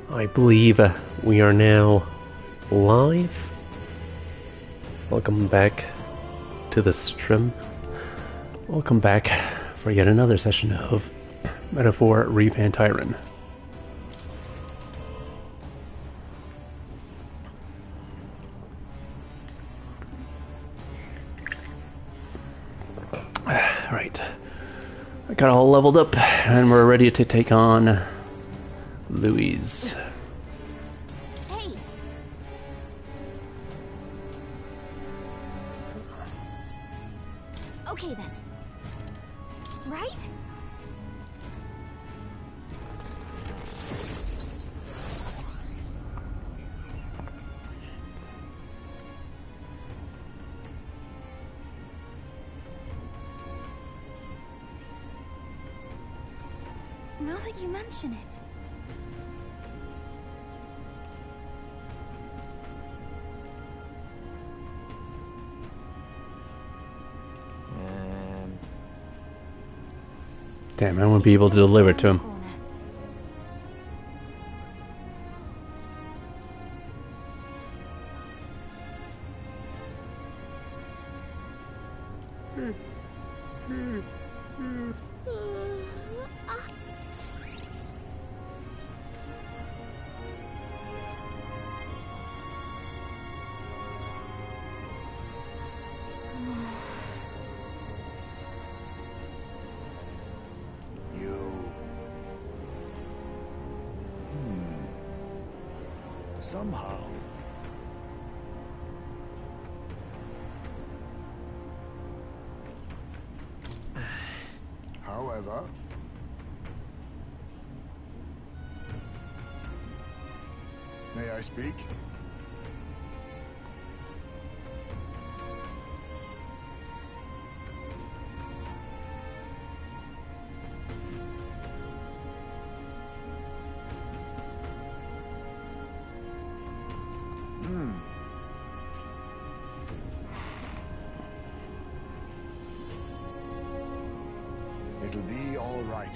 I believe we are now live. Welcome back to the stream. Welcome back for yet another session of Meta4 RephantIron. Right. I got all leveled up and we're ready to take on Louise. Hey. Okay then. Right? Now that you mention it. Damn, I won't be able to deliver to him. Somehow. However, may I speak? It'll be all right.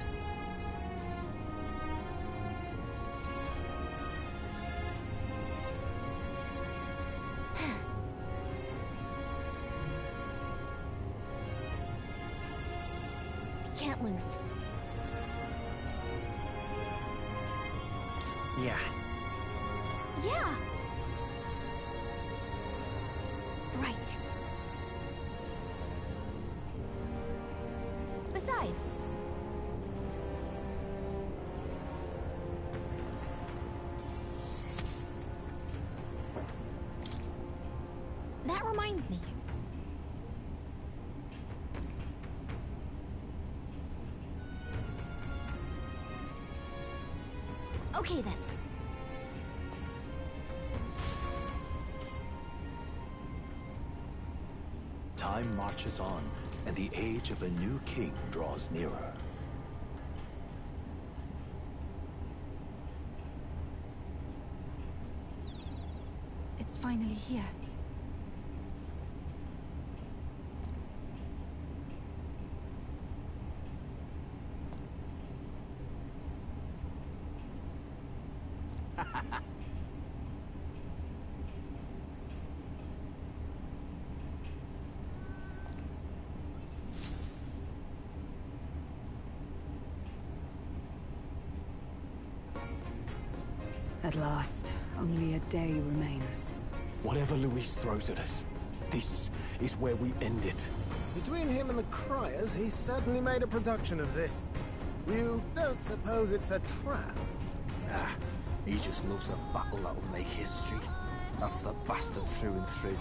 Can't lose. Yeah. Yeah. Right. Besides, that reminds me. Okay then. Time marches on, and the age of a new king draws nearer. It's finally here. At last, only a day remains. Whatever Luis throws at us, this is where we end it. Between him and the Criers, he's certainly made a production of this. You don't suppose it's a trap? Nah, he just loves a battle that'll make history. That's the bastard through and through.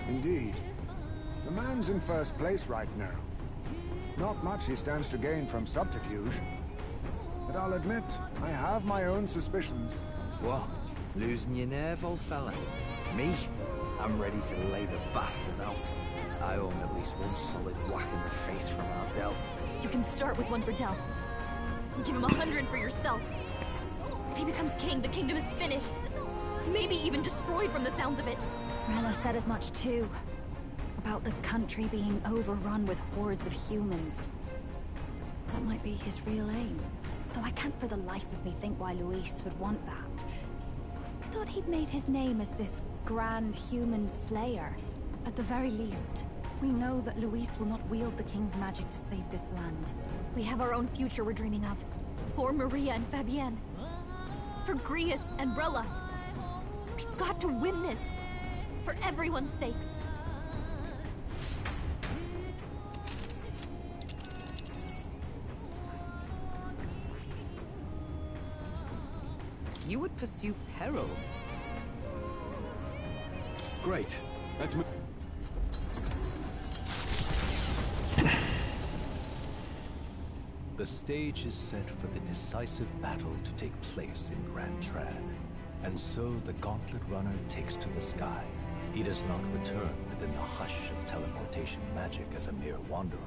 Indeed. The man's in first place right now. Not much he stands to gain from subterfuge. But I'll admit, I have my own suspicions. What? Losing your nerve, old fella? Me? I'm ready to lay the bastard out. I owe him at least one solid whack in the face from Ardell. You can start with one for Del. Give him 100 for yourself. If he becomes king, the kingdom is finished. Maybe even destroyed from the sounds of it. Rella said as much too. About the country being overrun with hordes of humans. That might be his real aim. Though I can't for the life of me think why Luis would want that. I thought he'd made his name as this grand human slayer. At the very least, we know that Luis will not wield the king's magic to save this land. We have our own future we're dreaming of. For Maria and Fabienne. For Grius and Brella. We've got to win this. For everyone's sakes. You would pursue peril? Great. Let's move. The stage is set for the decisive battle to take place in Grand Trad. And so the Gauntlet Runner takes to the sky. He does not return within the hush of teleportation magic as a mere wanderer,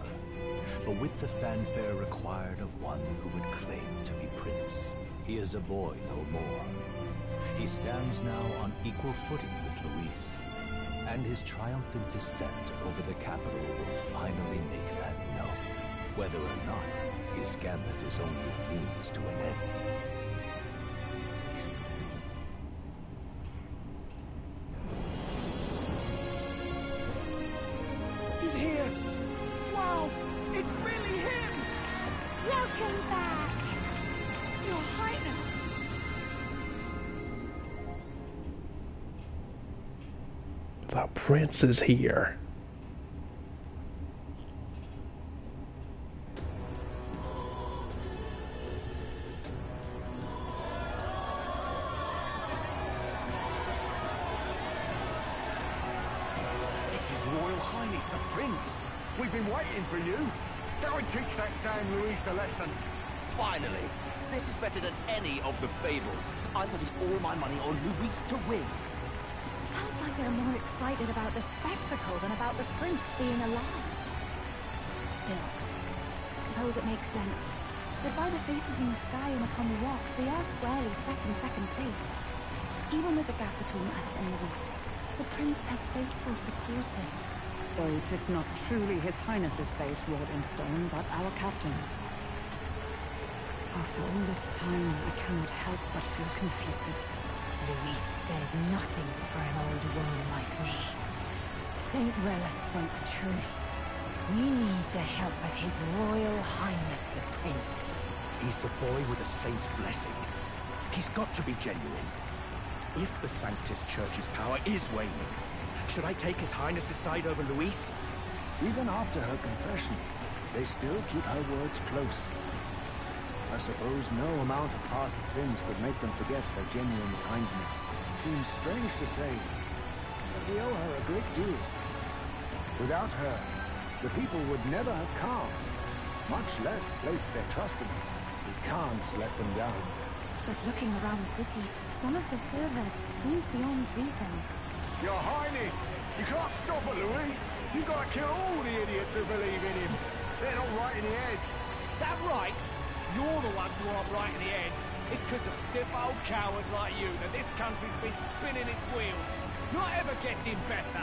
but with the fanfare required of one who would claim to be Prince. He is a boy no more. He stands now on equal footing with Luis, and his triumphant descent over the capital will finally make that known, whether or not his gambit is only a means to an end. He's here! Wow! It's really him! Welcome back, Your Highness! The prince is here. It's His Royal Highness, the Prince. We've been waiting for you. Go and teach that damn Luis a lesson. Finally! This is better than any of the fables. I'm putting all my money on Luis to win. Sounds like they're more excited about the spectacle than about the prince being alive. Still, I suppose it makes sense. But by the faces in the sky and upon the rock, we are squarely set in second place. Even with the gap between us and Luis, the prince has faithful supporters. Though 'tis not truly His Highness's face wrought in stone, but our captain's. After all this time, I cannot help but feel conflicted. Luis bears nothing for an old woman like me. Saint Rella spoke truth. We need the help of His Royal Highness the Prince. He's the boy with a saint's blessing. He's got to be genuine. If the Sanctus Church's power is waning, should I take His Highness's side over Luis? Even after her confession, they still keep her words close. I suppose no amount of past sins could make them forget her genuine kindness. Seems strange to say, but we owe her a great deal. Without her, the people would never have come, much less placed their trust in us. We can't let them down. But looking around the city, some of the fervor seems beyond reason. Your Highness, you can't stop at Luis. You've got to kill all the idiots who believe in him. They're not right in the head. That right? You're the ones who aren't right in the head. It's because of stiff old cowards like you that this country's been spinning its wheels. Not ever getting better.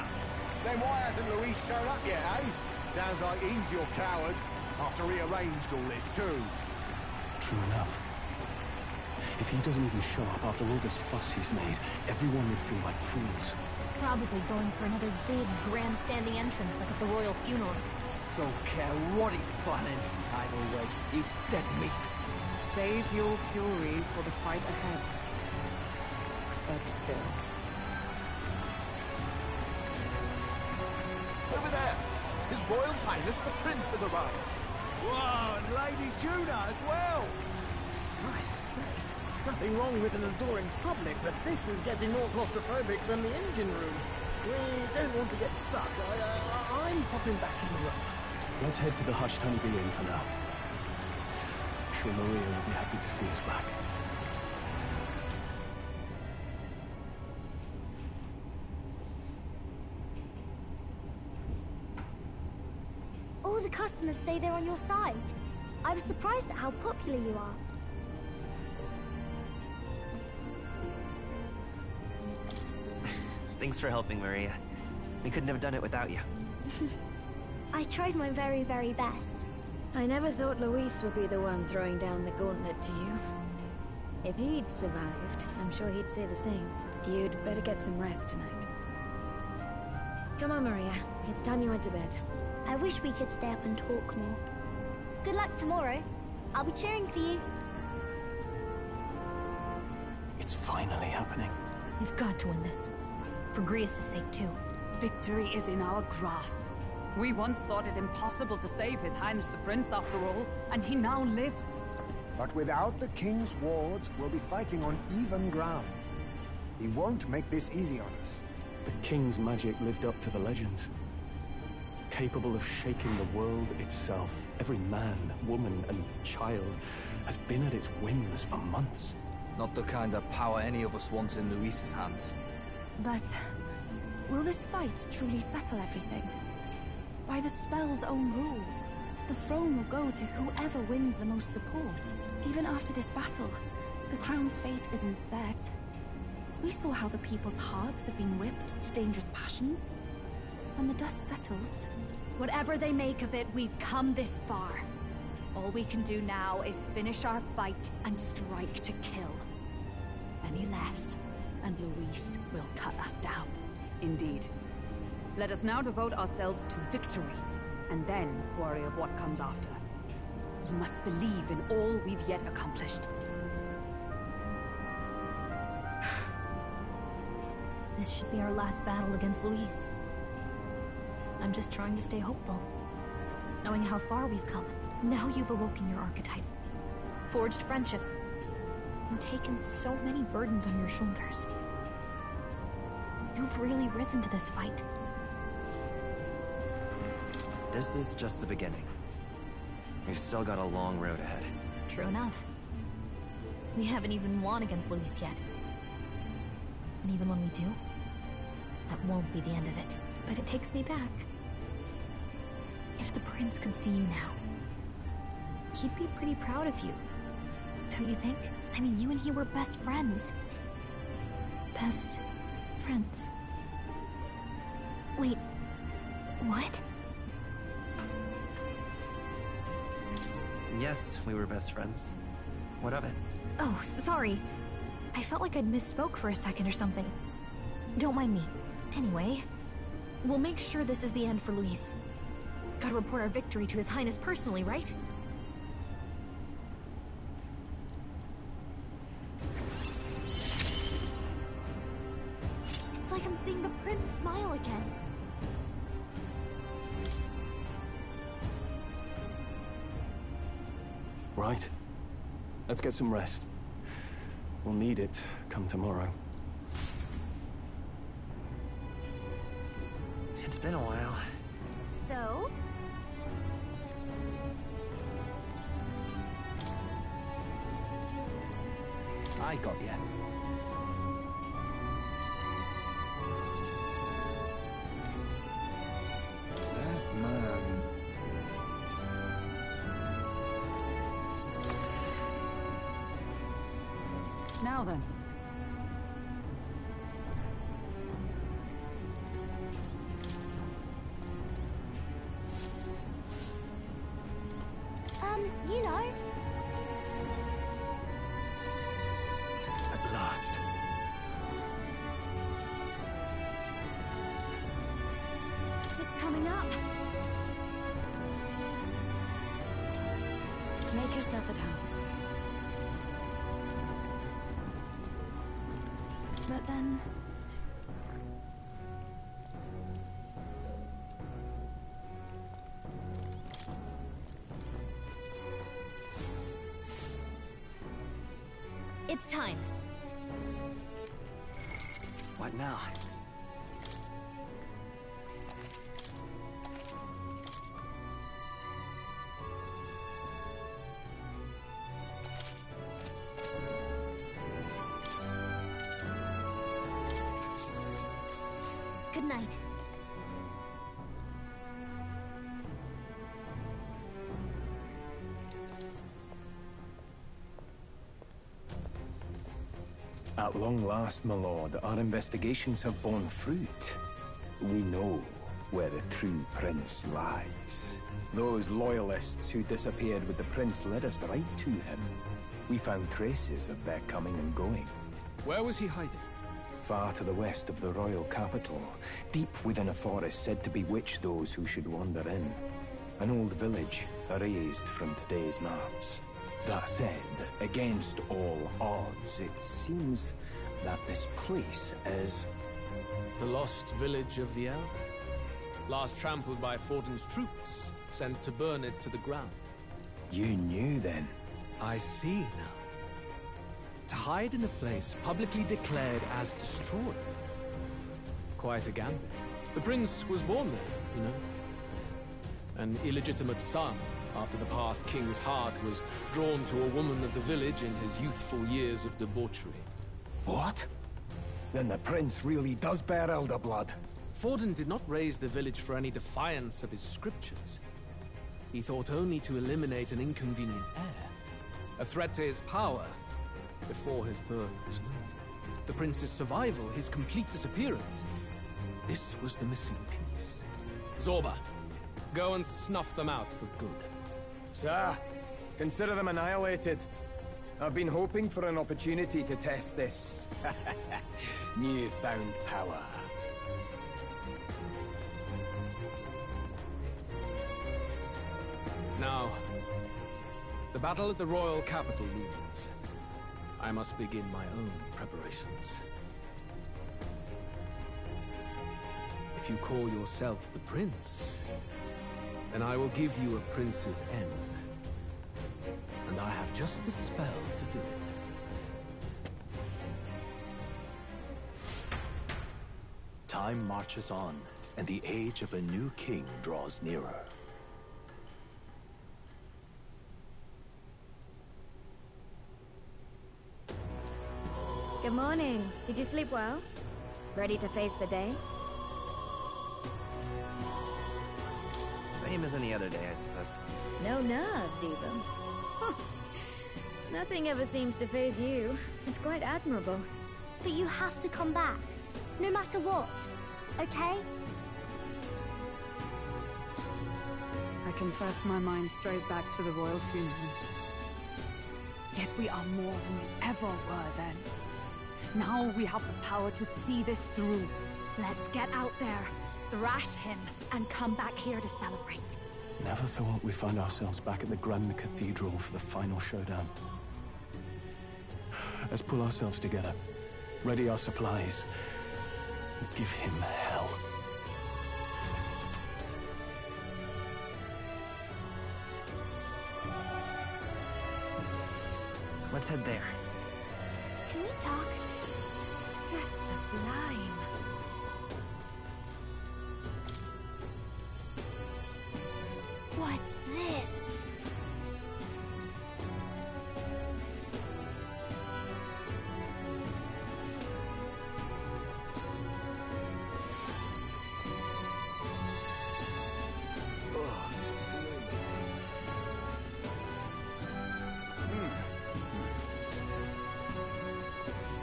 Then why hasn't Luis shown up yet, eh? Sounds like he's your coward, after he arranged all this too. True enough. If he doesn't even show up after all this fuss he's made, everyone would feel like fools. Probably going for another big, grandstanding entrance like at the royal funeral. Don't care what he's planning. Either way, he's dead meat. Save your fury for the fight ahead. But still. Over there! His Royal Highness the Prince has arrived. Whoa, and Lady Juna as well! I say, nothing wrong with an adoring public, but this is getting more claustrophobic than the engine room. We don't want to get stuck. I'm popping back in the room. Let's head to the hushed honeybee inn for now. I'm sure Maria will be happy to see us back. All the customers say they're on your side. I was surprised at how popular you are. Thanks for helping, Maria. We couldn't have done it without you. I tried my very, very best. I never thought Luis would be the one throwing down the gauntlet to you. If he'd survived, I'm sure he'd say the same. You'd better get some rest tonight. Come on, Maria. It's time you went to bed. I wish we could stay up and talk more. Good luck tomorrow. I'll be cheering for you. It's finally happening. We've got to win this. For Grius' sake, too. Victory is in our grasp. We once thought it impossible to save His Highness the Prince, after all, and he now lives. But without the king's wards, we'll be fighting on even ground. He won't make this easy on us. The king's magic lived up to the legends. Capable of shaking the world itself. Every man, woman, and child has been at its whims for months. Not the kind of power any of us want in Luis's hands. But will this fight truly settle everything? By the spell's own rules, the throne will go to whoever wins the most support. Even after this battle, the crown's fate isn't set. We saw how the people's hearts have been whipped to dangerous passions. When the dust settles... Whatever they make of it, we've come this far. All we can do now is finish our fight and strike to kill. Any less, and Luis will cut us down. Indeed. Let us now devote ourselves to victory, and then worry of what comes after. You must believe in all we've yet accomplished. This should be our last battle against Luis. I'm just trying to stay hopeful. Knowing how far we've come. Now you've awoken your archetype. Forged friendships. And taken so many burdens on your shoulders. You've really risen to this fight. This is just the beginning. We've still got a long road ahead. True enough. We haven't even won against Luis yet. And even when we do, that won't be the end of it. But it takes me back. If the prince could see you now, he'd be pretty proud of you. Don't you think? I mean, you and he were best friends. Best friends. Wait, what? Yes, we were best friends. What of it? Oh, sorry. I felt like I'd misspoke for a second or something. Don't mind me. Anyway, we'll make sure this is the end for Luis. Gotta report our victory to His Highness personally, right? It's like I'm seeing the prince smile again. Right. Let's get some rest. We'll need it come tomorrow. It's been a while. So? I got you. That man... Now then. You know. At last. It's coming up. Make yourself at home. But then... It's time. What now? Good night. At long last, my lord, our investigations have borne fruit. We know where the true prince lies. Those loyalists who disappeared with the prince led us right to him. We found traces of their coming and going. Where was he hiding? Far to the west of the royal capital, deep within a forest said to bewitch those who should wander in. An old village, erased from today's maps. That said, against all odds, it seems that this place is... The lost village of the Elder. Last trampled by Fortin's troops, sent to burn it to the ground. You knew then? I see now. To hide in a place publicly declared as destroyed. Quite a gamble. The prince was born there, you know. An illegitimate son, after the past king's heart was drawn to a woman of the village in his youthful years of debauchery. What? Then the prince really does bear elder blood. Fortin did not raise the village for any defiance of his scriptures. He thought only to eliminate an inconvenient heir. A threat to his power, before his birth was known. The prince's survival, his complete disappearance. This was the missing piece. Zorba, go and snuff them out for good. Sir, consider them annihilated. I've been hoping for an opportunity to test this newfound power. Now, the battle at the royal capital looms. I must begin my own preparations. If you call yourself the prince, then I will give you a prince's end. And I have just the spell to do it. Time marches on, and the age of a new king draws nearer. Good morning. Did you sleep well? Ready to face the day? Same as any other day, I suppose. No nerves, even. Huh. Nothing ever seems to faze you. It's quite admirable. But you have to come back, no matter what, okay? I confess my mind strays back to the royal funeral. Yet we are more than we ever were then. Now we have the power to see this through. Let's get out there, thrash him, and come back here to celebrate. Never thought we'd find ourselves back at the Grand Cathedral for the final showdown. Let's pull ourselves together, ready our supplies, and give him hell. Let's head there. Can we talk? Just sublime. What's this?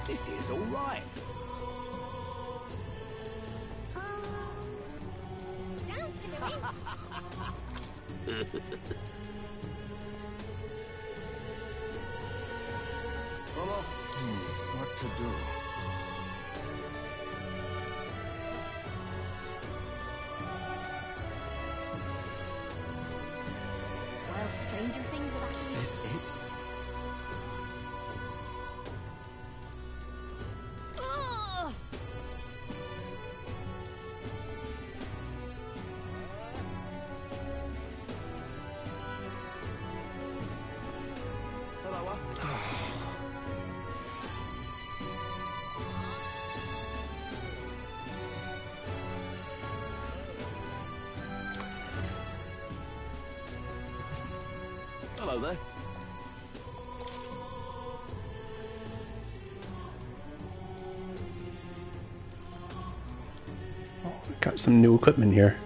This is all right. Down to the What to do? While stranger things have actually... Is this it? Ugh! Hello there. Got some new equipment here.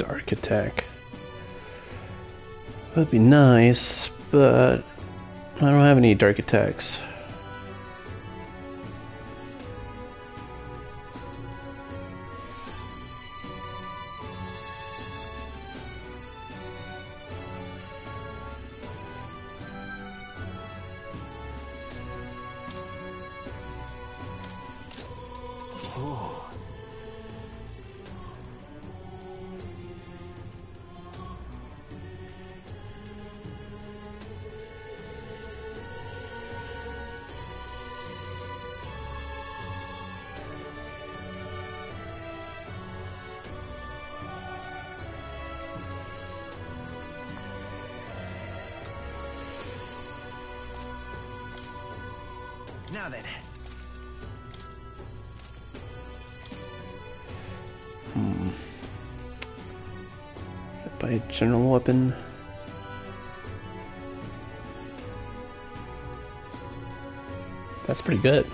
dark attack. That'd be nice, but I don't have any dark attacks. Now then. Buy a general weapon. That's pretty good.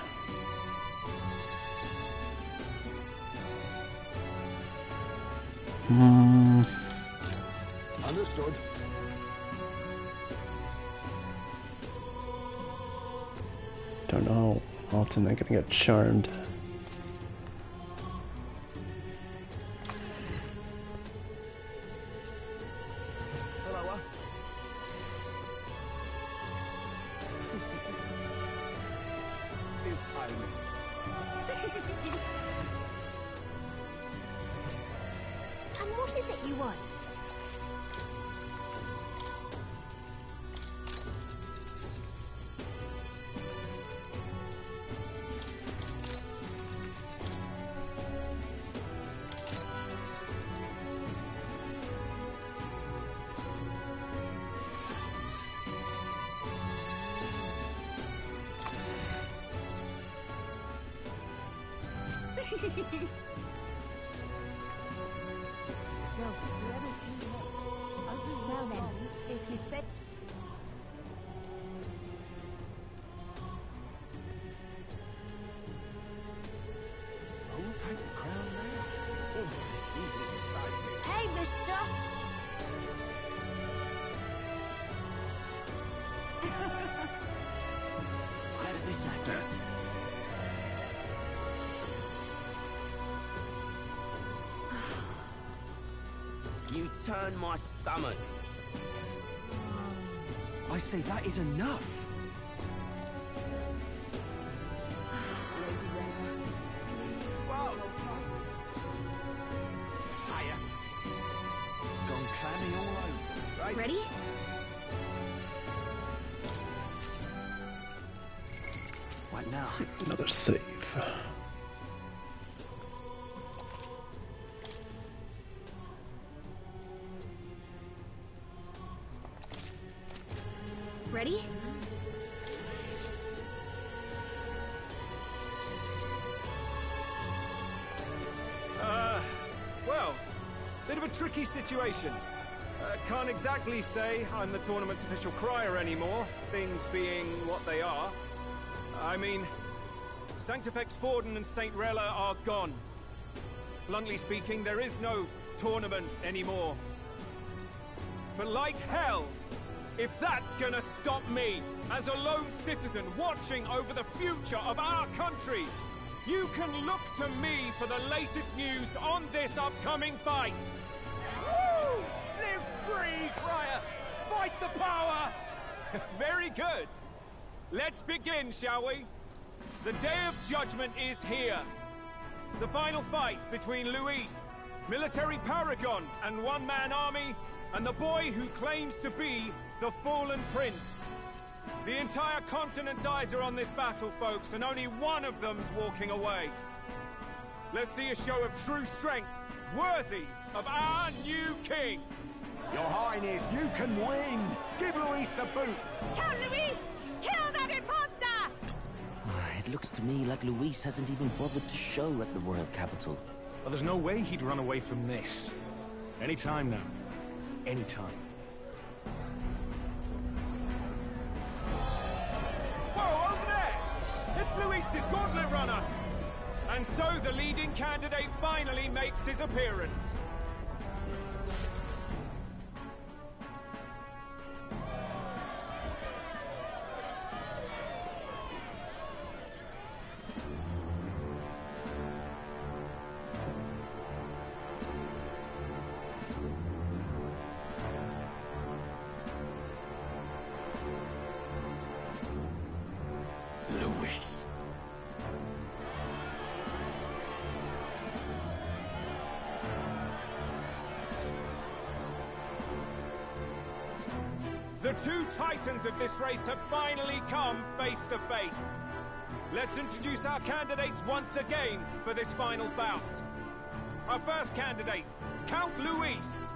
Understood. Don't know how often they're gonna get charmed. And what is it you want? Well then, if you said... I'll take the crown now. Hey, mister! Where did this happen? You turn my stomach. I say that is enough. Whoa! Hiya. Gone clammy all over. Right. Ready? What now? Another save. Ready? Well, bit of a tricky situation. Can't exactly say I'm the tournament's official crier anymore, things being what they are. I mean, Sanctifex Forden and St. Rella are gone. Bluntly speaking, there is no tournament anymore. But like hell, if that's gonna stop me, as a lone citizen watching over the future of our country, you can look to me for the latest news on this upcoming fight. Woo! Live free, Crier! Fight the power! Very good. Let's begin, shall we? The Day of Judgment is here. The final fight between Luis, military paragon and one-man army, and the boy who claims to be the fallen prince. The entire continent's eyes are on this battle, folks, and only one of them's walking away. Let's see a show of true strength, worthy of our new king. Your Highness, you can win! Give Luis the boot! Count Luis! Kill that imposter! It looks to me like Luis hasn't even bothered to show at the royal capital. Well, there's no way he'd run away from this. Anytime now. Anytime. Whoa, over there! It's Luis's gauntlet runner! And so the leading candidate finally makes his appearance. two titans of this race have finally come face to face. Let's introduce our candidates once again for this final bout. Our first candidate, Count Luis.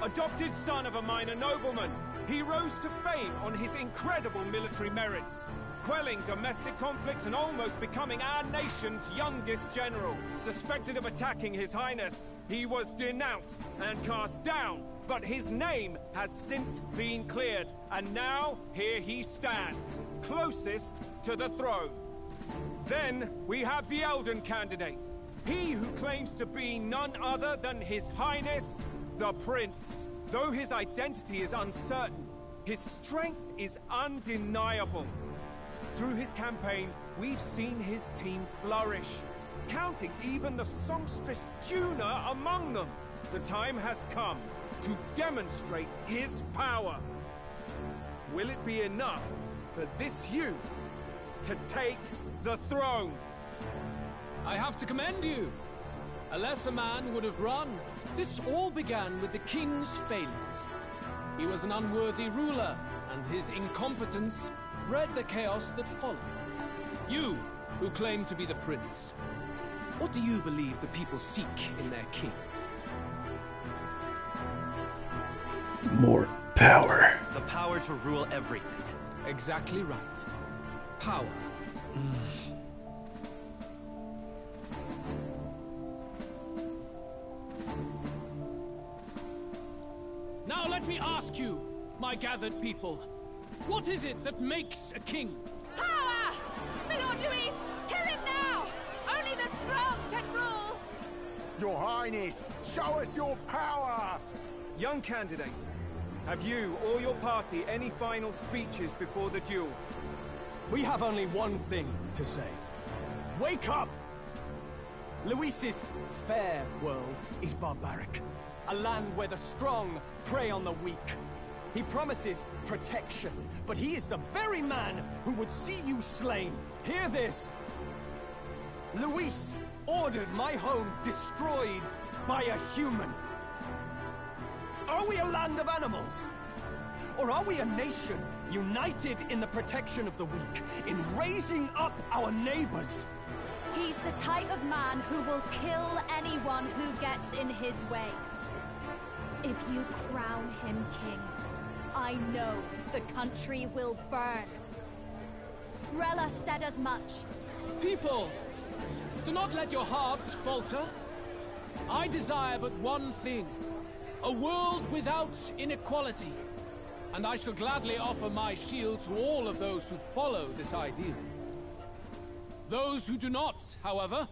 Adopted son of a minor nobleman, he rose to fame on his incredible military merits, quelling domestic conflicts and almost becoming our nation's youngest general. Suspected of attacking His Highness, he was denounced and cast down, but his name has since been cleared, and now here he stands, closest to the throne. Then we have the Elden candidate, he who claims to be none other than His Highness, the Prince. Though his identity is uncertain, his strength is undeniable. Through his campaign, we've seen his team flourish, counting even the songstress Tuna among them. The time has come to demonstrate his power. Will it be enough for this youth to take the throne? I have to commend you. A lesser man would have run. This all began with the king's failings. He was an unworthy ruler, and his incompetence bred the chaos that followed. You, who claim to be the prince, what do you believe the people seek in their king? More power. The power to rule everything. Exactly right. Power. Now let me ask you, my gathered people, what is it that makes a king? Power! My Lord Luis, kill him now! Only the strong can rule! Your Highness, show us your power! Young candidate, have you or your party any final speeches before the duel? We have only one thing to say. Wake up! Luis's fair world is barbaric. A land where the strong prey on the weak. He promises protection, but he is the very man who would see you slain. Hear this. Luis ordered my home destroyed by a human. Are we a land of animals? Or are we a nation united in the protection of the weak, in raising up our neighbors? He's the type of man who will kill anyone who gets in his way. If you crown him king, I know the country will burn. Rella said as much. People, do not let your hearts falter. I desire but one thing, a world without inequality. And I shall gladly offer my shield to all of those who follow this ideal. Those who do not, however,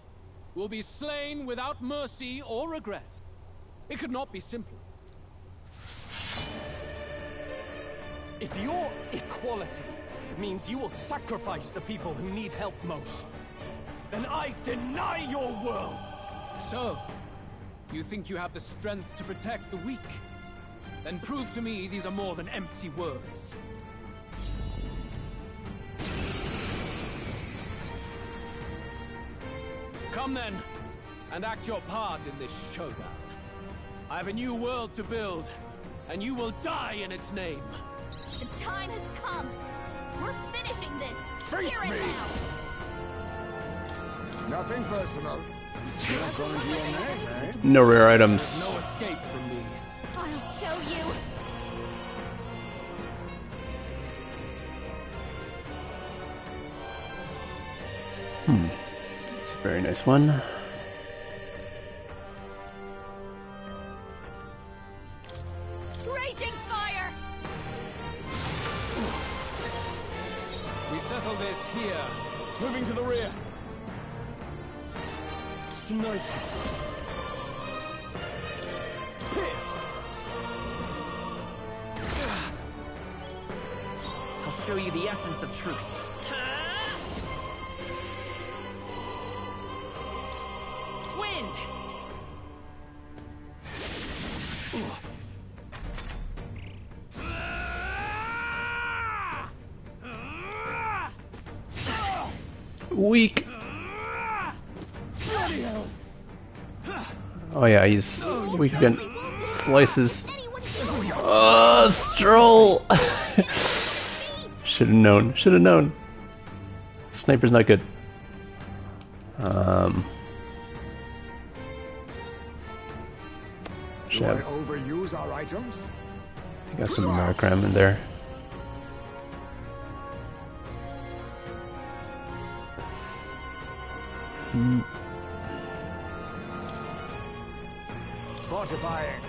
will be slain without mercy or regret. It could not be simpler. If your equality means you will sacrifice the people who need help most, then I deny your world! So, you think you have the strength to protect the weak? Then prove to me these are more than empty words. Come then, and act your part in this showdown. I have a new world to build, and you will die in its name. The time has come. We're finishing this. Face Hear it me! now. Nothing personal. You're not going to your name, eh? No rare items. No escape from me. I'll show you. It's a very nice one. Raging fire! We settle this here. Moving to the rear. Sniper. Pit! I'll show you the essence of truth. Wind! Weak. Oh yeah, he's weak against slices. Stroll! Should've known. Should've known. Sniper's not good. Do I overuse our items? I got some Markram in there. Fortifying.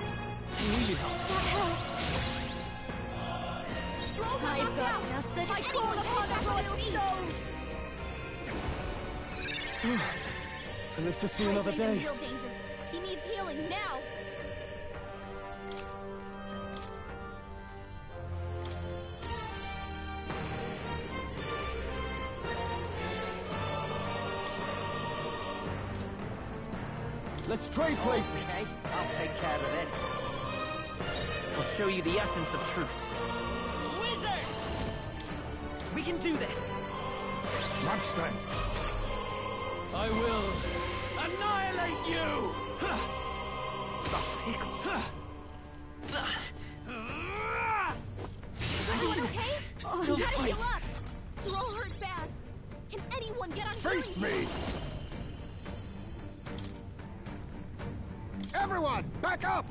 I've got just the I call upon I live to see another day. Real danger. He needs healing now. Let's trade places. Okay, I'll take care of this. I'll show you the essence of truth. Wizard! We can do this. Much thanks. I will annihilate you! Everyone okay? Still Gotta fight. heal up. You're all hurt bad. Can anyone get on Face duty? me! Everyone, back up!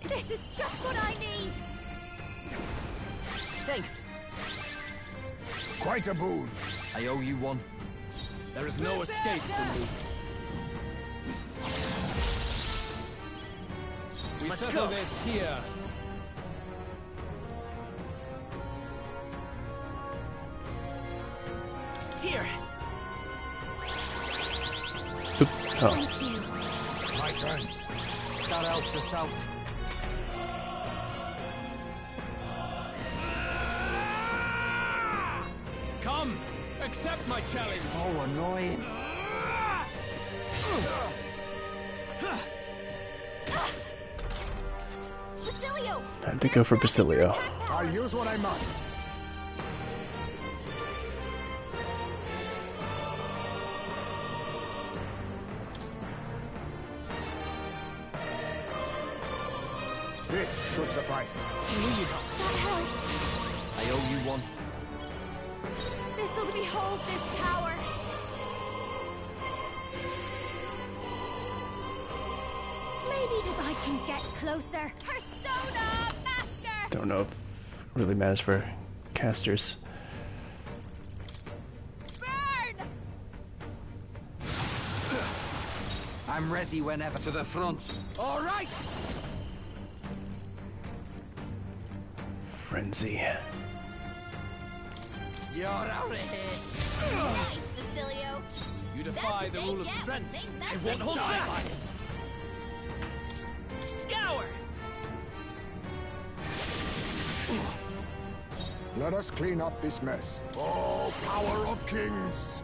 This is just what I need. Thanks. Quite a boon. I owe you one. There is no escape from me. We Let's settle go. this here. Here. Oh. Thank you. My thanks. That helps us out. Come, accept my challenge. Oh, annoying. Basilio! Time to go for Basilio. I'll use what I must. This should suffice. That helped. I owe you one. This'll behold this power. Maybe if I can get closer. Persona Master! Don't know if it really matters for casters. Burn! I'm ready whenever. To the front. All right. Frenzy. You're out of here. Nice, Basilio. You defy the rule of strength. I won't hold back by it. Scour. Let us clean up this mess. Oh, power of kings!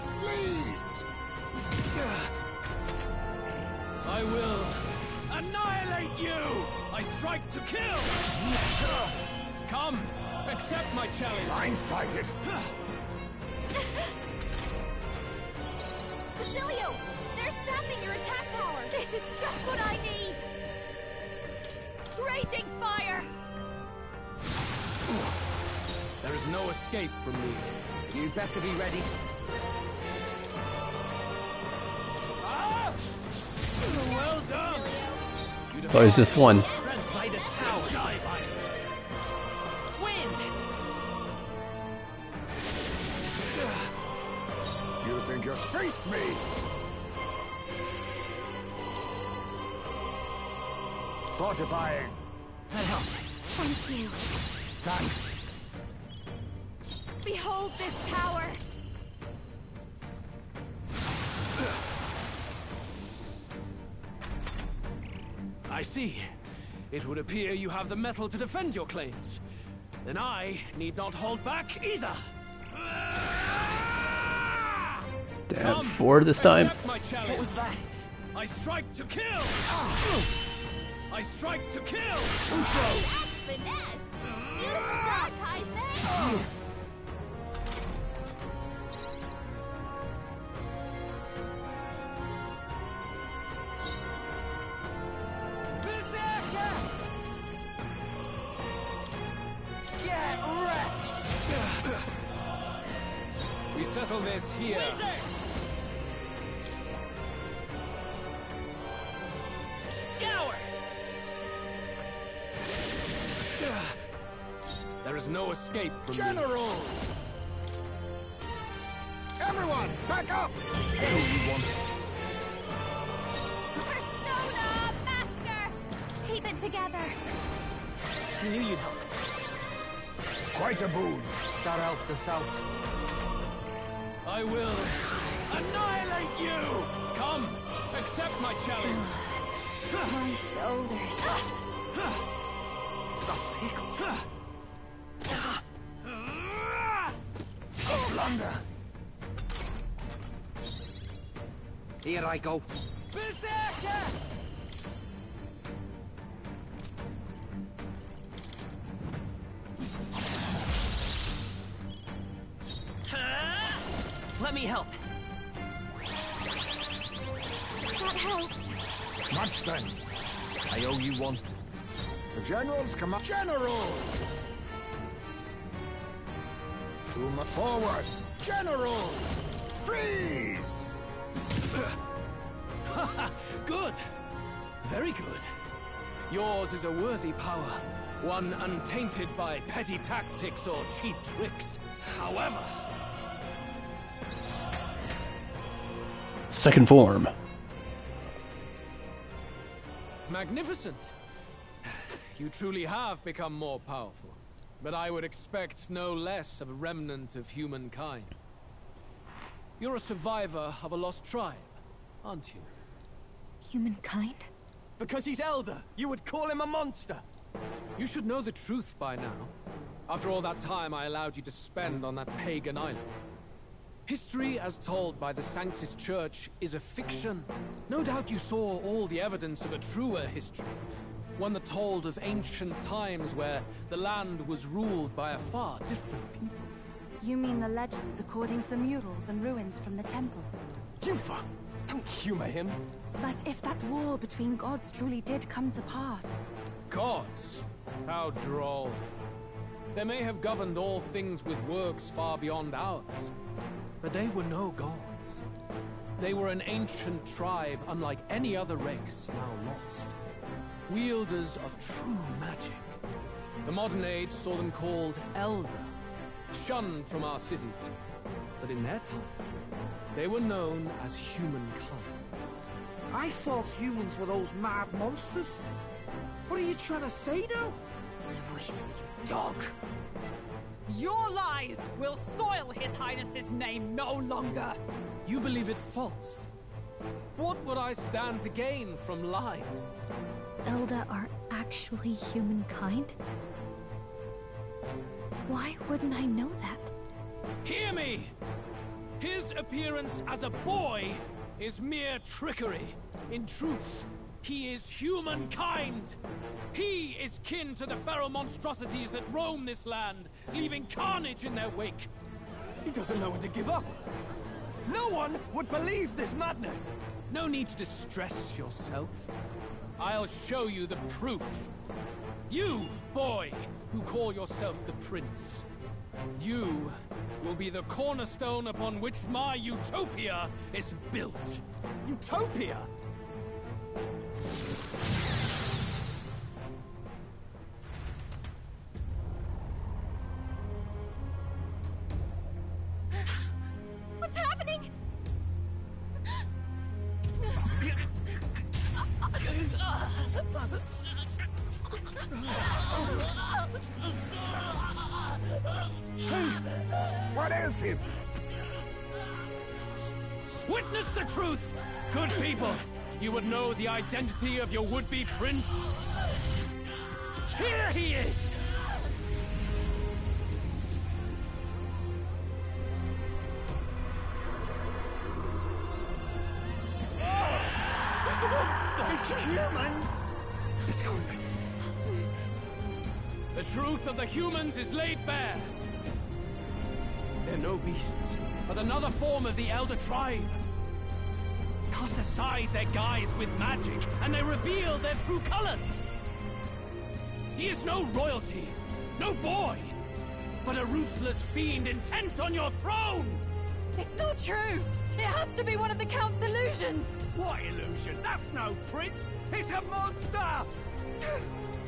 Sleet! I will annihilate you! I strike to kill! Come, accept my challenge! Blindsided! Basilio! They're sapping your attack power! This is just what I need! Raging fire! There is no escape from me. You better be ready. Ah! Well done! It's always just one. Strength by this power. Die by it. Wind. You think you'll face me? Fortifying. That helps. Thank you. Thanks. Behold this power! I see. It would appear you have the metal to defend your claims. Then I need not hold back either. Damn, 4 this time. Accept my challenge. What was that? I strike to kill! I strike to kill! That's finesse! Beautiful dodge, Heisman! settle this here. Scour! There is no escape from General! Everyone, back up! Persona, Master! Keep it together. I knew you'd help. Quite a boon. That helped us out. I will annihilate you! Come, accept my challenge. My shoulders. Got tickled. Oh, blunder. Here I go. Berserker! Let me help. That helped. Much thanks. I owe you one. The General's command. General! Forward! General! Freeze! Good. Very good. Yours is a worthy power, one untainted by petty tactics or cheap tricks. However... Second form. Magnificent. You truly have become more powerful. But I would expect no less of a remnant of humankind. You're a survivor of a lost tribe, aren't you? Humankind? Because he's elder, you would call him a monster! You should know the truth by now. After all that time I allowed you to spend on that pagan island. History, as told by the Sanctus Church, is a fiction. No doubt you saw all the evidence of a truer history. One that told of ancient times where the land was ruled by a far different people. You mean the legends according to the murals and ruins from the temple? Yufa! Don't humor him. But if that war between gods truly did come to pass... Gods? How droll. They may have governed all things with works far beyond ours, but they were no gods. They were an ancient tribe unlike any other race now lost. Wielders of true magic. The modern age saw them called Elder, shunned from our cities. But in their time, they were known as humankind. I thought humans were those mad monsters. What are you trying to say now? Luis, you dog! Your lies will soil His Highness's name no longer! You believe it false? What would I stand to gain from lies? Elda are actually humankind? Why wouldn't I know that? Hear me! His appearance as a boy is mere trickery. In truth, he is humankind. He is kin to the feral monstrosities that roam this land, leaving carnage in their wake. He doesn't know when to give up. No one would believe this madness. No need to distress yourself. I'll show you the proof. You, boy, who call yourself the prince. You will be the cornerstone upon which my utopia is built. Utopia? What's happening? What is him? Witness the truth, good people. You would know the identity of your would-be prince. Here he is! It's a monster! It's a human! It's gone. The truth of the humans is laid bare. They're no beasts, but another form of the Elder Tribe. Cast aside their guise with magic, and they reveal their true colors. He is no royalty, no boy, but a ruthless fiend intent on your throne. It's not true! It has to be one of the Count's illusions! What illusion? That's no prince! It's a monster!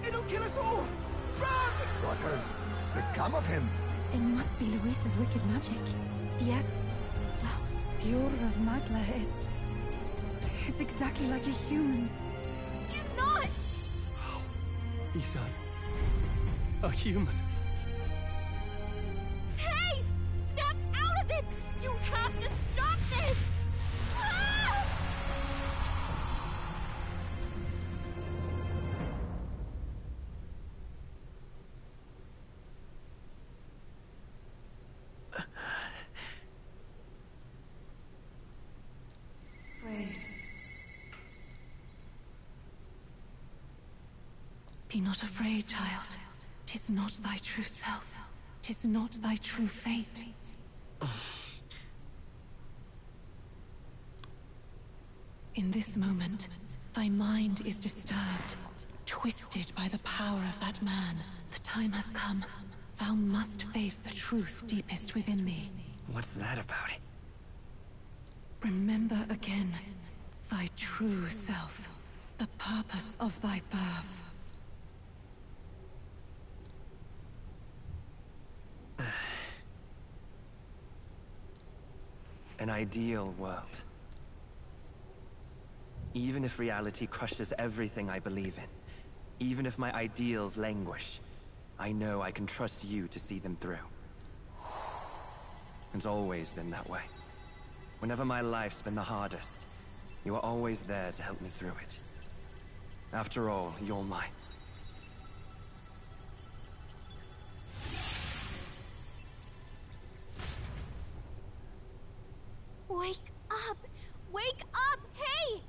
It'll kill us all! Run! What has become of him? It must be Luis's wicked magic. Yet, the aura of Magla, it's exactly like a human's. He's not! He's a human. Hey! Snap out of it! You have to stop this! Ah! Be not afraid, child. 'Tis not thy true self. 'Tis not thy true fate. In this moment, thy mind is disturbed, twisted by the power of that man. The time has come. Thou must face the truth deepest within thee. What's that about? Remember again thy true self, the purpose of thy birth. An ideal world. Even if reality crushes everything I believe in, even if my ideals languish, I know I can trust you to see them through. It's always been that way. Whenever my life's been the hardest, you are always there to help me through it. After all, you're mine. Wake up! Wake up! Hey!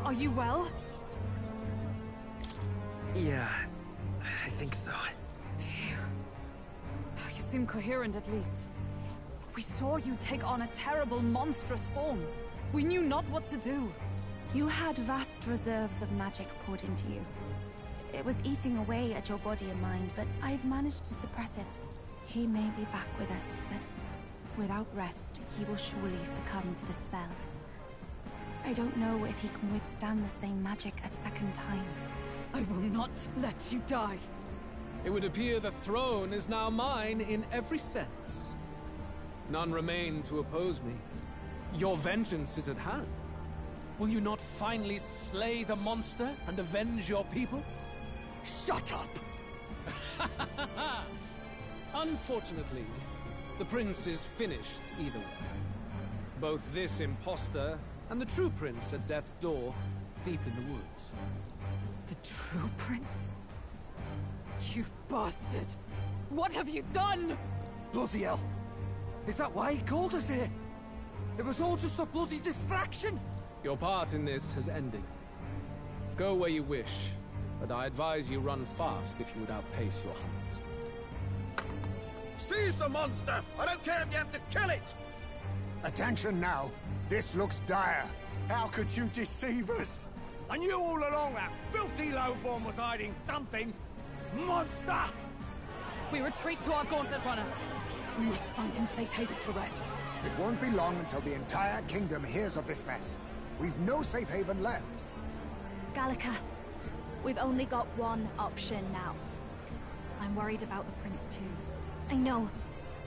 Are you well? Yeah, I think so. You seem coherent at least. We saw you take on a terrible, monstrous form. We knew not what to do. You had vast reserves of magic poured into you. It was eating away at your body and mind, but I've managed to suppress it. He may be back with us, but without rest, he will surely succumb to the spell. I don't know if he can withstand the same magic a second time. I will not let you die. It would appear the throne is now mine in every sense. None remain to oppose me. Your vengeance is at hand. Will you not finally slay the monster and avenge your people? Shut up! Unfortunately, the prince is finished either way. Both this imposter and the true prince at death's door, deep in the woods. The true prince? You bastard! What have you done? Bloody hell! Is that why he called us here? It was all just a bloody distraction! Your part in this has ended. Go where you wish, but I advise you run fast if you would outpace your hunters. Seize the monster! I don't care if you have to kill it! Attention now. This looks dire. How could you deceive us? I knew all along that filthy lowborn was hiding something. Monster! We retreat to our gauntlet runner. We must find him safe haven to rest. It won't be long until the entire kingdom hears of this mess. We've no safe haven left. Gallica, we've only got one option now. I'm worried about the prince too. I know.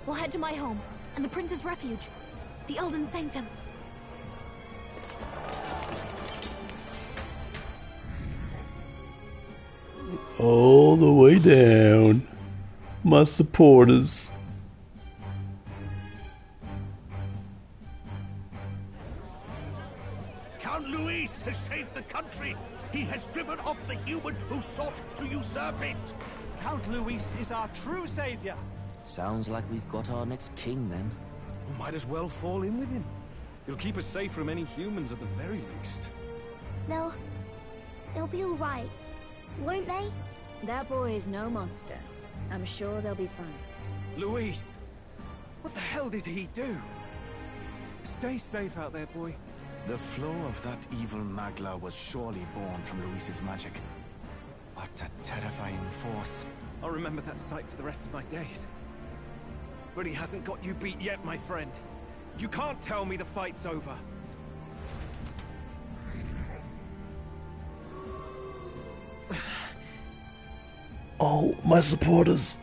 We'll head to my home, and the prince's refuge. The Elden Sanctum. All the way down. My supporters. Count Luis has saved the country. He has driven off the human who sought to usurp it. Count Luis is our true savior. Sounds like we've got our next king, then. Might as well fall in with him. He'll keep us safe from any humans at the very least. They'll be all right, won't they? That boy is no monster. I'm sure they'll be fine. Luis! What the hell did he do? Stay safe out there, boy. The flow of that evil Magla was surely born from Luis's magic. But What a terrifying force. I'll remember that sight for the rest of my days. But he hasn't got you beat yet, my friend. You can't tell me the fight's over. Oh, my supporters.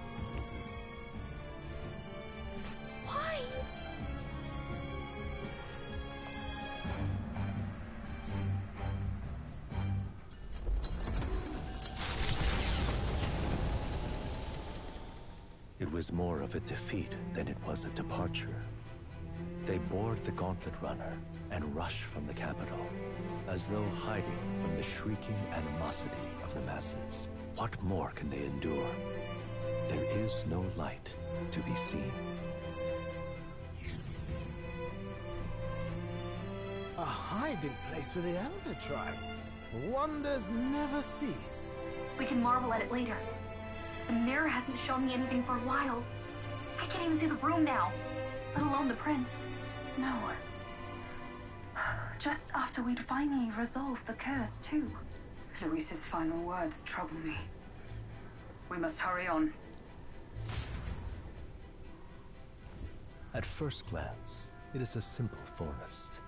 Why? It was more of a defeat than it was a departure. They board the Gauntlet Runner and rush from the capital, as though hiding from the shrieking animosity of the masses. What more can they endure? There is no light to be seen. A hiding place for the Elder Tribe. Wonders never cease. We can marvel at it later. The mirror hasn't shown me anything for a while. I can't even see the room now, let alone the prince. No. Just after we'd finally resolved the curse, too. Luis's final words trouble me. We must hurry on. At first glance, it is a simple forest,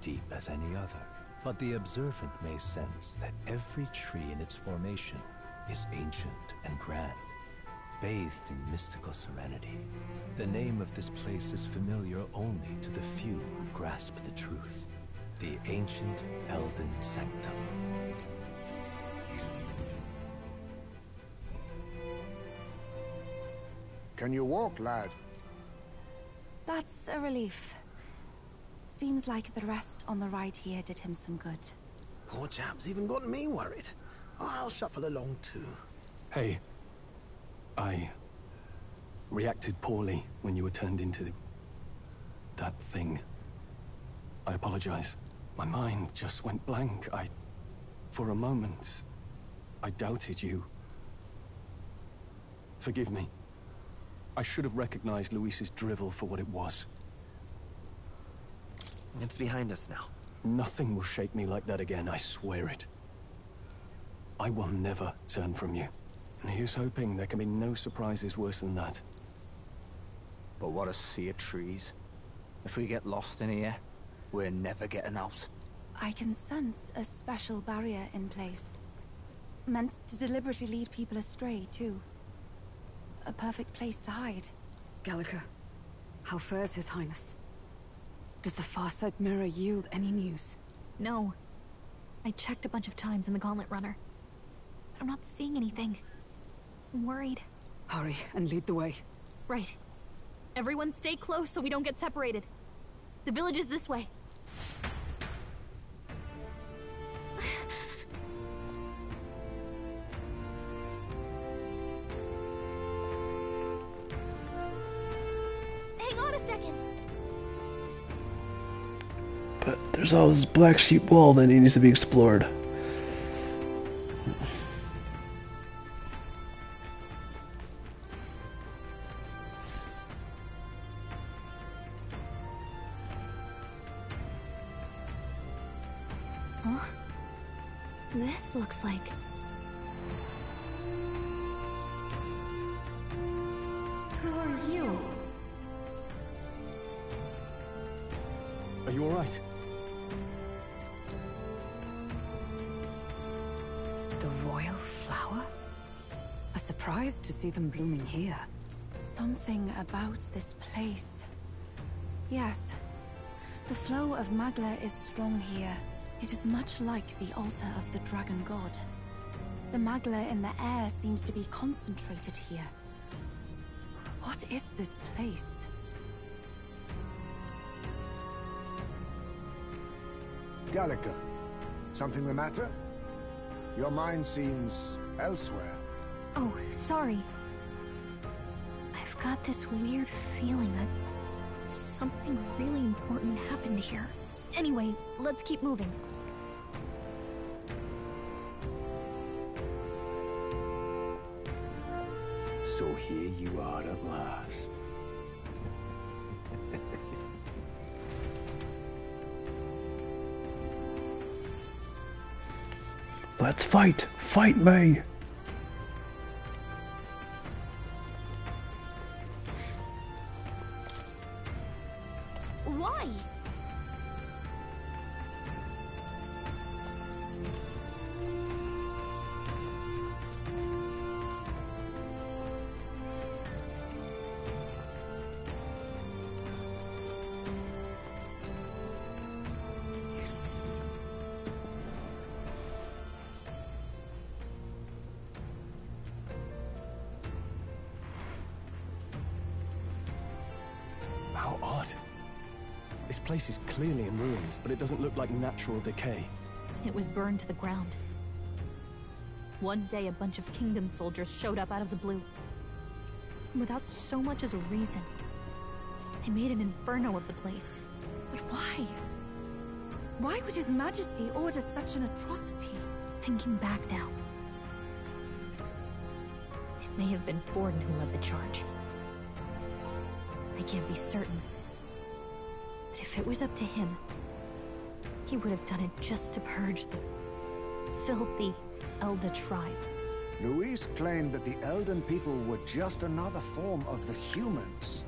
deep as any other. But the observant may sense that every tree in its formation is ancient and grand, bathed in mystical serenity. The name of this place is familiar only to the few who grasp the truth. The ancient Elden Sanctum. Can you walk, lad? That's a relief. Seems like the rest on the ride here did him some good. Poor chap's even got me worried. I'll shuffle along too. Hey, I reacted poorly when you were turned into that thing. I apologize. My mind just went blank. For a moment, I doubted you. Forgive me. I should have recognized Luis's drivel for what it was. It's behind us now. Nothing will shake me like that again, I swear it. I will never turn from you. And here's hoping there can be no surprises worse than that. But what a sea of trees. If we get lost in here, we're never getting out. I can sense a special barrier in place. Meant to deliberately lead people astray, too. A perfect place to hide. Gallica, how fares His Highness? Does the Farsight mirror yield any news? No. I checked a bunch of times in the Gauntlet Runner. I'm not seeing anything. I'm worried. Hurry and lead the way. Right. Everyone stay close so we don't get separated. The village is this way. Hang on a second. But there's all this black sheep wall that needs to be explored. Huh? This looks like... Who are you? Are you alright? The royal flower? A surprise to see them blooming here. Something about this place. Yes. The flow of Magla is strong here. It is much like the altar of the dragon god. The Magla in the air seems to be concentrated here. What is this place? Gallica, something the matter? Your mind seems elsewhere. Oh, sorry. I've got this weird feeling that something really important happened here. Anyway, let's keep moving. So here you are at last. Let's fight! Fight me! This place is clearly in ruins, but it doesn't look like natural decay. It was burned to the ground. One day, a bunch of Kingdom soldiers showed up out of the blue. Without so much as a reason. They made an inferno of the place. But why? Why would His Majesty order such an atrocity? Thinking back now, it may have been Forden who led the charge. I can't be certain. But if it was up to him, he would have done it just to purge the filthy Elda tribe. Luis claimed that the Elden people were just another form of the humans.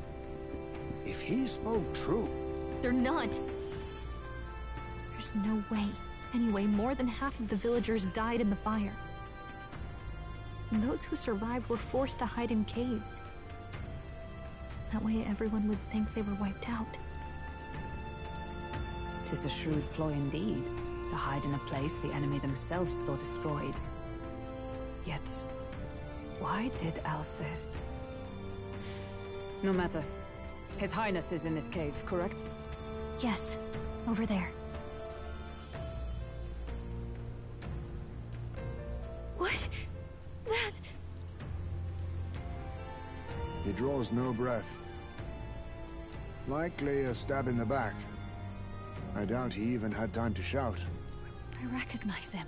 If he spoke true... They're not. There's no way. Anyway, more than half of the villagers died in the fire. And those who survived were forced to hide in caves. That way everyone would think they were wiped out. 'Tis a shrewd ploy indeed, to hide in a place the enemy themselves saw destroyed. Yet, why did Alcest? No matter. His Highness is in this cave, correct? Yes, over there. What? That... He draws no breath. Likely a stab in the back. I doubt he even had time to shout. I recognize him.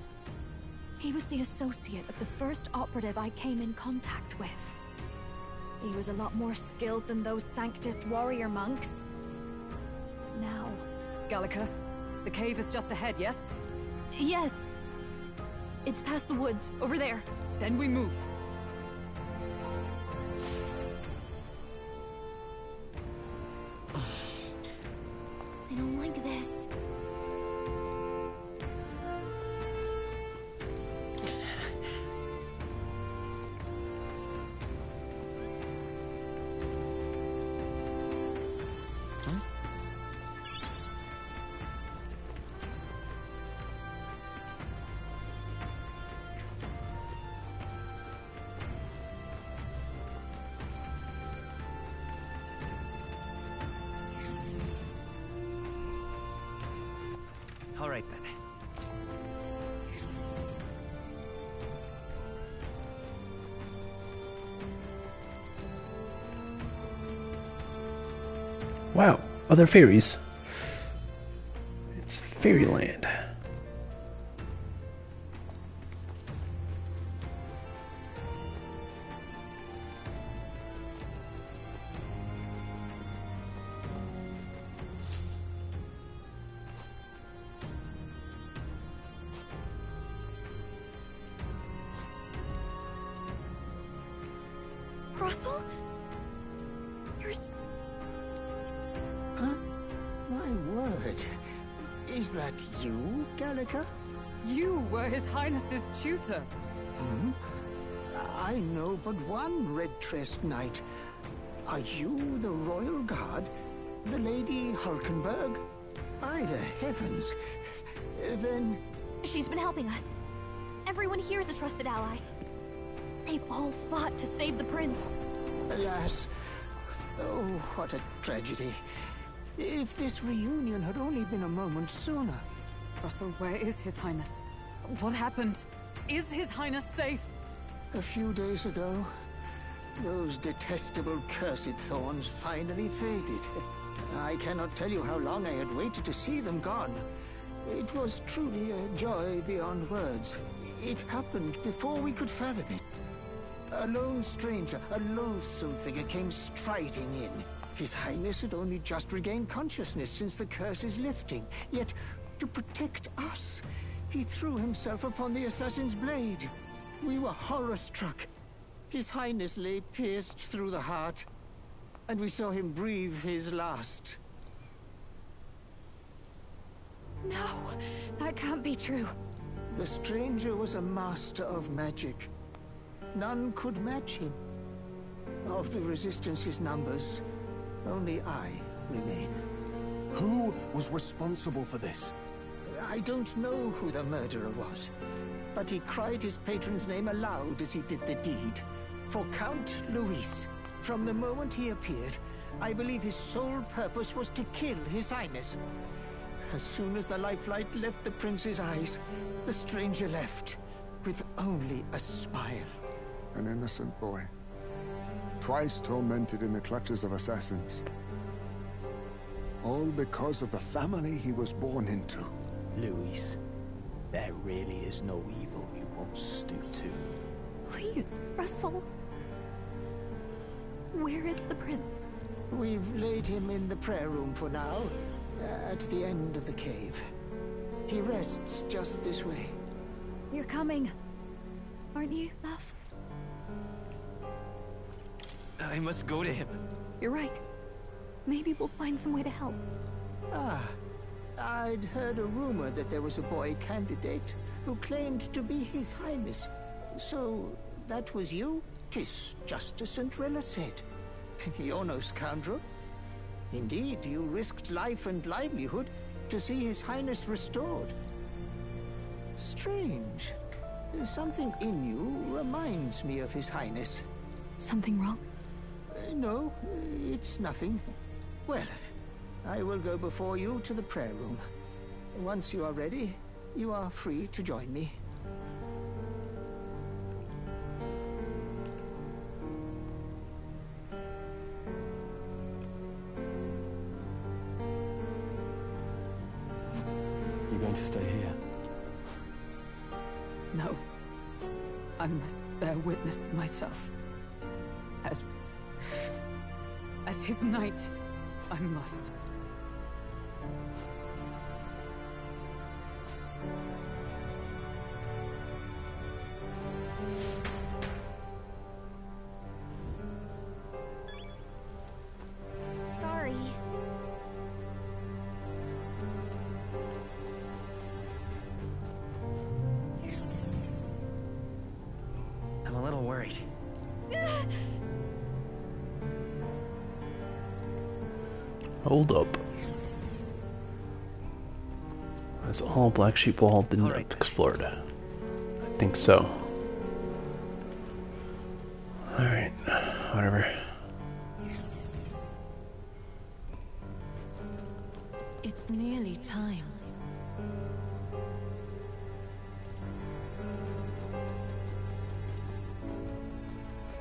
He was the associate of the first operative I came in contact with. He was a lot more skilled than those Sanctist warrior monks. Now... Gallica, the cave is just ahead, yes? Yes. It's past the woods, over there. Then we move. I don't like this. All right, then. Wow, other fairies. It's fairyland. Russell? You're... Huh? My word. Is that you, Gallica? You were His Highness's tutor. Hmm? I know but one red-tressed knight. Are you the Royal Guard? The Lady Hulkenberg? By the heavens. Then... She's been helping us. Everyone here is a trusted ally. They've all fought to save the prince. Alas. Oh, what a tragedy. If this reunion had only been a moment sooner. Russell, where is His Highness? What happened? Is His Highness safe? A few days ago, those detestable cursed thorns finally faded. I cannot tell you how long I had waited to see them gone. It was truly a joy beyond words. It happened before we could fathom it. A lone stranger, a loathsome figure came striding in. His Highness had only just regained consciousness since the curse's lifting. Yet, to protect us, he threw himself upon the assassin's blade. We were horror-struck. His Highness lay pierced through the heart, and we saw him breathe his last. No, that can't be true. The stranger was a master of magic. None could match him. Of the Resistance's numbers, only I remain. Who was responsible for this? I don't know who the murderer was, but he cried his patron's name aloud as he did the deed. For Count Luis. From the moment he appeared, I believe his sole purpose was to kill His Highness. As soon as the lifelight left the prince's eyes, the stranger left, with only a smile. An innocent boy. Twice tormented in the clutches of assassins. All because of the family he was born into. Luis, there really is no evil you won't stoop to. Please, Russell. Where is the prince? We've laid him in the prayer room for now, at the end of the cave. He rests just this way. You're coming, aren't you, love? I must go to him. You're right. Maybe we'll find some way to help. Ah, I'd heard a rumor that there was a boy candidate who claimed to be His Highness. So, that was you? 'Tis just as St. Rilla said. You're no scoundrel. Indeed, you risked life and livelihood to see His Highness restored. Strange. Something in you reminds me of His Highness. Something wrong? No, it's nothing. Well, I will go before you to the prayer room. Once you are ready, you are free to join me. You're going to stay here? No. I must bear witness myself. As his knight, I must. Sorry. I'm a little worried. Hold up. Has all Black Sheep Wall been explored? I think so. Alright, whatever. It's nearly time.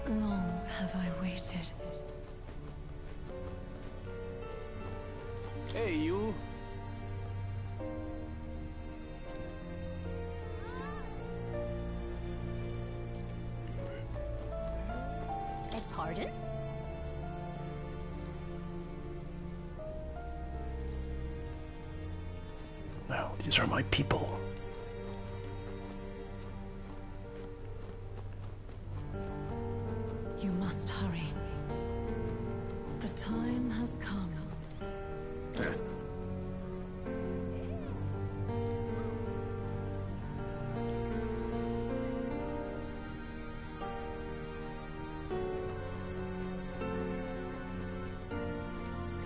Long have I waited. Hey, you. Beg pardon? No, these are my people. You must hurry. The time has come.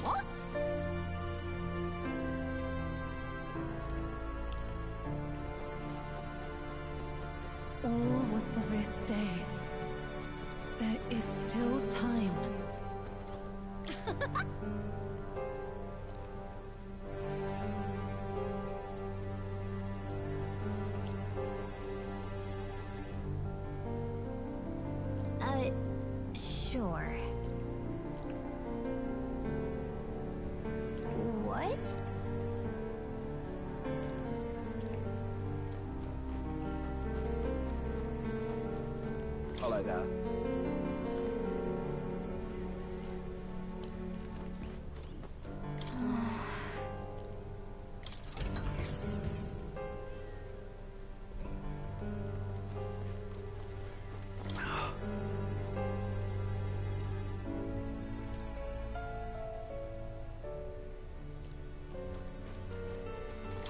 What? All was for this day. There is still time. Sure. What? Follow that.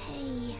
Hey.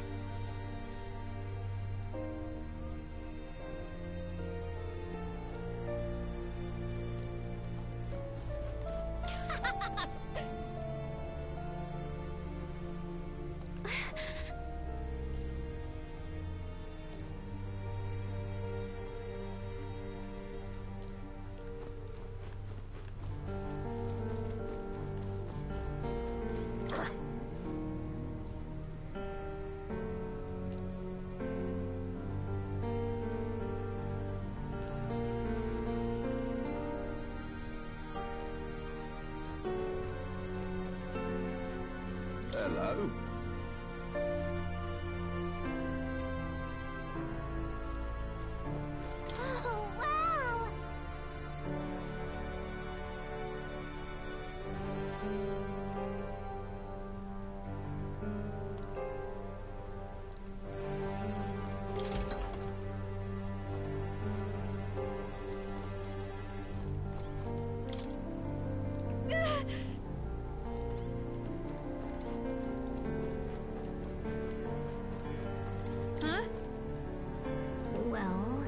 Oh. Oh, wow! Huh? Well...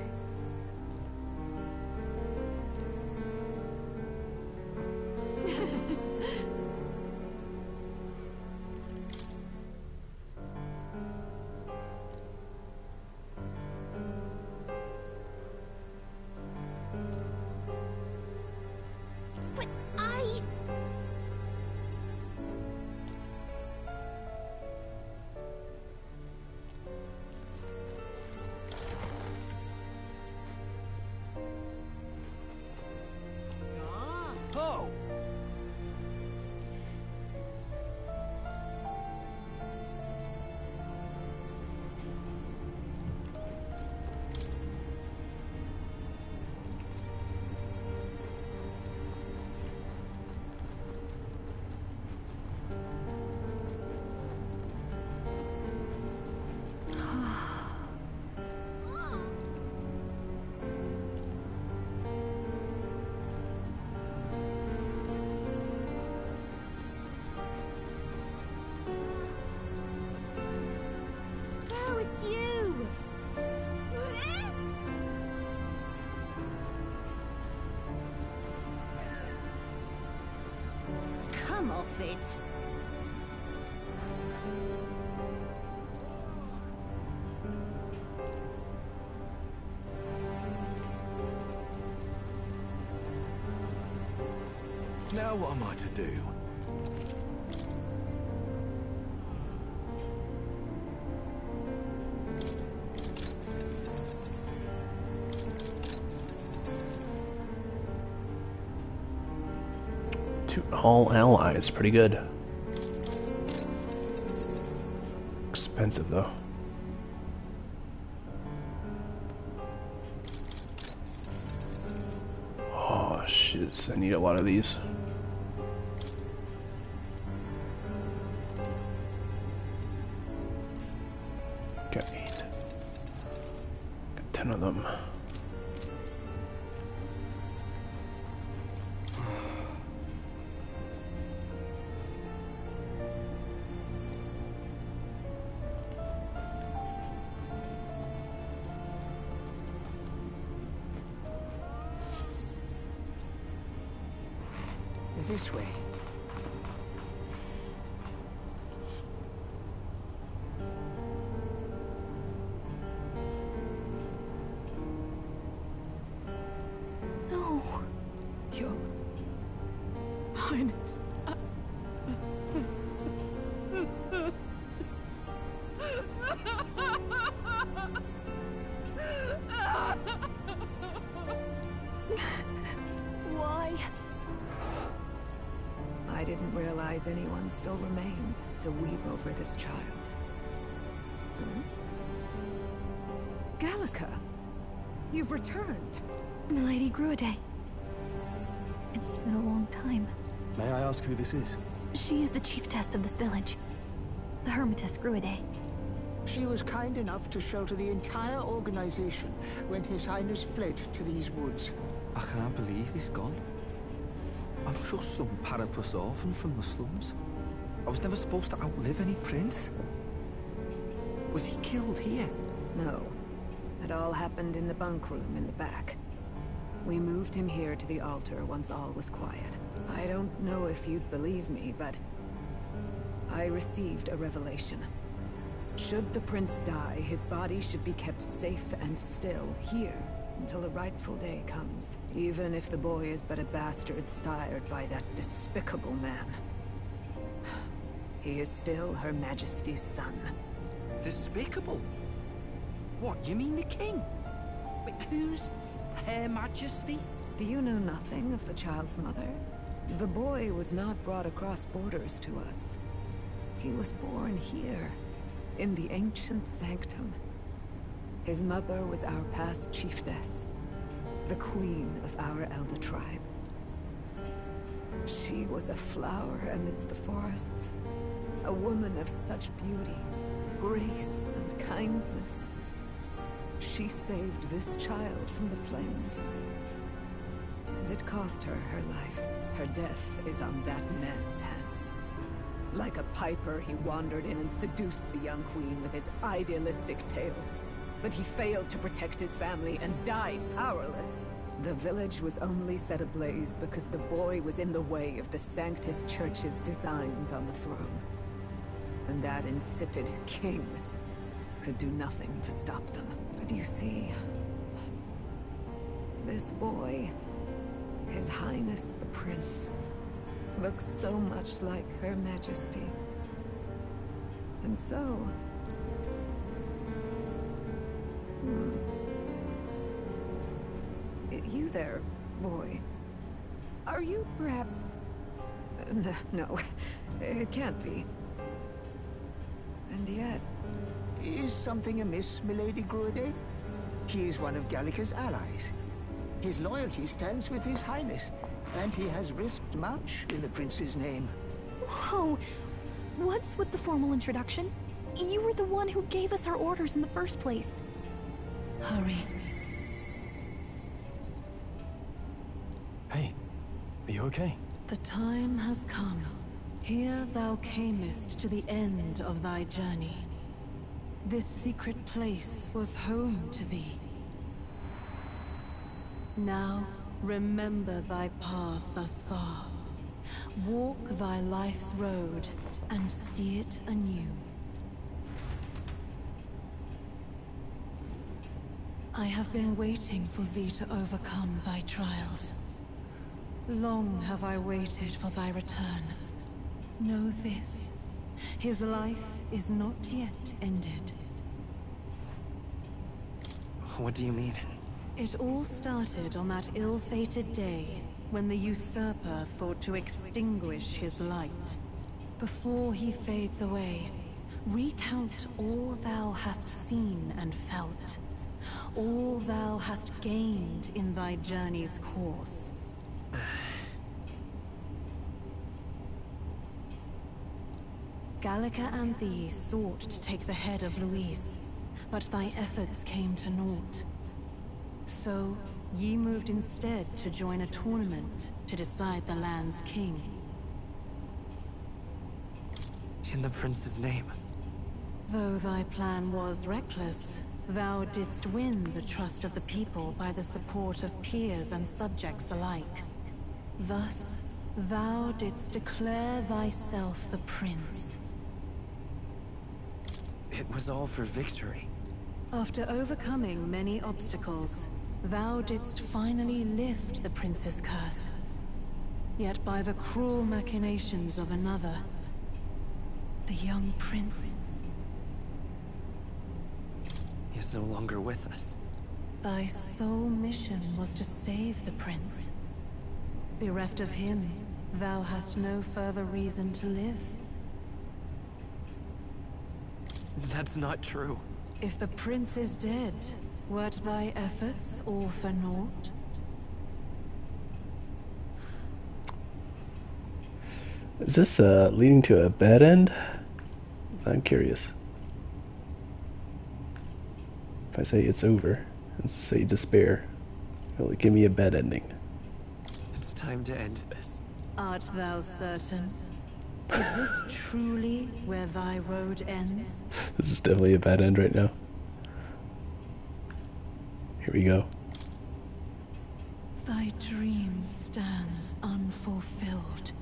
But I... Oh! Oh, it's you! Come off it. Now what am I to do? To all allies, pretty good. Expensive though. Oh shit, I need a lot of these. Got 8. Got 10 of them. This way. No. Your Highness. Why? I didn't realize anyone still remained to weep over this child. Gallica, you've returned. Milady Gruaday. It's been a long time. May I ask who this is? She is the chiefess of this village. The Hermitess Gruaday. She was kind enough to shelter the entire organization when His Highness fled to these woods. I can't believe he's gone. I'm just some parapus orphan from the slums. I was never supposed to outlive any prince. Was he killed here? No. It all happened in the bunk room in the back. We moved him here to the altar once all was quiet. I don't know if you'd believe me, but I received a revelation. Should the prince die, his body should be kept safe and still here until the rightful day comes, even if the boy is but a bastard sired by that despicable man. He is still Her Majesty's son. Despicable? What, you mean the king? Wait, who's Her Majesty? Do you know nothing of the child's mother? The boy was not brought across borders to us. He was born here, in the ancient sanctum. His mother was our past chiefess, the queen of our elder tribe. She was a flower amidst the forests, a woman of such beauty, grace, and kindness. She saved this child from the flames. And it cost her her life. Her death is on that man's hands. Like a piper, he wandered in and seduced the young queen with his idealistic tales. But he failed to protect his family and died powerless. The village was only set ablaze because the boy was in the way of the Sanctus Church's designs on the throne. And that insipid king could do nothing to stop them. But you see, this boy, His Highness the Prince, looks so much like Her Majesty. And so... You there, boy. Are you perhaps... No, it can't be. And yet... Is something amiss, milady Gruade? He is one of Gallica's allies. His loyalty stands with His Highness, and he has risked much in the prince's name. Whoa! What's with the formal introduction? You were the one who gave us our orders in the first place. Hurry. Hey, are you okay? The time has come. Here thou camest to the end of thy journey. This secret place was home to thee. Now, remember thy path thus far. Walk thy life's road and see it anew. I have been waiting for thee to overcome thy trials. Long have I waited for thy return. Know this, his life is not yet ended. What do you mean? It all started on that ill-fated day when the usurper thought to extinguish his light. Before he fades away, recount all thou hast seen and felt, all thou hast gained in thy journey's course. Gallica and thee sought to take the head of Luis, but thy efforts came to naught. So, ye moved instead to join a tournament to decide the land's king. In the prince's name. Though thy plan was reckless, thou didst win the trust of the people by the support of peers and subjects alike. Thus, thou didst declare thyself the prince. It was all for victory. After overcoming many obstacles, thou didst finally lift the prince's curse. Yet by the cruel machinations of another, the young prince is no longer with us. Thy sole mission was to save the prince. Bereft of him, thou hast no further reason to live. That's not true. If the prince is dead, wert thy efforts all for naught? Is this leading to a bad end? I'm curious. If I say it's over, and say despair, will it give me a bad ending? It's time to end this. Art thou certain? Is this truly where thy road ends? This is definitely a bad end right now. Here we go. Thy dream stands unfulfilled.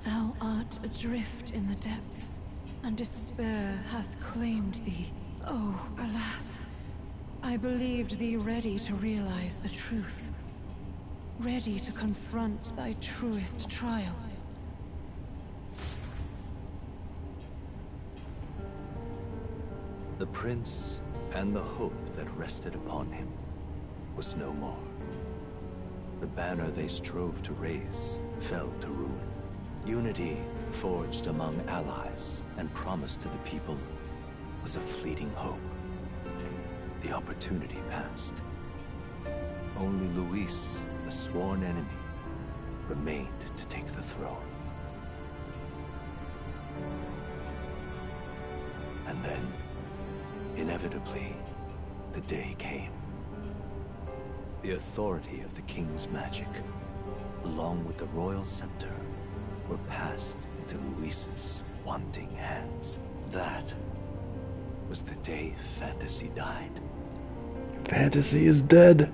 Thou art adrift in the depths, and despair hath claimed thee. Oh, alas. I believed thee ready to realize the truth. Ready to confront thy truest trial. The prince and the hope that rested upon him was no more. The banner they strove to raise fell to ruin. Unity forged among allies and promised to the people, was a fleeting hope. The opportunity passed. Only Luis, the sworn enemy, remained to take the throne. And then, inevitably, the day came. The authority of the king's magic, along with the royal scepter, were passed into Luis's wanting hands. That was the day fantasy died. Fantasy is dead.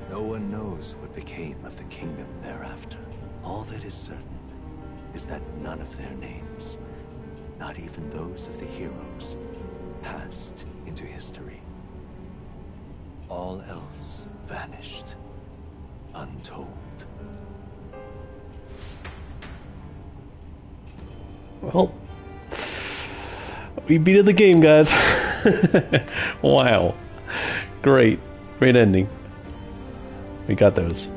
No one knows what became of the kingdom thereafter. All that is certain is that none of their names, not even those of the heroes, passed into history. All else vanished, untold. Well, we beat the game, guys. Wow. Great. Great ending. We got those.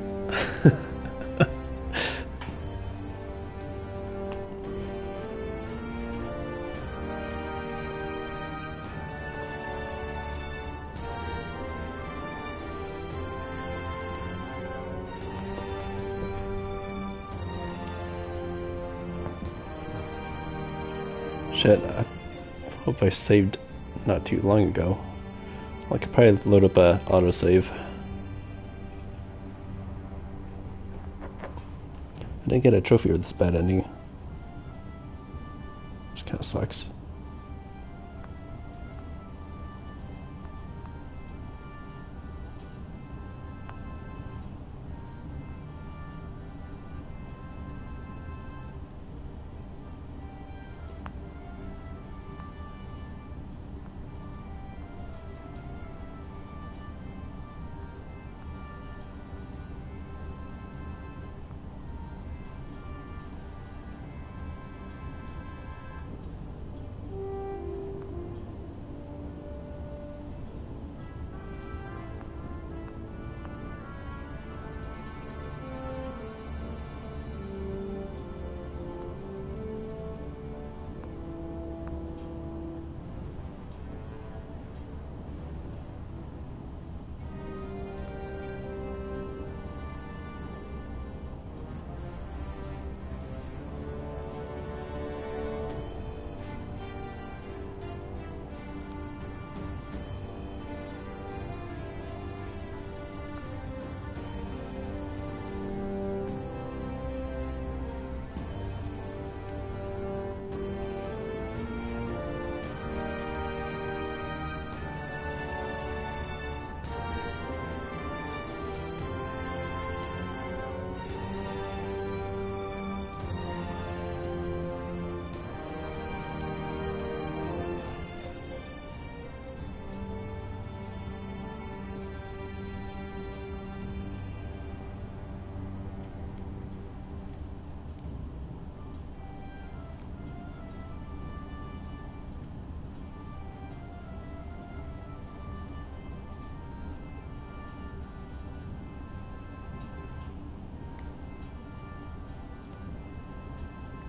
Shit, I hope I saved not too long ago. I could probably load up a autosave. I didn't get a trophy with this bad ending. Which kinda sucks.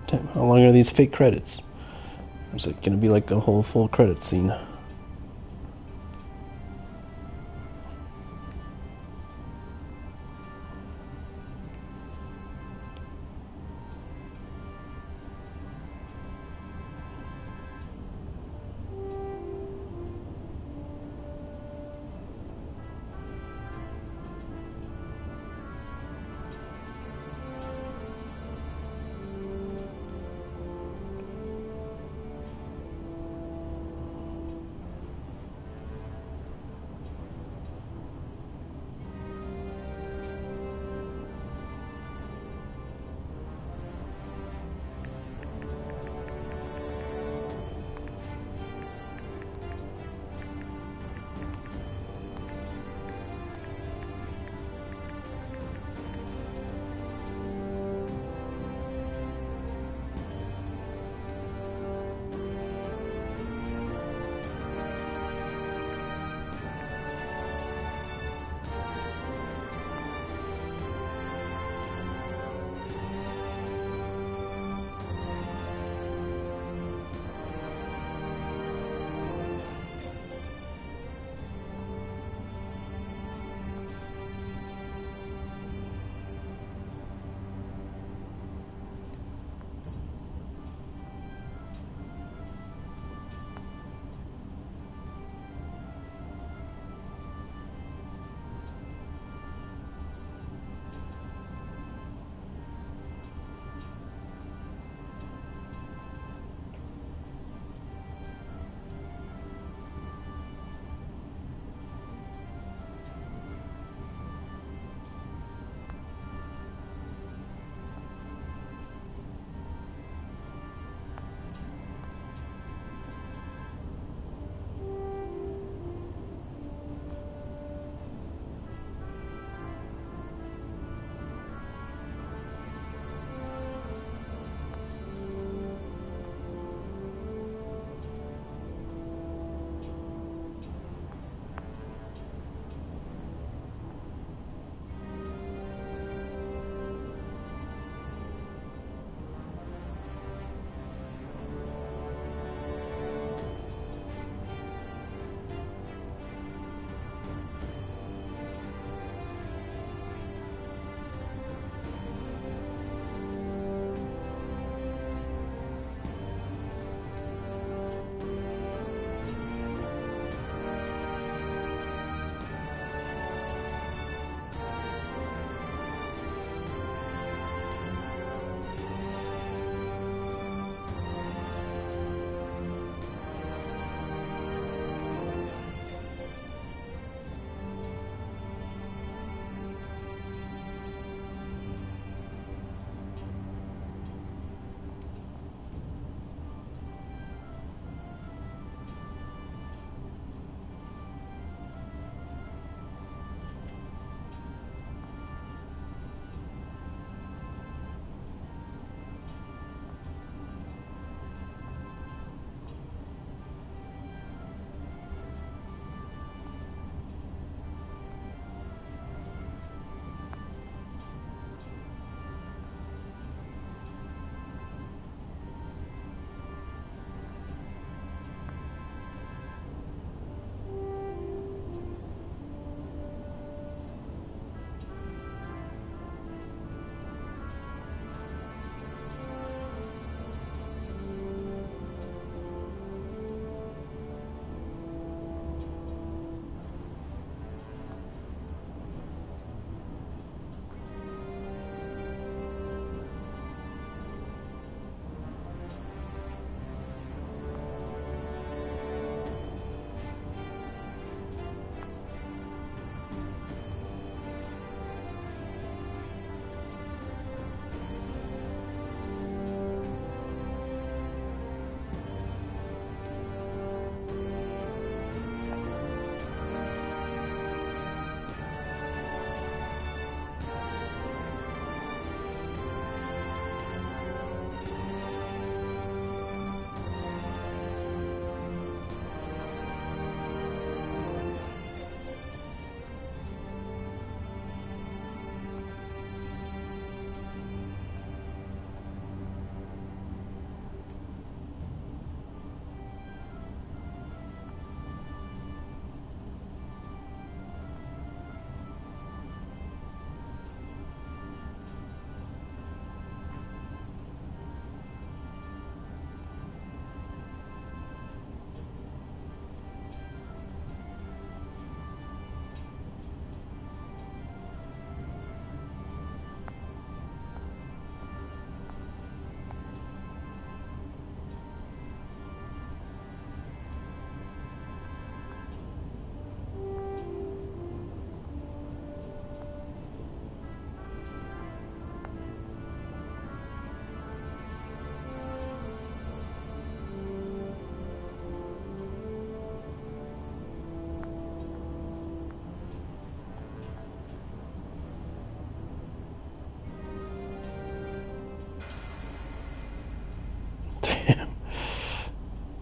Damn, how long are these fake credits? Is it gonna be like the whole full credit scene?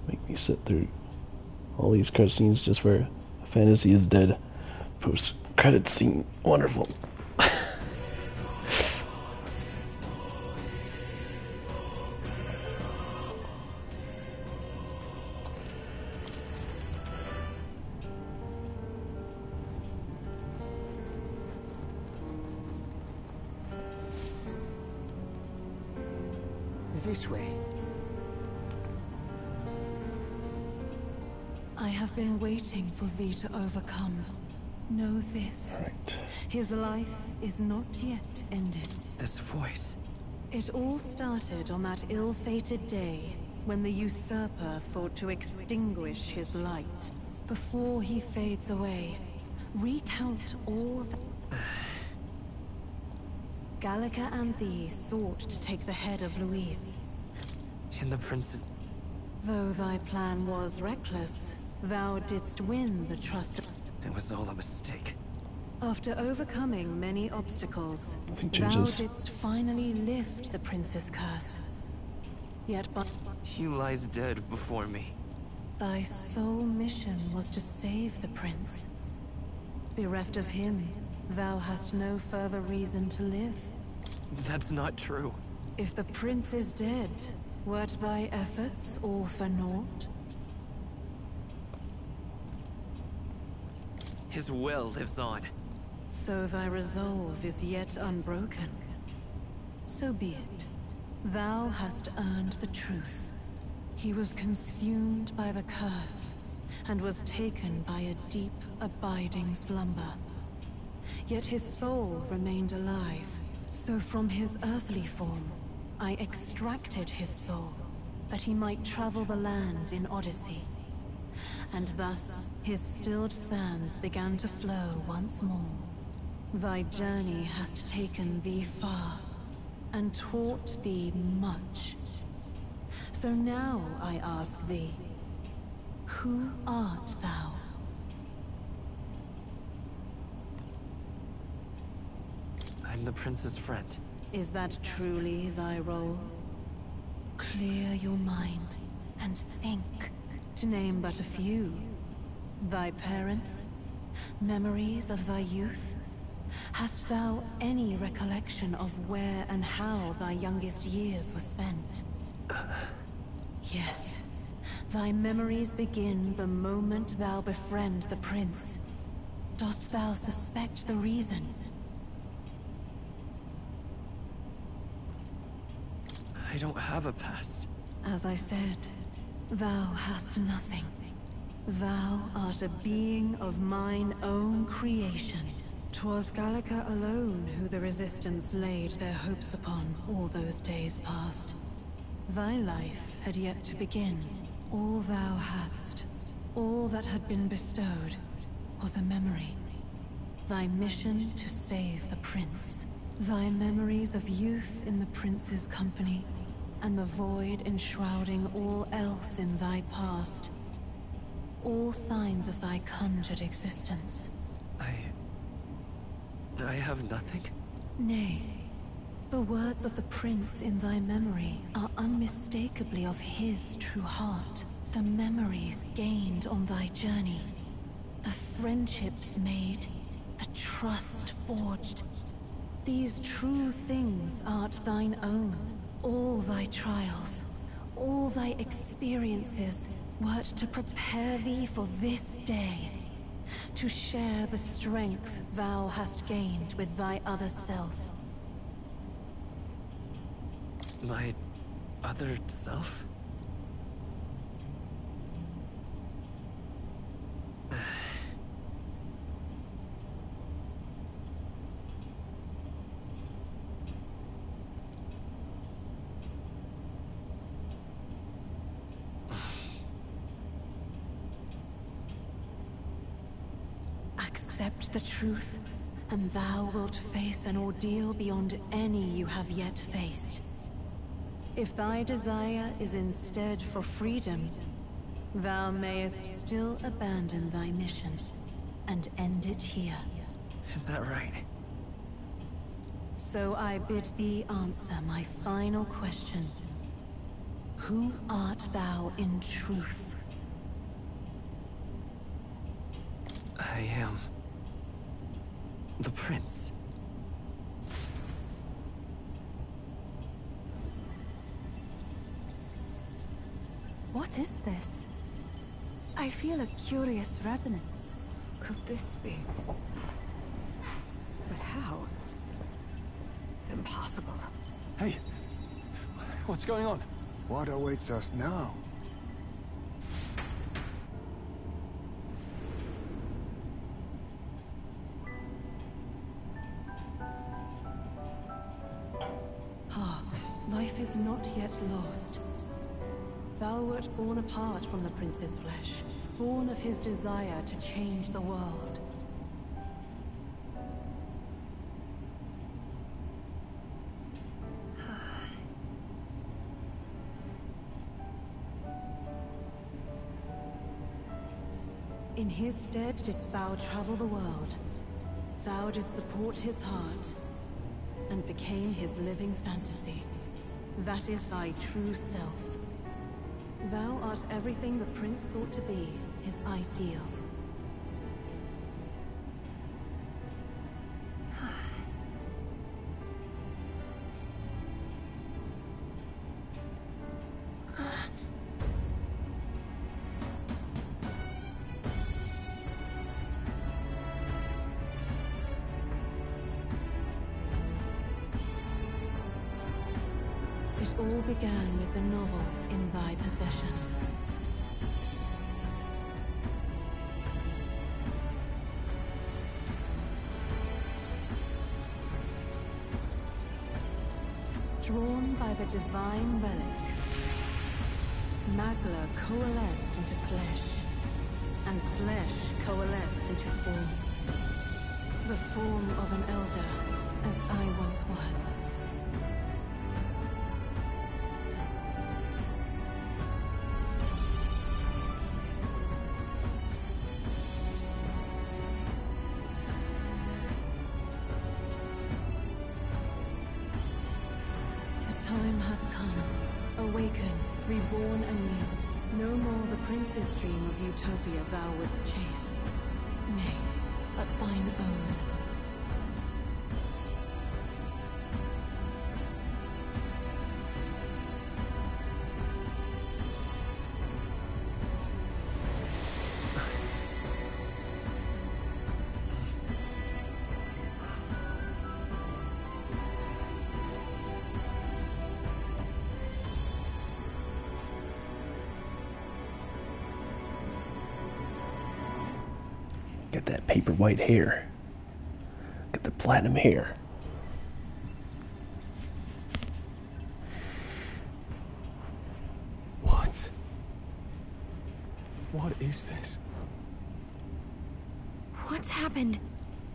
Make me sit through all these cutscenes just for Fantasy is Dead post-credit scene. Wonderful. This way. I have been waiting for thee to overcome. Know this. Right. His life is not yet ended. This voice. It all started on that ill-fated day when the usurper thought to extinguish his light. Before he fades away, recount all that Gallica and thee sought to take the head of Luis. And the prince's... Though thy plan was reckless, thou didst win the trust of... It was all a mistake. After overcoming many obstacles, Nothing thou changes. didst finally lift the prince's curse. Yet by... He lies dead before me. Thy sole mission was to save the prince. Bereft of him, thou hast no further reason to live. That's not true. If the prince is dead, wert thy efforts all for naught? His will lives on. So thy resolve is yet unbroken. So be it. Thou hast earned the truth. He was consumed by the curse, and was taken by a deep, abiding slumber. Yet his soul remained alive, so from his earthly form, I extracted his soul, that he might travel the land in Odyssey. And thus, his stilled sands began to flow once more. Thy journey hast taken thee far, and taught thee much. So now I ask thee, who art thou? I'm the prince's friend. Is that truly thy role? Clear your mind and think, to name but a few. Thy parents? Memories of thy youth? Hast thou any recollection of where and how thy youngest years were spent? Yes. Thy memories begin the moment thou befriend the prince. Dost thou suspect the reason? I don't have a past. As I said, thou hast nothing. Thou art a being of mine own creation. 'Twas Gallica alone who the Resistance laid their hopes upon all those days past. Thy life had yet to begin. All thou hadst, all that had been bestowed, was a memory. Thy mission to save the prince. Thy memories of youth in the prince's company, and the void enshrouding all else in thy past. All signs of thy conjured existence. I have nothing? Nay. The words of the prince in thy memory are unmistakably of his true heart. The memories gained on thy journey. The friendships made. The trust forged. These true things art thine own. All thy trials, all thy experiences, wert to prepare thee for this day. To share the strength thou hast gained with thy other self. My other self? Accept the truth, and thou wilt face an ordeal beyond any you have yet faced. If thy desire is instead for freedom, thou mayest still abandon thy mission, and end it here. Is that right? So I bid thee answer my final question. Who art thou in truth? I am... the prince. What is this? I feel a curious resonance. Could this be? But how? Impossible. Hey! What's going on? What awaits us now? Ah, life is not yet lost. Thou wert born apart from the prince's flesh, born of his desire to change the world. In his stead didst thou travel the world. Thou didst support his heart, and became his living fantasy. That is thy true self. Thou art everything the prince sought to be, his ideal. It all began with the novel in thy possession. Drawn by the divine relic, Magla coalesced into flesh, and flesh coalesced into form. The form of an elder, as I once was. Time hath come. Awaken, reborn anew. No more the prince's dream of utopia thou wouldst chase. Nay, but thine own. Got that paper white hair. Got the platinum hair. What? What is this? What's happened?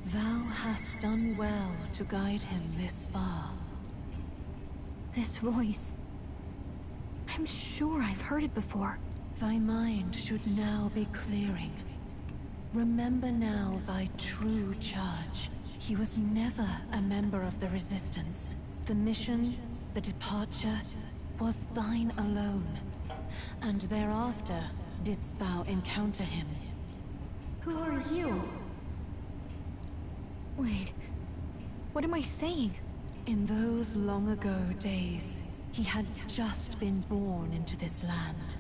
Thou hast done well to guide him this far. This voice. I'm sure I've heard it before. Thy mind should now be clearing. Remember now thy true charge. He was never a member of the Resistance. The mission, the departure, was thine alone. And thereafter didst thou encounter him. Who are you? Wait, what am I saying? In those long ago days, he had just been born into this land.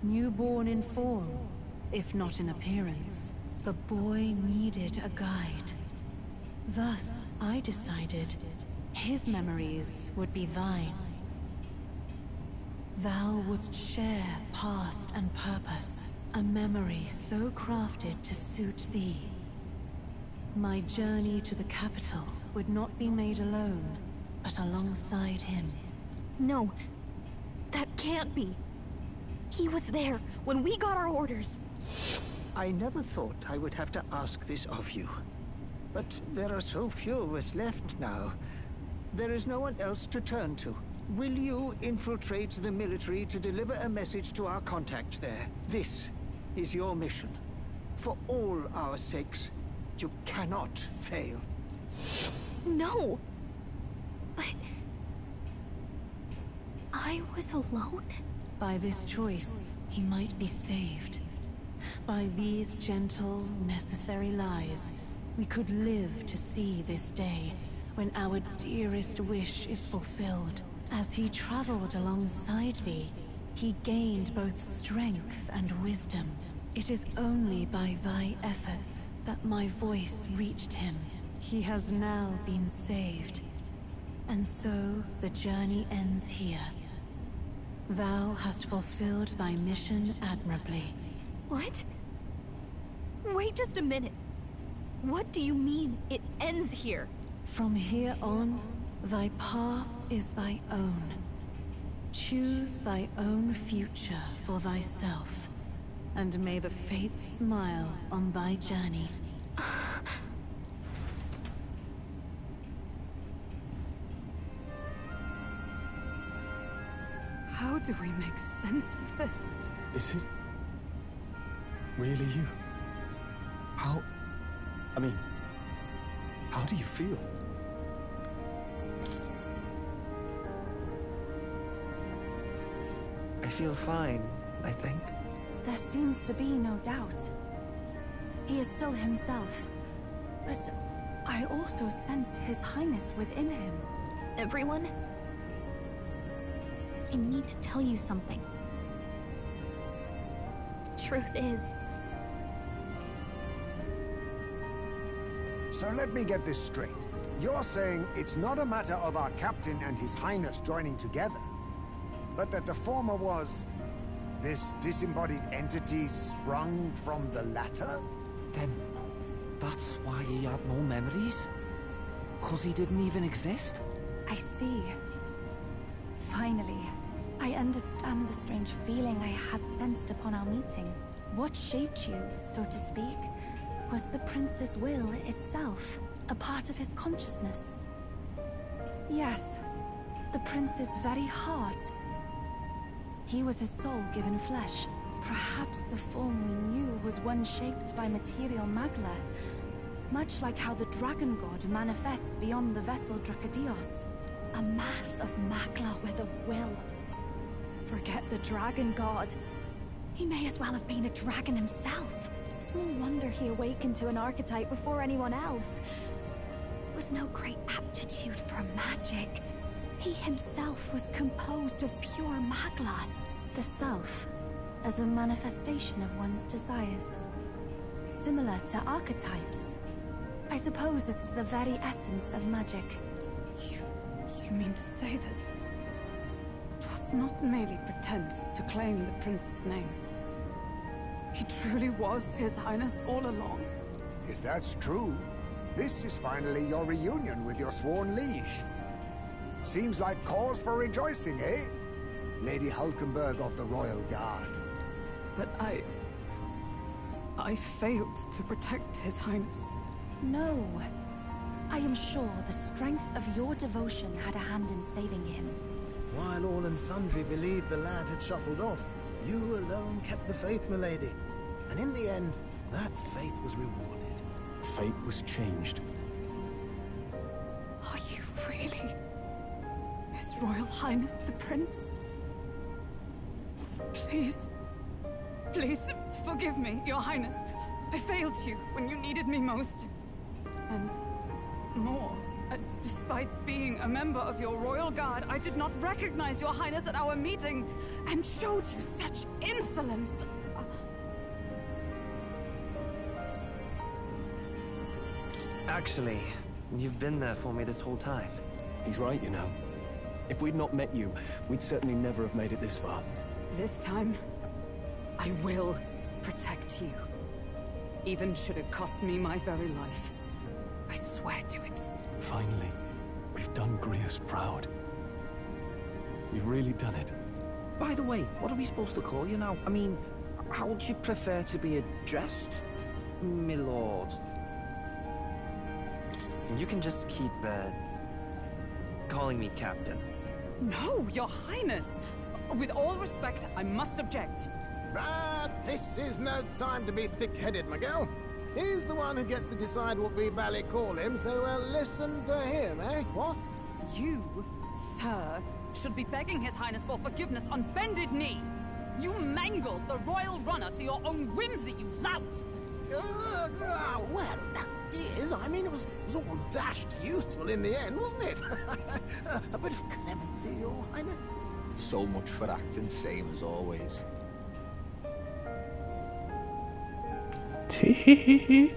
Newborn in form, if not in appearance, the boy needed a guide. Thus, I decided his memories would be thine. Thou wouldst share past and purpose, a memory so crafted to suit thee. My journey to the capital would not be made alone, but alongside him. No, that can't be. He was there when we got our orders. I never thought I would have to ask this of you. But there are so few of us left now. There is no one else to turn to. Will you infiltrate the military to deliver a message to our contact there? This is your mission. For all our sakes, you cannot fail. No! But... I was alone? By this choice, he might be saved. By these gentle, necessary lies, we could live to see this day, when our dearest wish is fulfilled. As he traveled alongside thee, he gained both strength and wisdom. It is only by thy efforts that my voice reached him. He has now been saved. And so the journey ends here. Thou hast fulfilled thy mission admirably. What? Wait just a minute. What do you mean, it ends here? From here on, thy path is thy own. Choose thy own future for thyself, and may the fates smile on thy journey. How do we make sense of this? Is it really you? How do you feel? I feel fine, I think. There seems to be no doubt. He is still himself. But I also sense His Highness within him. Everyone? I need to tell you something. Truth is... So let me get this straight. You're saying it's not a matter of our captain and His Highness joining together, but that the former was... this disembodied entity sprung from the latter? Then that's why he had no memories? 'Cause he didn't even exist? I see. Finally, I understand the strange feeling I had sensed upon our meeting. What shaped you, so to speak, was the prince's will itself, a part of his consciousness. Yes, the prince's very heart. He was his soul given flesh. Perhaps the form we knew was one shaped by material magla, much like how the dragon god manifests beyond the vessel Dracadios. A mass of magla with a will. Forget the dragon god. He may as well have been a dragon himself. Small wonder he awakened to an archetype before anyone else. There was no great aptitude for magic. He himself was composed of pure magla. The self, as a manifestation of one's desires. Similar to archetypes. I suppose this is the very essence of magic. You mean to say that... it was not merely pretense to claim the prince's name? He truly was His Highness all along? If that's true, this is finally your reunion with your sworn liege. Seems like cause for rejoicing, eh? Lady Hulkenberg of the Royal Guard. But I failed to protect His Highness. No. I am sure the strength of your devotion had a hand in saving him. While all and sundry believed the lad had shuffled off, you alone kept the faith, milady. And in the end, that faith was rewarded. Fate was changed. Are you really His Royal Highness the Prince? Please, please forgive me, Your Highness. I failed you when you needed me most. And more, despite being a member of your Royal Guard, I did not recognize Your Highness at our meeting and showed you such insolence. Actually, you've been there for me this whole time. He's right, you know. If we'd not met you, we'd certainly never have made it this far. This time, I will protect you. Even should it cost me my very life. I swear to it. Finally, we've done Grius proud. You've really done it. By the way, what are we supposed to call you now? I mean, how would you prefer to be addressed, my lord? You can just keep, calling me Captain. No, Your Highness! With all respect, I must object. But this is no time to be thick-headed, Miguel. He's the one who gets to decide what we bally call him, so listen to him, eh? What? You, sir, should be begging His Highness for forgiveness on bended knee. You mangled the royal runner to your own whimsy, you lout! Well, that is, I mean, it was all dashed useful in the end, wasn't it? A bit of clemency, Your Highness. So much for acting same as always. Tee.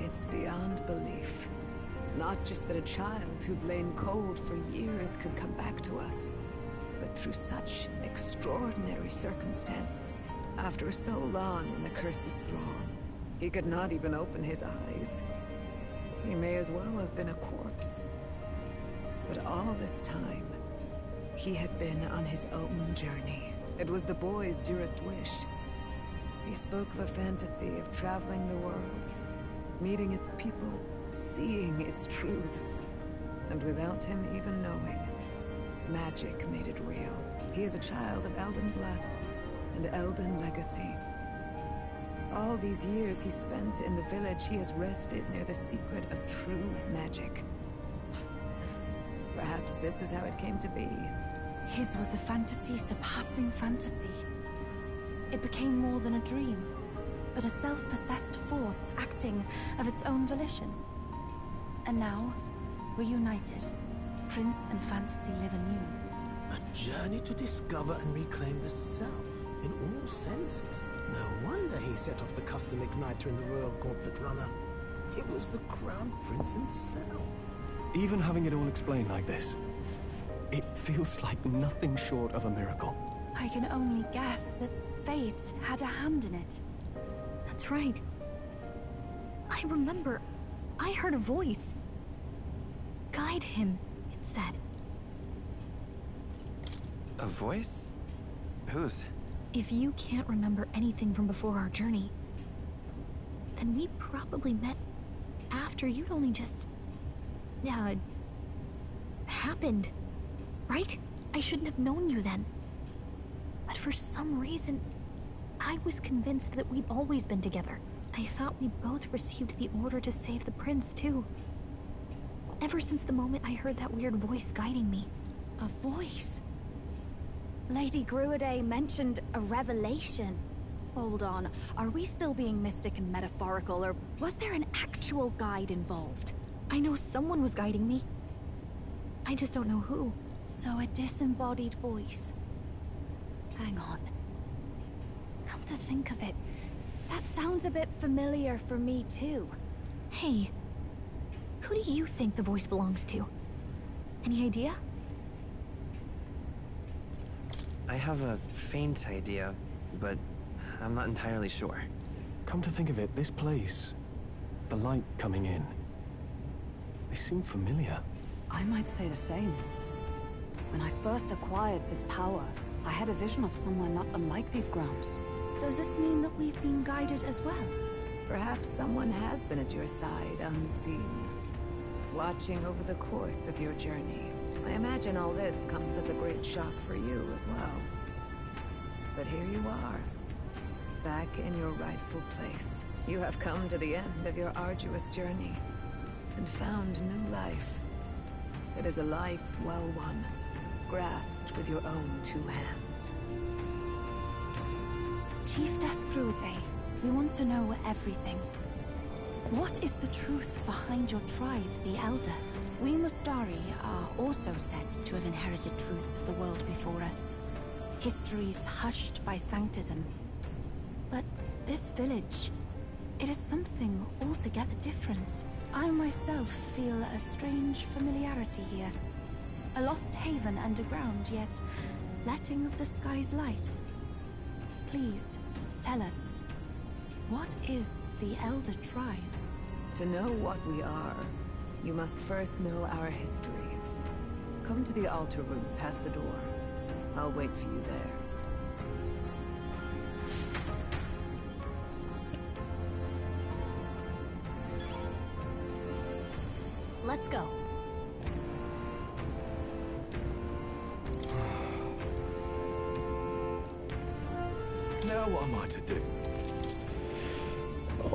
It's beyond belief. Not just that a child who'd lain cold for years could come back to us, but through such extraordinary circumstances. After so long in the curse's thrall, he could not even open his eyes. He may as well have been a corpse. But all this time, he had been on his own journey. It was the boy's dearest wish. He spoke of a fantasy of traveling the world, meeting its people, seeing its truths. And without him even knowing, magic made it real. He is a child of Elden blood and Elden legacy. All these years he spent in the village, he has rested near the secret of true magic. Perhaps this is how it came to be. His was a fantasy surpassing fantasy. It became more than a dream, but a self-possessed force acting of its own volition. And now, reunited, Prince and fantasy live anew. A journey to discover and reclaim the self, in all senses. No wonder he set off the custom igniter in the Royal Gauntlet Runner. It was the Crown Prince himself. Even having it all explained like this, it feels like nothing short of a miracle. I can only guess that fate had a hand in it. That's right. I remember. I heard a voice. Guide him, it said. A voice? Whose? If you can't remember anything from before our journey, then we probably met after you'd only just... happened, right? I shouldn't have known you then. But for some reason, I was convinced that we'd always been together. I thought we both received the order to save the prince, too. Ever since the moment I heard that weird voice guiding me. A voice? Lady Gruaday mentioned a revelation. Hold on, are we still being mystic and metaphorical, or was there an actual guide involved? I know someone was guiding me. I just don't know who. So a disembodied voice. Hang on. Come to think of it, that sounds a bit familiar for me too. Hey, who do you think the voice belongs to? Any idea? I have a faint idea, but I'm not entirely sure. Come to think of it, this place, the light coming in, they seem familiar. I might say the same. When I first acquired this power, I had a vision of someone not unlike these grounds. Does this mean that we've been guided as well? Perhaps someone has been at your side unseen, watching over the course of your journey. I imagine all this comes as a great shock for you as well. But here you are, back in your rightful place. You have come to the end of your arduous journey and found new life. It is a life well won, grasped with your own two hands. Chiefess Gruaday, we want to know everything. What is the truth behind your tribe, the Elder? We Mustari are also said to have inherited truths of the world before us. Histories hushed by sanctism. But this village, it is something altogether different. I myself feel a strange familiarity here. A lost haven underground, yet letting of the sky's light. Please, tell us, what is the Elder Tribe? To know what we are, you must first know our history. Come to the altar room past the door. I'll wait for you there. Let's go. Now, Now what am I to do?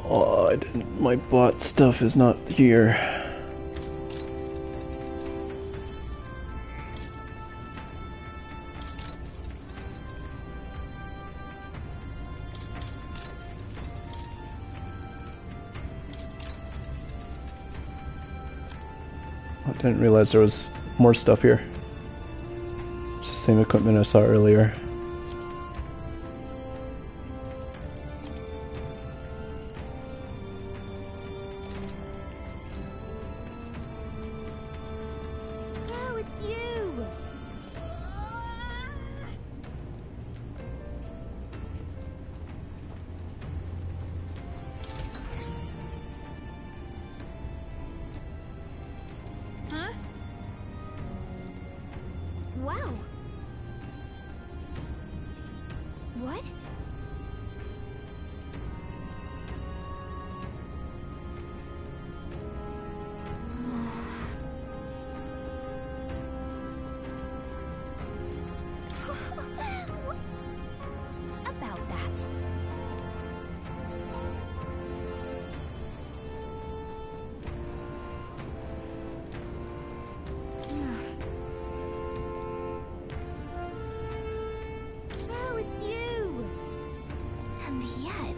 Oh, I didn't. My bot stuff is not here. I didn't realize there was more stuff here. It's the same equipment I saw earlier. No, it's you! Huh? Wow. What? About that. No, it's you! And yet...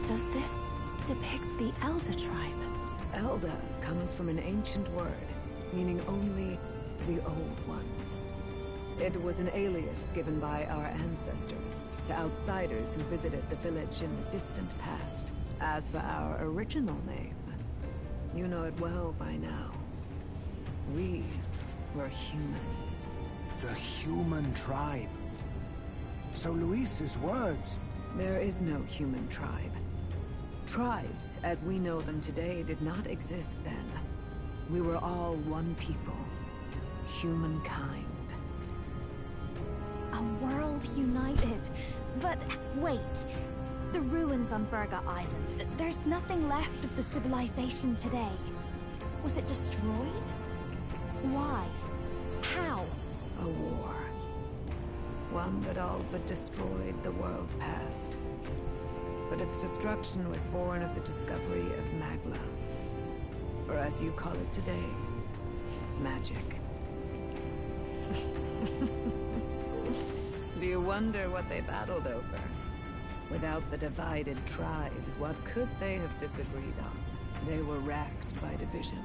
Does this depict the Elder tribe? Elder comes from an ancient word, meaning only the old ones. It was an alias given by our ancestors to outsiders who visited the village in the distant past. As for our original name, you know it well by now. We were humans. The human tribe. So Luis's words... There is no human tribe. Tribes, as we know them today, did not exist then. We were all one people. Humankind. A world united. But wait. The ruins on Virga Island. There's nothing left of the civilization today. Was it destroyed? Why? How? A war. One that all but destroyed the world past. But its destruction was born of the discovery of Magla. Or as you call it today, magic. Do you wonder what they battled over? Without the divided tribes, what could they have disagreed on? They were racked by division.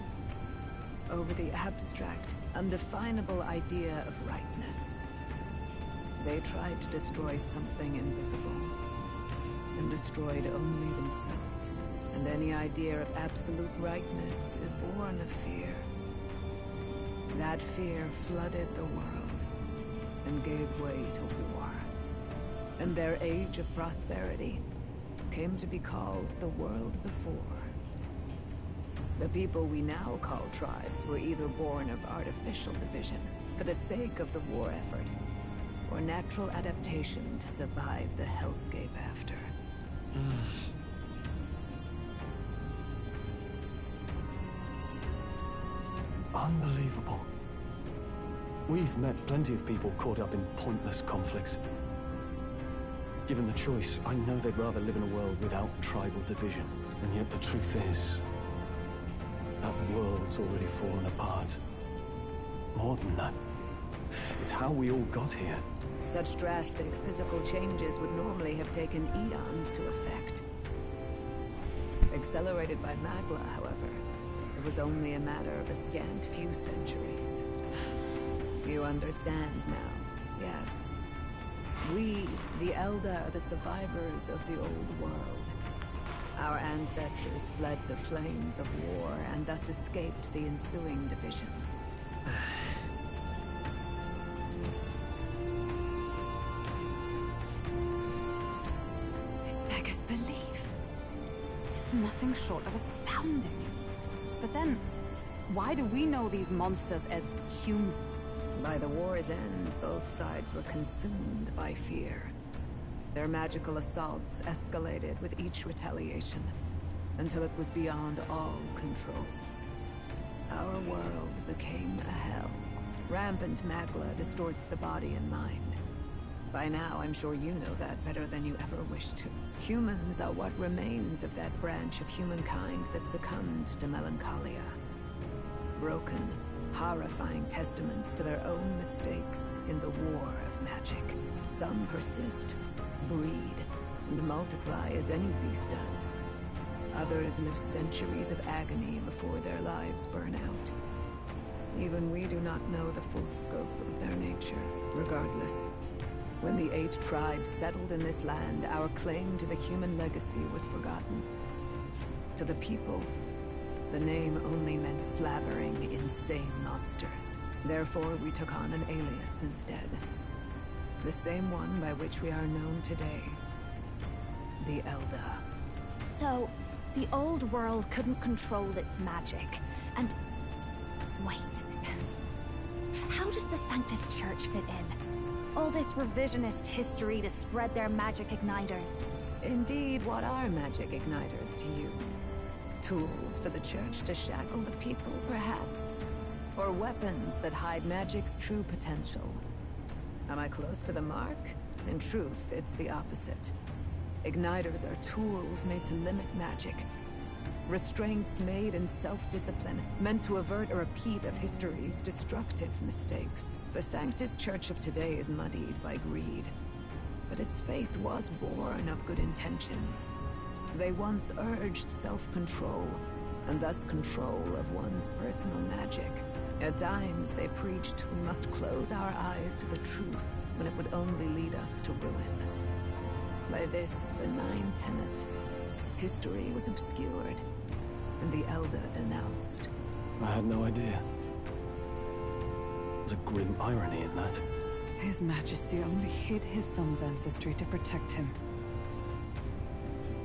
Over the abstract, undefinable idea of rightness. They tried to destroy something invisible, and destroyed only themselves. And any idea of absolute rightness is born of fear. That fear flooded the world, and gave way to war. And their age of prosperity came to be called the world before. The people we now call tribes were either born of artificial division, for the sake of the war effort, or natural adaptation to survive the hellscape after. Unbelievable. We've met plenty of people caught up in pointless conflicts. Given the choice, I know they'd rather live in a world without tribal division. And yet the truth is, that world's already fallen apart. More than that, it's how we all got here. Such drastic physical changes would normally have taken eons to effect. Accelerated by Magla, however, it was only a matter of a scant few centuries. You understand now, yes? We, the Elder, are the survivors of the old world. Our ancestors fled the flames of war and thus escaped the ensuing divisions. Beggars belief. It is nothing short of astounding. But then, Why do we know these monsters as humans? By the war's end, both sides were consumed by fear. Their magical assaults escalated with each retaliation, until it was beyond all control. Our world became a hell. Rampant magla distorts the body and mind. By now, I'm sure you know that better than you ever wished to. Humans are what remains of that branch of humankind that succumbed to melancholia. Broken, horrifying testaments to their own mistakes in the war of magic. Some persist, breed, and multiply as any beast does. Others live centuries of agony before their lives burn out. Even we do not know the full scope of their nature. Regardless, when the 8 tribes settled in this land, our claim to the human legacy was forgotten. To the people, the name only meant slavering insane monsters. Therefore, we took on an alias instead. The same one by which we are known today. The Elder. So, the old world couldn't control its magic, and... Wait. How does the Sanctus Church fit in? All this revisionist history to spread their magic igniters. Indeed, what are magic igniters to you? Tools for the Church to shackle the people, perhaps? Or weapons that hide magic's true potential? Am I close to the mark? In truth, it's the opposite. Igniters are tools made to limit magic. Restraints made in self-discipline, meant to avert a repeat of history's destructive mistakes. The Sanctus Church of today is muddied by greed. But its faith was born of good intentions. They once urged self-control, and thus control of one's personal magic. At times, they preached we must close our eyes to the truth when it would only lead us to ruin. By this benign tenet, history was obscured, and the Elder denounced. I had no idea. There's a grim irony in that. His Majesty only hid his son's ancestry to protect him.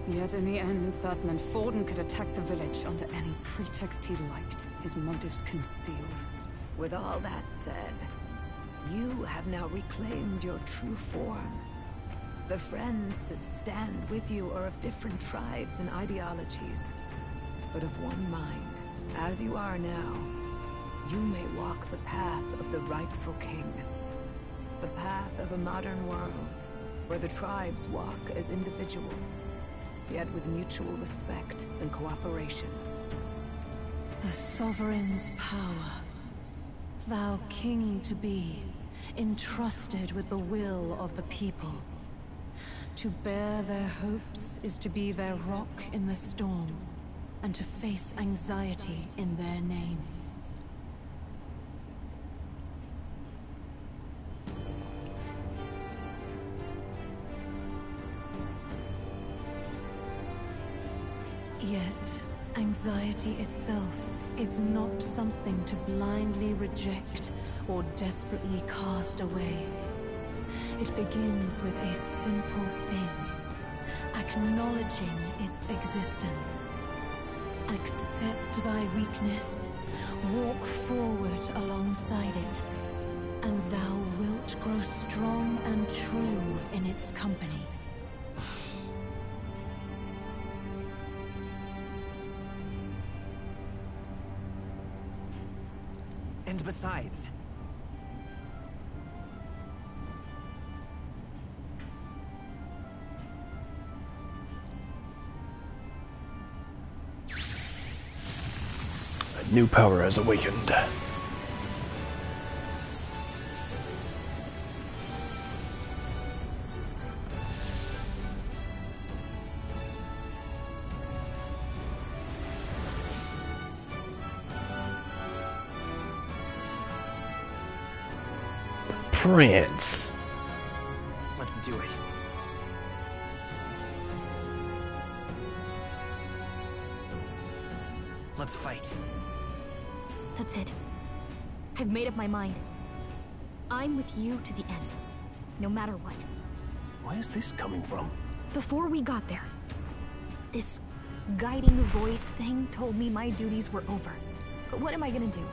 Yet in the end, that meant Forden could attack the village under any pretext he liked, his motives concealed. With all that said, you have now reclaimed your true form. The friends that stand with you are of different tribes and ideologies, but of one mind. As you are now, you may walk the path of the rightful king. The path of a modern world, where the tribes walk as individuals, yet with mutual respect and cooperation. The sovereign's power, thou king to be, entrusted with the will of the people. To bear their hopes is to be their rock in the storm, and to face anxiety in their names. Yet, anxiety itself is not something to blindly reject or desperately cast away. It begins with a simple thing, acknowledging its existence. Accept thy weakness, walk forward alongside it, and thou wilt grow strong and true in its company. And besides... A new power has awakened. Prince. Let's do it. Let's fight. That's it. I've made up my mind. I'm with you to the end, no matter what. Where's this coming from? Before we got there, this guiding voice thing told me my duties were over. But what am I gonna do?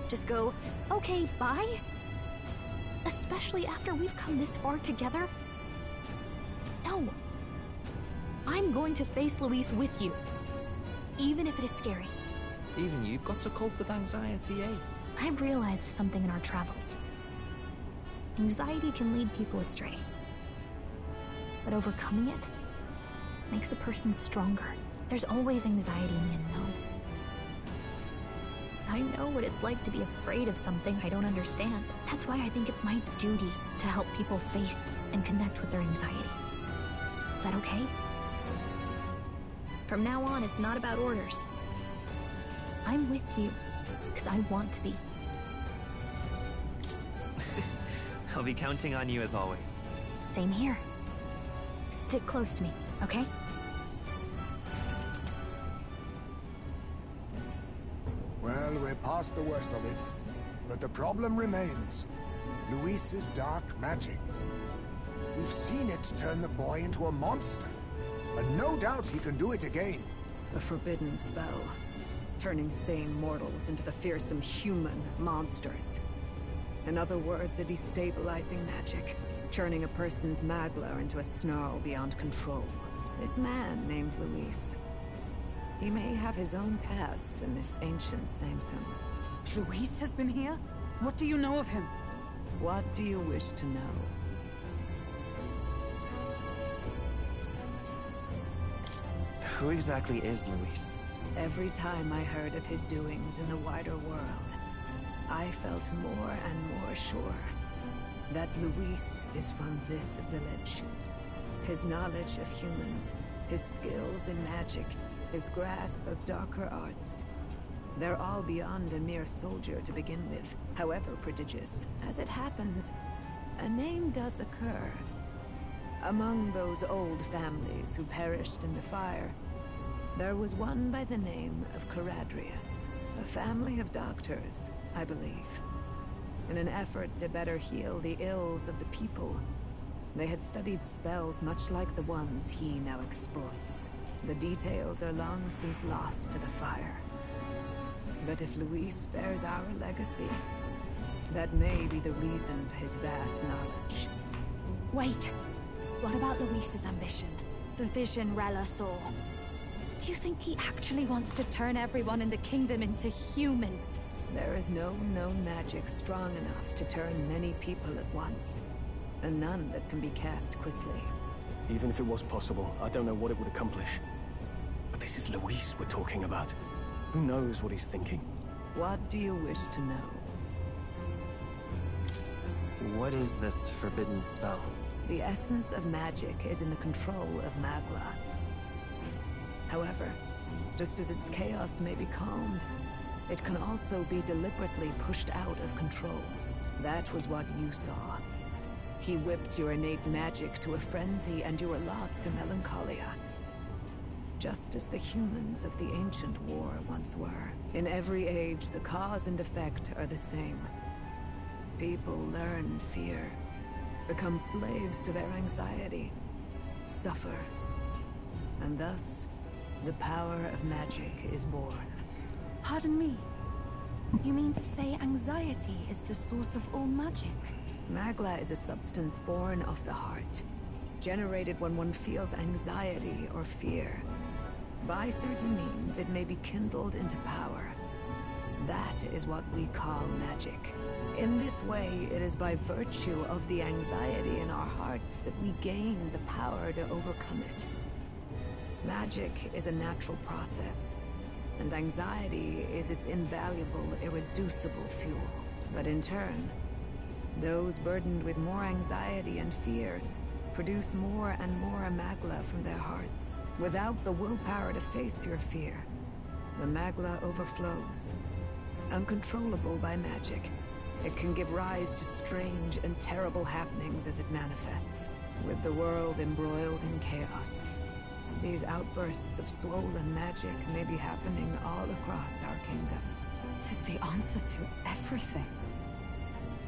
Just go, okay, bye? Especially after we've come this far together? No. I'm going to face Luis with you. Even if it is scary. Even you've got to cope with anxiety, eh? I realized something in our travels. Anxiety can lead people astray. But overcoming it makes a person stronger. There's always anxiety in the unknown. I know what it's like to be afraid of something I don't understand. That's why I think it's my duty to help people face and connect with their anxiety. Is that okay? From now on, it's not about orders. I'm with you, because I want to be. I'll be counting on you as always. Same here. Stick close to me, okay? Well, we're past the worst of it. But the problem remains. Luis's dark magic. We've seen it turn the boy into a monster. And no doubt he can do it again. A forbidden spell. Turning sane mortals into the fearsome human monsters. In other words, a destabilizing magic. Turning a person's magla into a snarl beyond control. This man named Luis. He may have his own past in this ancient sanctum. Luis has been here? What do you know of him? What do you wish to know? Who exactly is Luis? Every time I heard of his doings in the wider world, I felt more and more sure that Luis is from this village. His knowledge of humans, his skills in magic, his grasp of darker arts. They're all beyond a mere soldier to begin with, however prodigious. As it happens, a name does occur. Among those old families who perished in the fire, there was one by the name of Caradrius, a family of doctors, I believe. In an effort to better heal the ills of the people, they had studied spells much like the ones he now exploits. The details are long since lost to the fire. But if Luis bears our legacy, that may be the reason for his vast knowledge. Wait. What about Luis's ambition? The vision Rella saw? Do you think he actually wants to turn everyone in the kingdom into humans? There is no known magic strong enough to turn many people at once, and none that can be cast quickly. Even if it was possible, I don't know what it would accomplish. But this is Luis we're talking about. Who knows what he's thinking? What do you wish to know? What is this forbidden spell? The essence of magic is in the control of Magla. However, just as its chaos may be calmed, it can also be deliberately pushed out of control. That was what you saw. He whipped your innate magic to a frenzy and you were lost to melancholia. Just as the humans of the ancient war once were. In every age, the cause and effect are the same. People learn fear, become slaves to their anxiety, suffer, and thus, the power of magic is born. Pardon me. You mean to say anxiety is the source of all magic? Magla is a substance born of the heart, generated when one feels anxiety or fear. By certain means, it may be kindled into power. That is what we call magic. In this way, it is by virtue of the anxiety in our hearts that we gain the power to overcome it. Magic is a natural process, and anxiety is its invaluable, irreducible fuel. But in turn, those burdened with more anxiety and fear produce more and more magla from their hearts. Without the willpower to face your fear, the magla overflows. Uncontrollable by magic, it can give rise to strange and terrible happenings as it manifests, with the world embroiled in chaos. These outbursts of swollen magic may be happening all across our kingdom. 'Tis the answer to everything.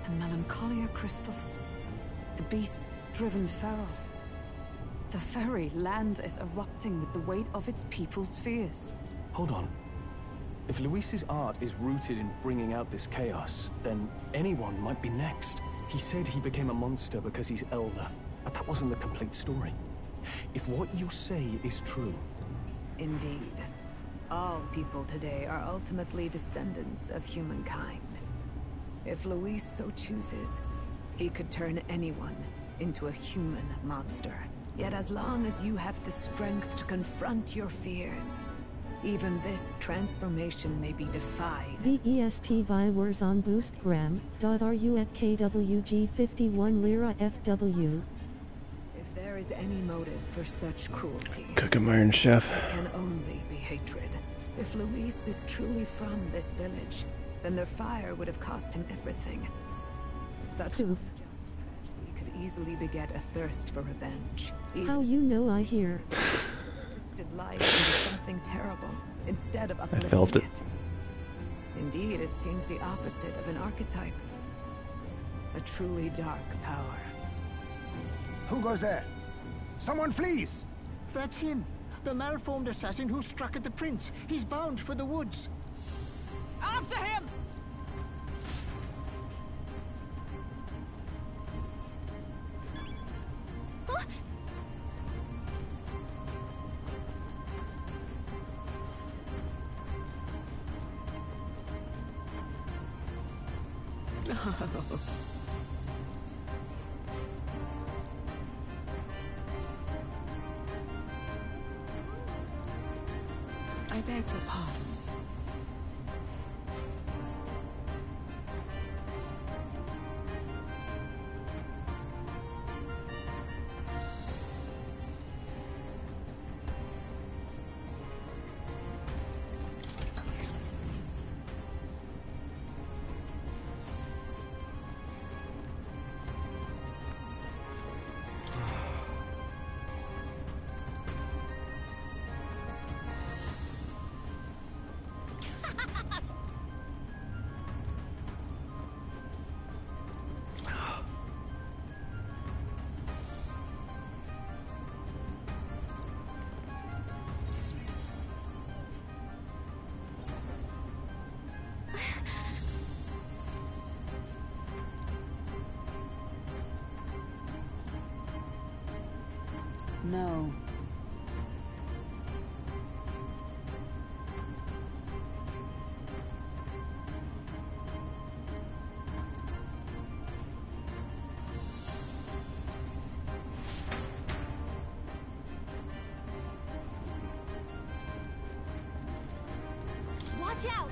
The melancholia crystals, the beasts driven feral. The very land is erupting with the weight of its people's fears. Hold on. If Luis's art is rooted in bringing out this chaos, then anyone might be next. He said he became a monster because he's elder, but that wasn't the complete story. If what you say is true... Indeed. All people today are ultimately descendants of humankind. If Luis so chooses, he could turn anyone into a human monster. Yet as long as you have the strength to confront your fears, even this transformation may be defied. VEST viewers on boostgram.ru at KWG 51 Lira FW. If there is any motive for such cruelty, Cook 'em, Iron Chef. it can only be hatred. If Luis is truly from this village, then their fire would have cost him everything. Such unjust tragedy could easily beget a thirst for revenge. How you know I hear? Twisted life into something terrible instead of uplifting felt it. Indeed, it seems the opposite of an archetype. A truly dark power. Who goes there? Someone flees! That's him. The malformed assassin who struck at the prince. He's bound for the woods. After him! I beg your pardon. No. Watch out!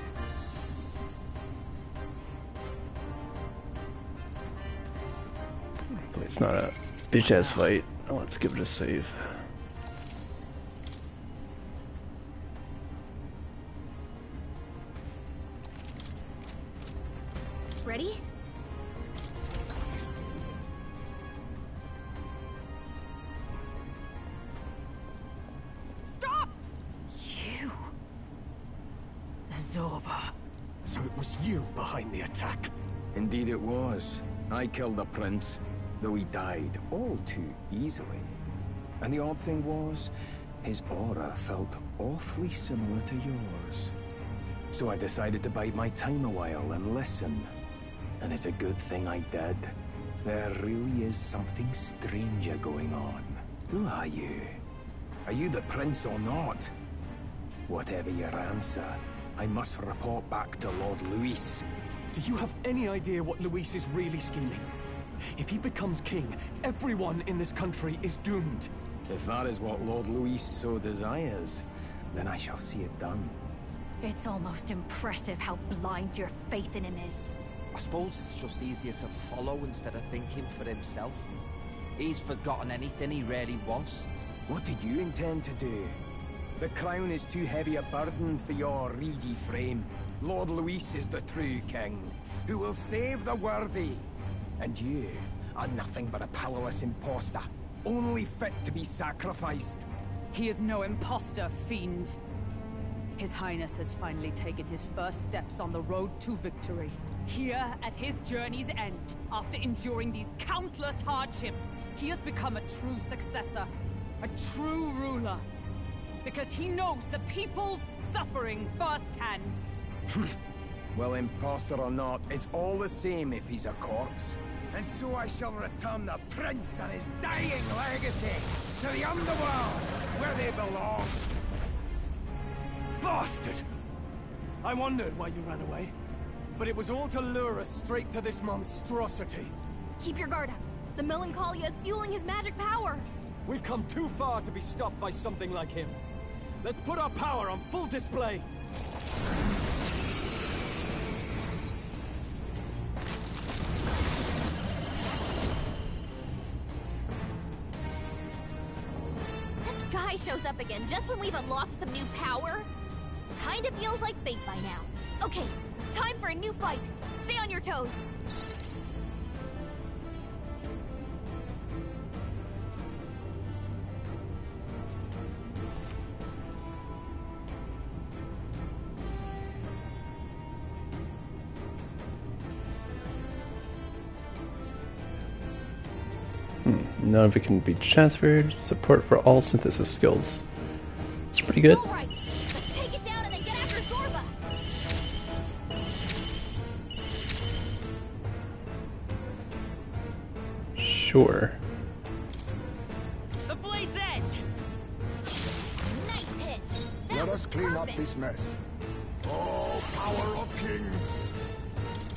It's not a bitch ass fight. Oh, let's give it a save. Ready? Stop! You... Zorba. So it was you behind the attack? Indeed it was. I killed the prince, though he died all too easily. And the odd thing was, his aura felt awfully similar to yours. So I decided to bide my time a while and listen. And it's a good thing I did. There really is something stranger going on. Who are you? Are you the prince or not? Whatever your answer, I must report back to Lord Luis. Do you have any idea what Luis is really scheming? If he becomes king, everyone in this country is doomed. If that is what Lord Luis so desires, then I shall see it done. It's almost impressive how blind your faith in him is. I suppose it's just easier to follow instead of thinking for himself. He's forgotten anything he really wants. What did you intend to do? The crown is too heavy a burden for your reedy frame. Lord Luis is the true king, who will save the worthy. And you are nothing but a powerless imposter, only fit to be sacrificed. He is no imposter, fiend. His Highness has finally taken his first steps on the road to victory. Here, at his journey's end, after enduring these countless hardships, he has become a true successor, a true ruler. because he knows the people's suffering firsthand. Well, imposter or not, it's all the same if he's a corpse. And so I shall return the prince and his dying legacy to the underworld, where they belong. Bastard! I wondered why you ran away, but it was all to lure us straight to this monstrosity. Keep your guard up. The Melancholia is fueling his magic power. We've come too far to be stopped by something like him. Let's put our power on full display. This guy shows up again just when we've unlocked some new power. Kinda feels like fate by now. Okay, time for a new fight. Stay on your toes. None of it can be transferred. Support for all synthesis skills. It's pretty good. All right, let's take it down and then get after Zorba. Sure. The blade's edge. Nice hit. Let us clean up this mess. Oh, power of kings!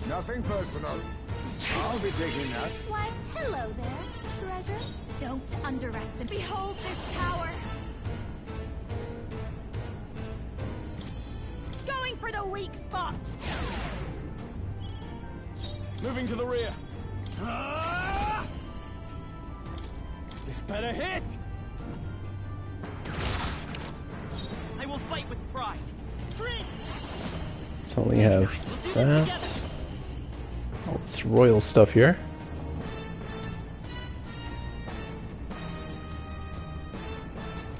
Nothing personal. I'll be taking that. Why, hello there, treasure. Don't underestimate. Behold this power. Going for the weak spot. Moving to the rear. Ah! This better hit! I will fight with pride. So we have that. All this royal stuff here.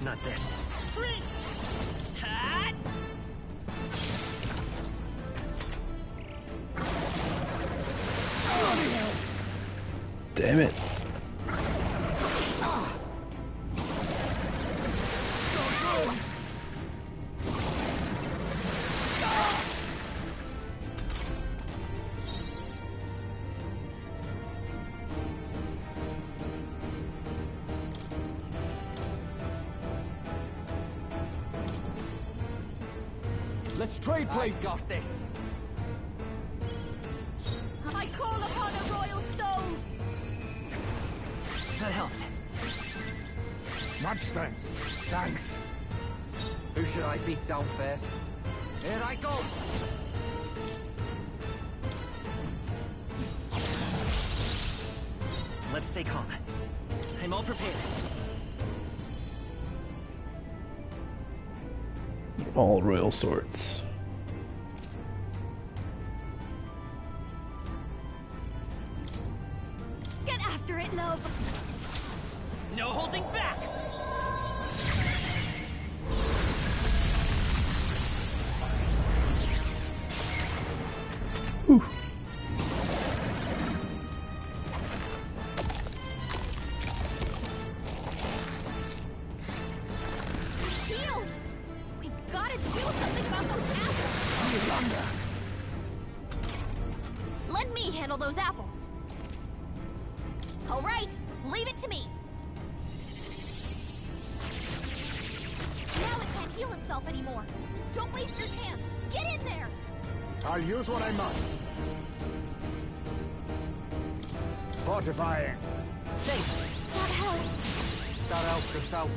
Not this. Damn it. Let's trade places. I got this. I call upon a royal soul. That helped. Much thanks. Thanks. Who should I beat down first? Here I go! Let's stay calm. I'm all prepared. All royal swords. Get after it, love. No holding back. Whew. Heal! We've got to do something about those apples. Let me handle those apples. All right, leave it to me. Now it can't heal itself anymore. Don't waste your chance. Get in there. I'll use what I must. Fortifying. That helps. That helps us out.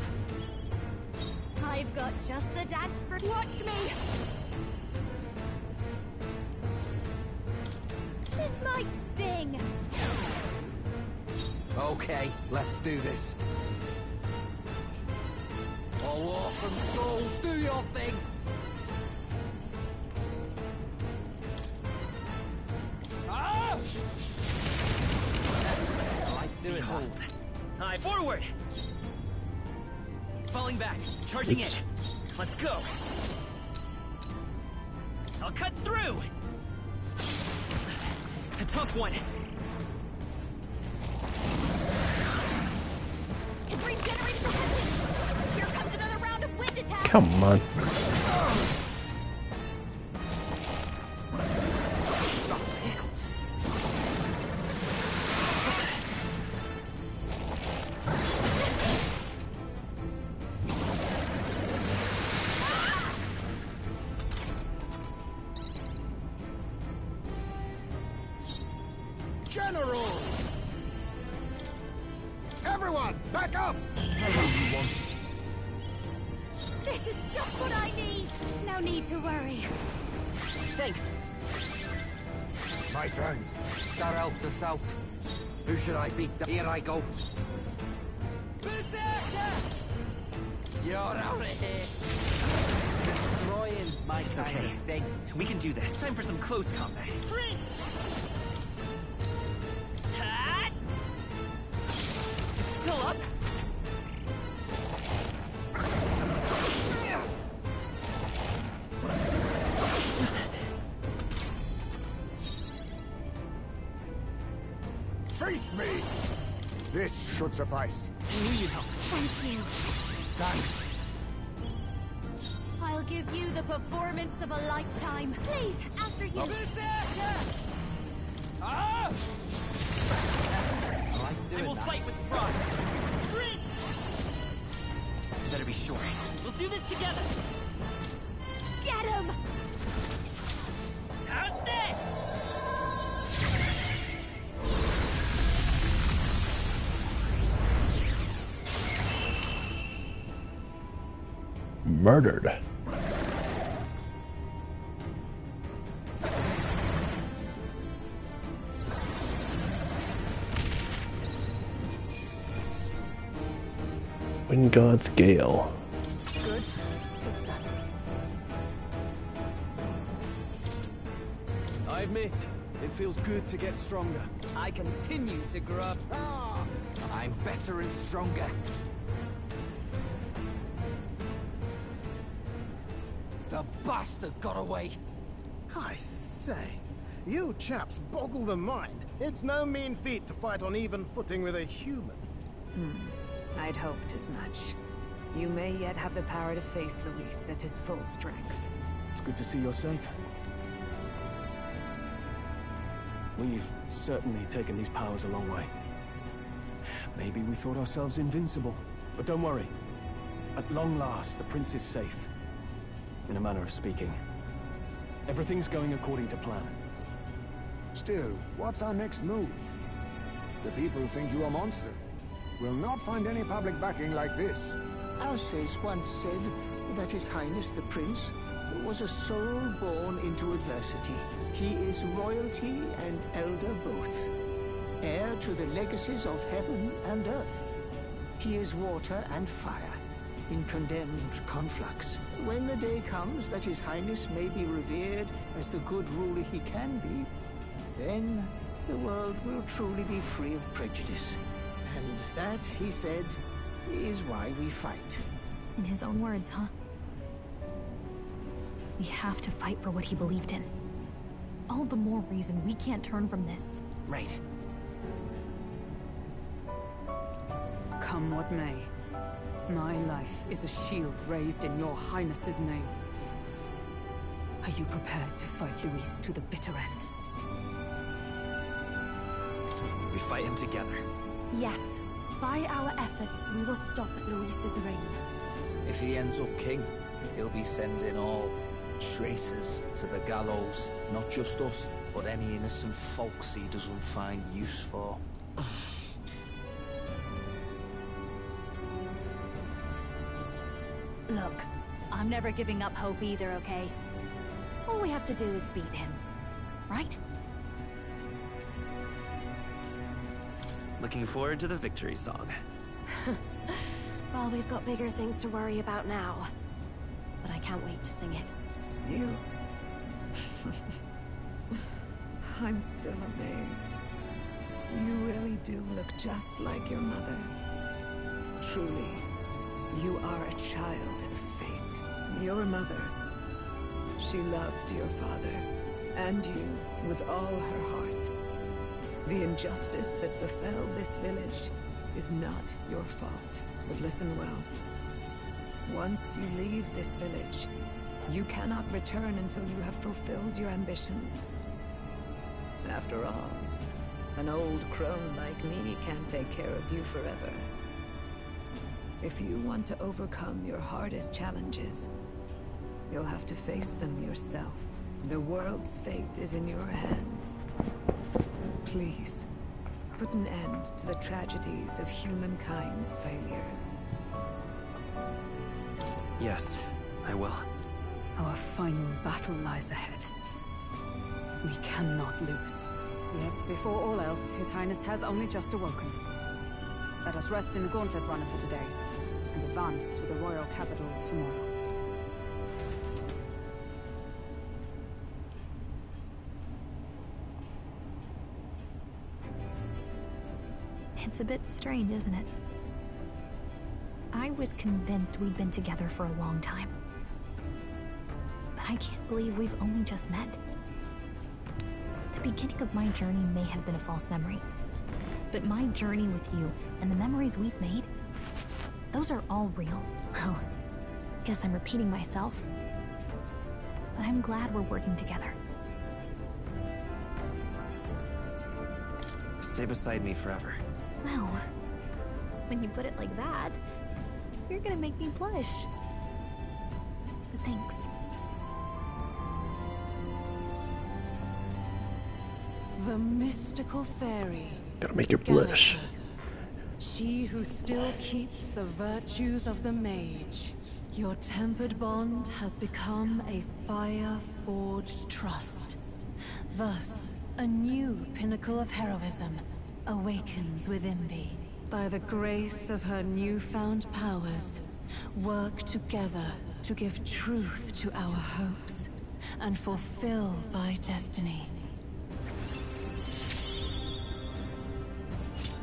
I've got just the dance for. Watch me. This might sting. Okay, let's do this. All awesome souls, do your thing! Ah! I do it. Hold. Aye, forward. Falling back, charging in. Let's go. I'll cut through. A tough one. It regenerates the heavens. Here comes another round of wind attacks. Come on. General! Everyone, back up! This is just what I need! No need to worry. Thanks. My thanks. That helped us out. Who should I beat? Here I go. Berserker! You're out of here. Destroying's my It's kind okay. of thing. We can do this. Time for some close combat. Prince! Hot! Still up? Face me! This should suffice. I knew you'd help. Thank you. Thanks. I'll give you the performance of a lifetime. Please, after you. Berserker! Ah! I like doing I will that. fight with pride. Prince! Better be sure. We'll do this together. Get him! How's this? Murdered. Wind God's Gale. Good. Just done. I admit, it feels good to get stronger. I continue to grow up. Ah, I'm better and stronger. The bastard got away. I say, you chaps boggle the mind. It's no mean feat to fight on even footing with a human. I'd hoped as much. You may yet have the power to face Luis at his full strength. It's good to see you're safe. We've certainly taken these powers a long way. Maybe we thought ourselves invincible, but don't worry. At long last, the prince is safe. In a manner of speaking. Everything's going according to plan. Still, what's our next move? The people think you a monster. We'll not find any public backing like this. Alsace once said that His Highness the Prince was a soul born into adversity. He is royalty and elder both, heir to the legacies of heaven and earth. He is water and fire, in condemned conflux. When the day comes that His Highness may be revered as the good ruler he can be, then the world will truly be free of prejudice. And that, he said, is why we fight. In his own words, huh? We have to fight for what he believed in. All the more reason we can't turn from this. Right. Come what may. My life is a shield raised in your highness's name. Are you prepared to fight Luis to the bitter end? We fight him together. Yes. By our efforts, we will stop Luis's reign. If he ends up king, he'll be sending all traitors to the gallows. Not just us, but any innocent folks he doesn't find use for. Look, I'm never giving up hope either, okay? All we have to do is beat him, right? Looking forward to the victory song. Well, we've got bigger things to worry about now. But I can't wait to sing it. You... I'm still amazed. You really do look just like your mother. Truly, you are a child of fate. Your mother, she loved your father, and you with all her heart. The injustice that befell this village is not your fault. But listen well. Once you leave this village, you cannot return until you have fulfilled your ambitions. After all, an old crone like me can't take care of you forever. If you want to overcome your hardest challenges, you'll have to face them yourself. The world's fate is in your hands. Please, put an end to the tragedies of humankind's failures. Yes, I will. Our final battle lies ahead. We cannot lose. Yet, before all else, His Highness has only just awoken. Let us rest in the Gauntlet Runner for today, and advance to the royal capital tomorrow. It's a bit strange, isn't it? I was convinced we'd been together for a long time. But I can't believe we've only just met. The beginning of my journey may have been a false memory. But my journey with you and the memories we've made, those are all real. Oh, guess I'm repeating myself. But I'm glad we're working together. Stay beside me forever. Well, when you put it like that, you're gonna make me blush. But thanks. The mystical fairy. Gotta make her blush. She who still keeps the virtues of the mage. Your tempered bond has become a fire-forged trust. Thus, a new pinnacle of heroism awakens within thee. By the grace of her newfound powers, work together to give truth to our hopes and fulfill thy destiny.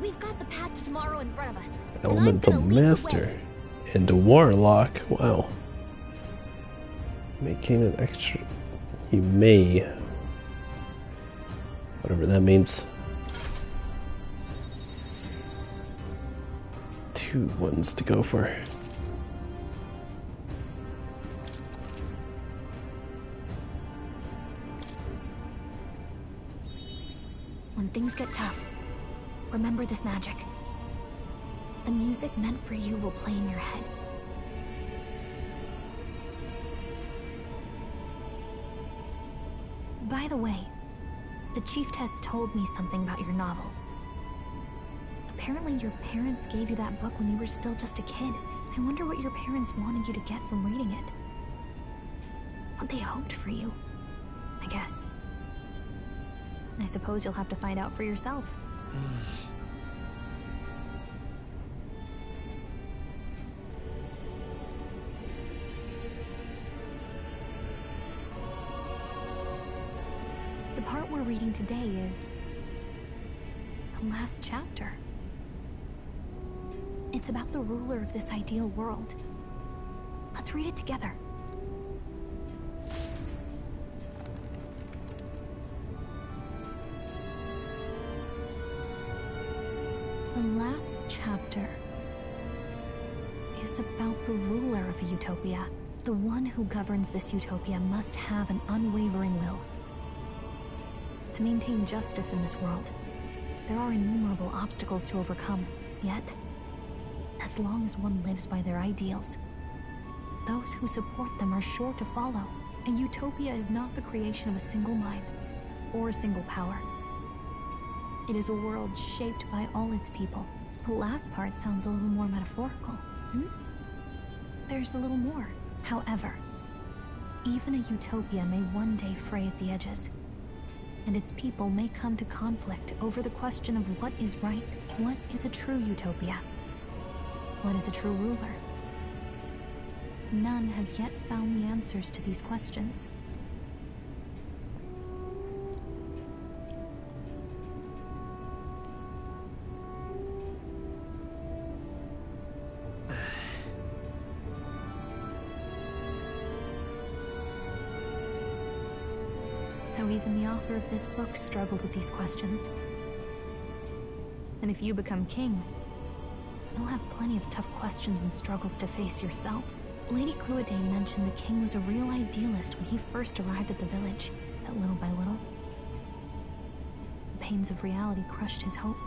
We've got the path to tomorrow in front of us. Elemental Master and Warlock. Wow. Making an extra. You may. Whatever that means. 2 ones to go for. When things get tough, remember this magic. The music meant for you will play in your head. By the way, the chiefess told me something about your novel. Apparently your parents gave you that book when you were still just a kid. I wonder what your parents wanted you to get from reading it. What they hoped for you, I guess. I suppose you'll have to find out for yourself. The part we're reading today is the last chapter. It's about the ruler of this ideal world. Let's read it together. The last chapter is about the ruler of a utopia. The one who governs this utopia must have an unwavering will. To maintain justice in this world, there are innumerable obstacles to overcome. Yet, as long as one lives by their ideals, those who support them are sure to follow. A utopia is not the creation of a single mind or a single power. It is a world shaped by all its people. The last part sounds a little more metaphorical. There's a little more. However, even a utopia may one day fray at the edges, and its people may come to conflict over the question of what is right. What is a true utopia? What is a true ruler? None have yet found the answers to these questions. So even the author of this book struggled with these questions. And if you become king, you'll have plenty of tough questions and struggles to face yourself. Lady Cruaday mentioned the king was a real idealist when he first arrived at the village, that little by little. The pains of reality crushed his hope.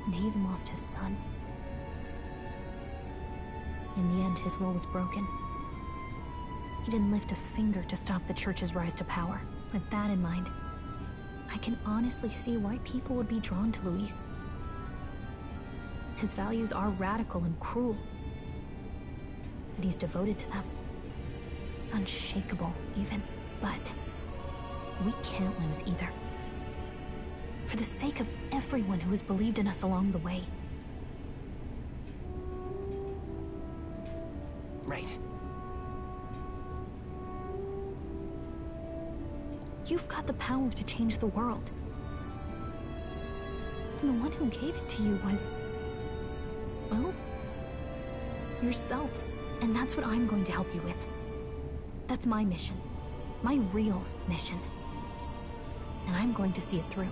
And he even lost his son. In the end, his will was broken. He didn't lift a finger to stop the church's rise to power. With that in mind, I can honestly see why people would be drawn to Luis. His values are radical and cruel, but he's devoted to them. Unshakable, even. But we can't lose either. For the sake of everyone who has believed in us along the way. Right. You've got the power to change the world. And the one who gave it to you was, well, yourself. And that's what I'm going to help you with. That's my mission. My real mission. And I'm going to see it through.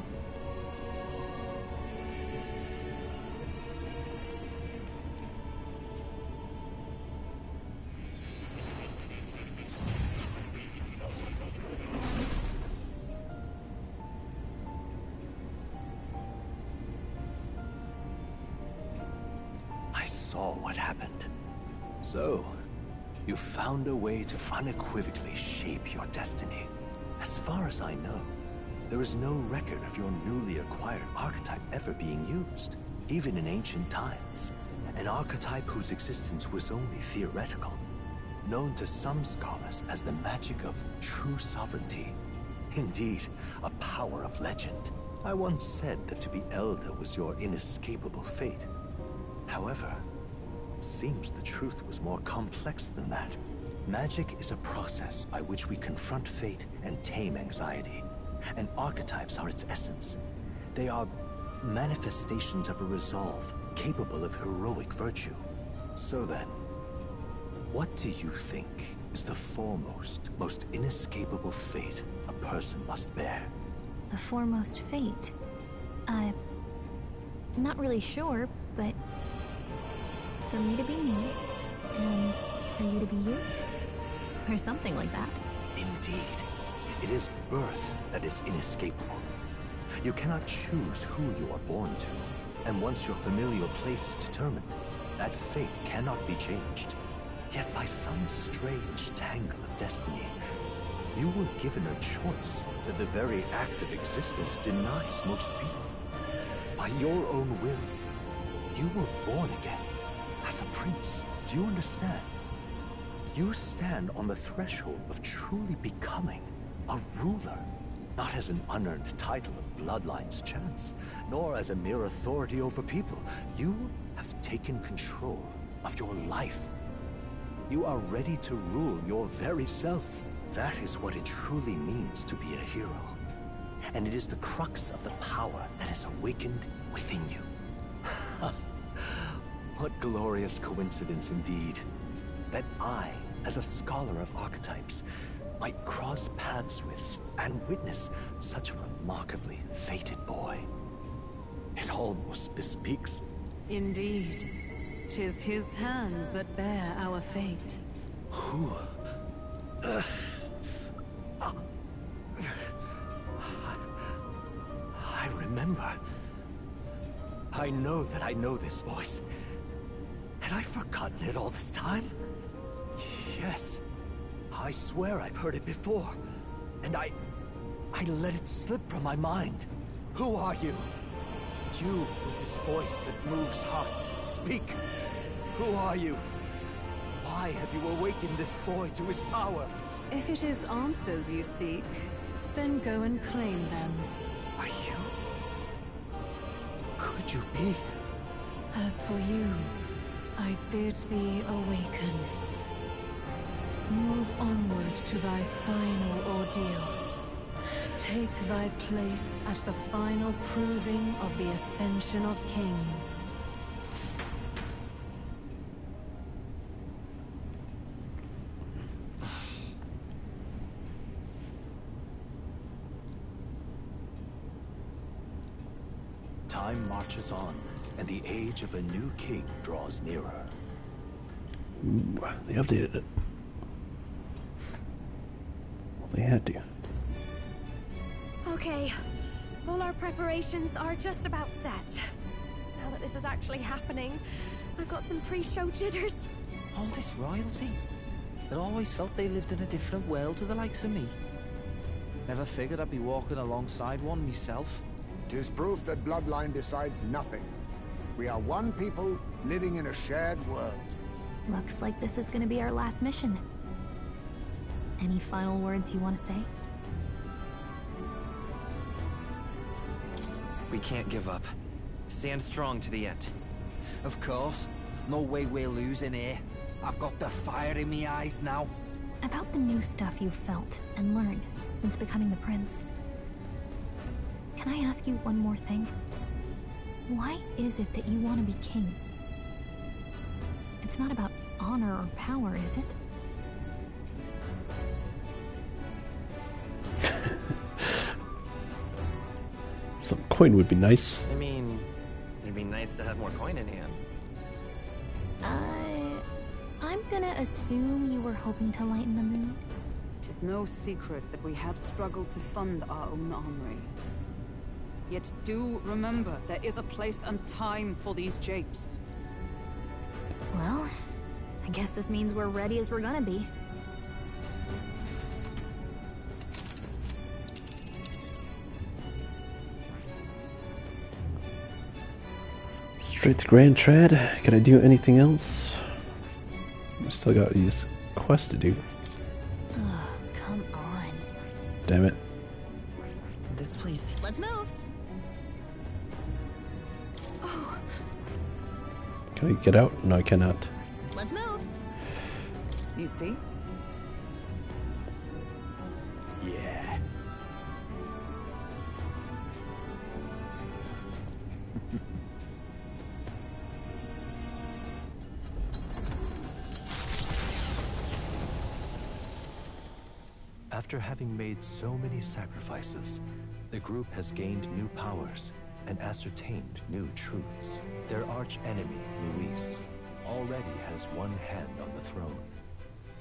I saw what happened. So, you found a way to unequivocally shape your destiny. As far as I know, there is no record of your newly acquired archetype ever being used, even in ancient times. An archetype whose existence was only theoretical, known to some scholars as the magic of true sovereignty. Indeed, a power of legend. I once said that to be Elder was your inescapable fate. However, it seems the truth was more complex than that. Magic is a process by which we confront fate and tame anxiety. And archetypes are its essence. They are manifestations of a resolve capable of heroic virtue. So then, what do you think is the foremost, most inescapable fate a person must bear? The foremost fate? Not really sure, but for me to be me, and for you to be you? Or something like that. Indeed. It is birth that is inescapable. You cannot choose who you are born to, and once your familial place is determined, that fate cannot be changed. Yet by some strange tangle of destiny, you were given a choice that the very act of existence denies most people. By your own will, you were born again, as a prince. Do you understand? You stand on the threshold of truly becoming a ruler, not as an unearned title of bloodline's chance, nor as a mere authority over people. You have taken control of your life. You are ready to rule your very self. That is what it truly means to be a hero. And it is the crux of the power that is awakened within you. What glorious coincidence indeed, that I, as a scholar of archetypes, might cross paths with and witness such a remarkably fated boy. It almost bespeaks. Indeed. 'Tis his hands that bear our fate. Who? I remember. I know that I know this voice. Had I forgotten it all this time? Yes. I swear I've heard it before. And I let it slip from my mind. Who are you? You with this voice that moves hearts. Speak. Who are you? Why have you awakened this boy to his power? If it is answers you seek, then go and claim them. Are you? Could you be? As for you, I bid thee awaken. Move onward to thy final ordeal. Take thy place at the final proving of the Ascension of Kings. Time marches on, and the age of a new king draws nearer. Ooh, they updated it. Well, they had to. Okay, all our preparations are just about set. Now that this is actually happening, I've got some pre-show jitters. All this royalty? I always felt they lived in a different world to the likes of me. Never figured I'd be walking alongside one myself. 'Tis proof that bloodline decides nothing. We are one people living in a shared world. Looks like this is gonna be our last mission. Any final words you want to say? We can't give up. Stand strong to the end. Of course. No way we're losing here. I've got the fire in me eyes now. About the new stuff you've felt and learned since becoming the prince. Can I ask you one more thing? Why is it that you want to be king? It's not about honor or power, is it? Some coin would be nice. I mean, it'd be nice to have more coin in hand. I'm gonna assume you were hoping to lighten the mood. 'Tis no secret that we have struggled to fund our own armory. Yet do remember, there is a place and time for these japes. Well, I guess this means we're ready as we're gonna be. Straight to Grand Trad. Can I do anything else? I still got these quests to do. Ugh, come on. Damn it. This place. Let's move. Can I get out? No, I cannot. Let's move. You see? Yeah. After having made so many sacrifices, the group has gained new powers and ascertained new truths. Their arch-enemy, Luis, already has one hand on the throne.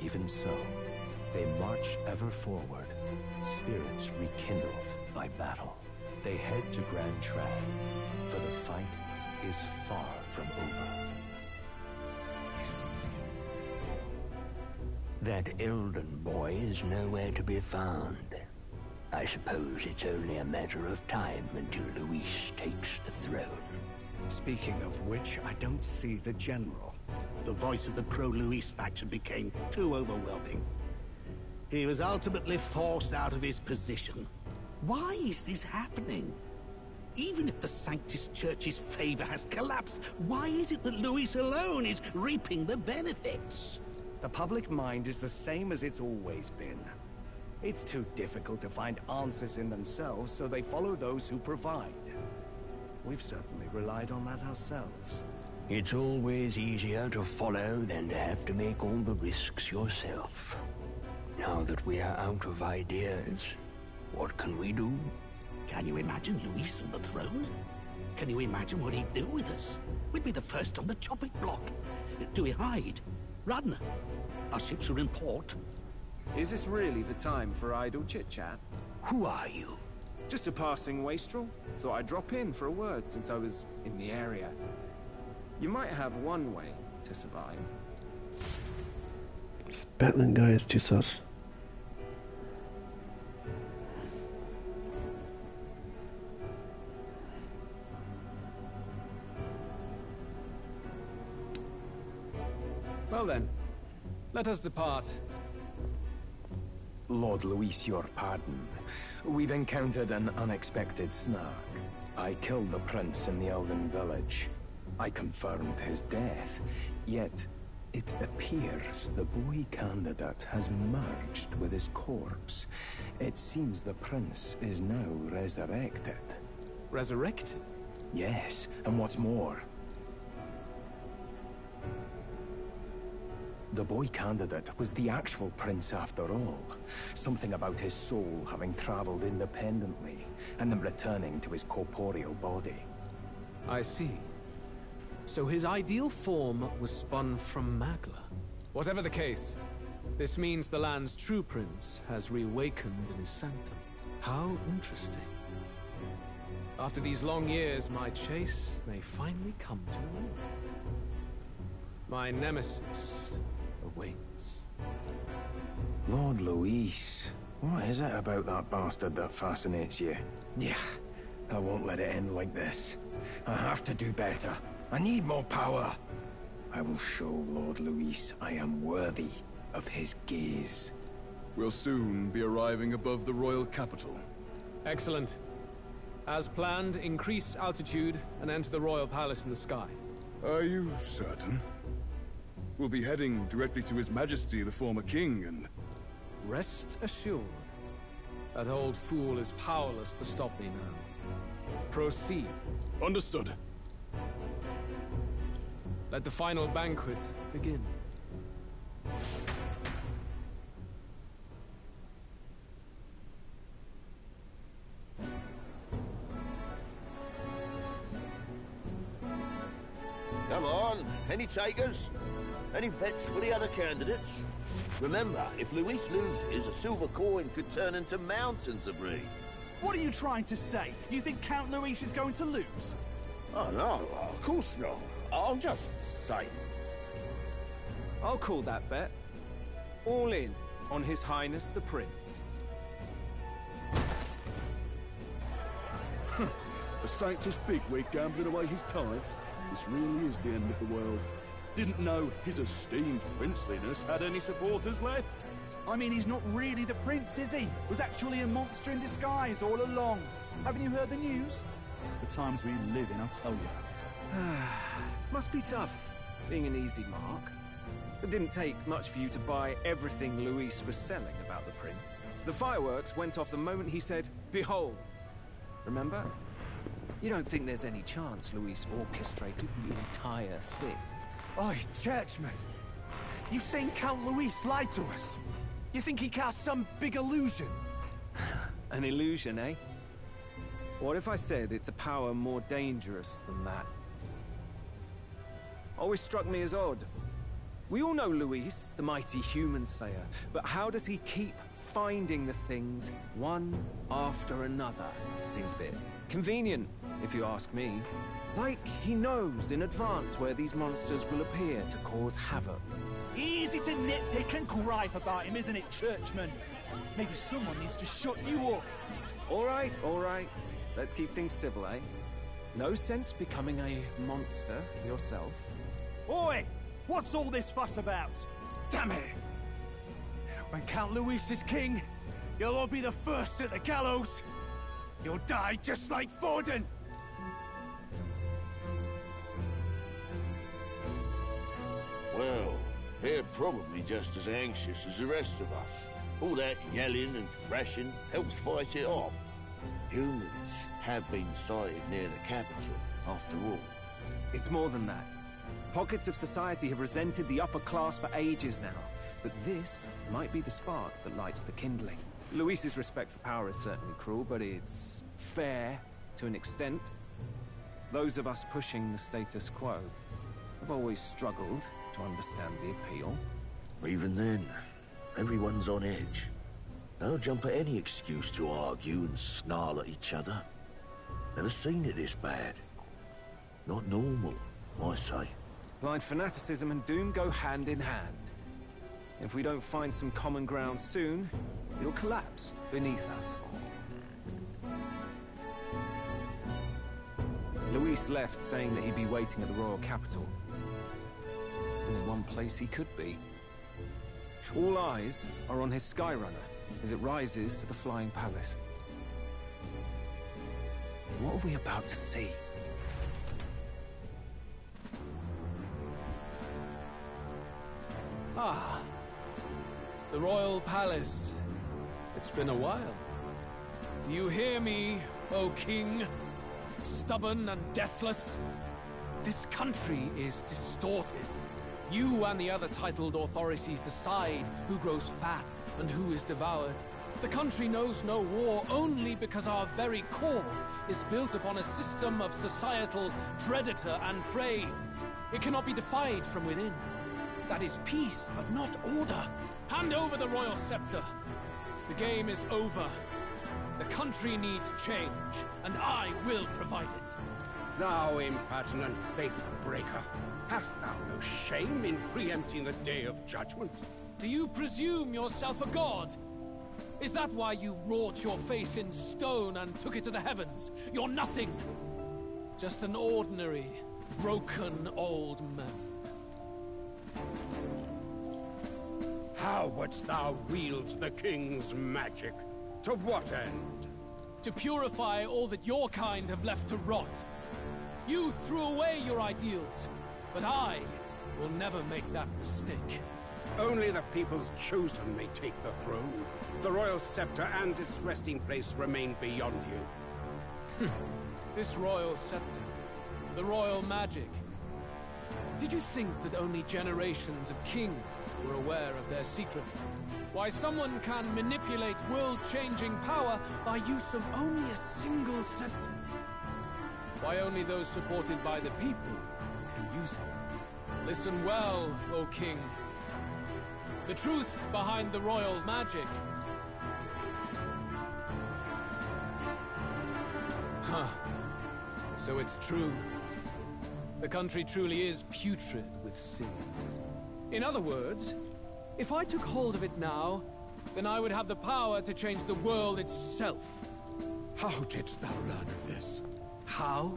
Even so, they march ever forward, spirits rekindled by battle. They head to Grand Trad, for the fight is far from over. That Elden boy is nowhere to be found. I suppose it's only a matter of time until Luis takes the throne. Speaking of which, I don't see the general. The voice of the pro-Luis faction became too overwhelming. He was ultimately forced out of his position. Why is this happening? Even if the Sanctus Church's favor has collapsed, why is it that Luis alone is reaping the benefits? The public mind is the same as it's always been. It's too difficult to find answers in themselves, so they follow those who provide. We've certainly relied on that ourselves. It's always easier to follow than to have to make all the risks yourself. Now that we are out of ideas, what can we do? Can you imagine Luis on the throne? Can you imagine what he'd do with us? We'd be the first on the chopping block. Do we hide? Run? Our ships are in port. Is this really the time for idle chit-chat? Who are you? Just a passing wastrel. Thought I'd drop in for a word since I was in the area. You might have one way to survive. This battling guy is too sus. Well then, let us depart. Lord Luis, your pardon. We've encountered an unexpected snag. I killed the prince in the Elven village. I confirmed his death, yet it appears the boy candidate has merged with his corpse. It seems the prince is now resurrected. Resurrected? Yes, and what's more, the boy candidate was the actual prince after all. Something about his soul having traveled independently, and then returning to his corporeal body. I see. So his ideal form was spun from Magla. Whatever the case, this means the land's true prince has reawakened in his sanctum. How interesting. After these long years, my chase may finally come to an end. My nemesis awaits. Lord Luis, what is it about that bastard that fascinates you? Yeah, I won't let it end like this. I have to do better. I need more power. I will show Lord Luis I am worthy of his gaze. We'll soon be arriving above the royal capital. Excellent. As planned, increase altitude and enter the royal palace in the sky. Are you certain? We'll be heading directly to His Majesty, the former king, and... Rest assured, that old fool is powerless to stop me now. Proceed. Understood. Let the final banquet begin. Come on, any takers? Any bets for the other candidates? Remember, if Luis loses, a silver coin could turn into mountains of breed. What are you trying to say? You think Count Luis is going to lose? Oh no, of course not. I'm just saying. I'll call that bet. All in on His Highness the Prince. A Sanctus bigwig gambling away his tithes? This really is the end of the world. Didn't know his esteemed princeliness had any supporters left. I mean, he's not really the prince, is he? Was actually a monster in disguise all along. Haven't you heard the news? The times we live in, I'll tell you. Must be tough, being an easy mark. It didn't take much for you to buy everything Luis was selling about the prince. The fireworks went off the moment he said, "Behold." Remember? You don't think there's any chance Luis orchestrated the entire thing? Oi, churchman! You've seen Count Luis lie to us? You think he cast some big illusion? An illusion, eh? What if I said it's a power more dangerous than that? Always struck me as odd. We all know Luis, the mighty human slayer, but how does he keep finding the things one after another? Seems a bit convenient, if you ask me. Like he knows in advance where these monsters will appear to cause havoc. Easy to nitpick and gripe about him, isn't it, churchman? Maybe someone needs to shut you up. All right. Let's keep things civil, eh? No sense becoming a monster yourself. Oi! What's all this fuss about? Damn it! When Count Luis is king, you'll all be the first at the gallows. You'll die just like Forden. Well, they're probably just as anxious as the rest of us. All that yelling and thrashing helps fight it off. Humans have been sighted near the capital, after all. It's more than that. Pockets of society have resented the upper class for ages now, but this might be the spark that lights the kindling. Luis's respect for power is certainly cruel, but it's fair to an extent. Those of us pushing the status quo have always struggled to understand the appeal. Even then, everyone's on edge. They'll jump at any excuse to argue and snarl at each other. Never seen it this bad. Not normal, I say. Blind fanaticism and doom go hand in hand. If we don't find some common ground soon, it'll collapse beneath us. Luis left saying that he'd be waiting at the royal capital. Only one place he could be. All eyes are on his Skyrunner as it rises to the flying palace. What are we about to see? Ah, the royal palace. It's been a while. Do you hear me, O king? Stubborn and deathless? This country is distorted. You and the other titled authorities decide who grows fat and who is devoured. The country knows no war only because our very core is built upon a system of societal predator and prey. It cannot be defied from within. That is peace, but not order. Hand over the royal scepter. The game is over. The country needs change, and I will provide it. Thou impertinent faith breaker, hast thou no shame in preempting the day of judgment? Do you presume yourself a god? Is that why you wrought your face in stone and took it to the heavens? You're nothing. Just an ordinary, broken old man. How wouldst thou wield the king's magic? To what end? To purify all that your kind have left to rot. You threw away your ideals, but I will never make that mistake. Only the people's chosen may take the throne. The royal scepter and its resting place remain beyond you. This royal scepter, the royal magic. Did you think that only generations of kings were aware of their secrets? Why someone can manipulate world-changing power by use of only a single scepter? Why only those supported by the people can use it? Listen well, O king. The truth behind the royal magic. Huh. So it's true. The country truly is putrid with sin. In other words, if I took hold of it now, then I would have the power to change the world itself. How didst thou learn of this? How?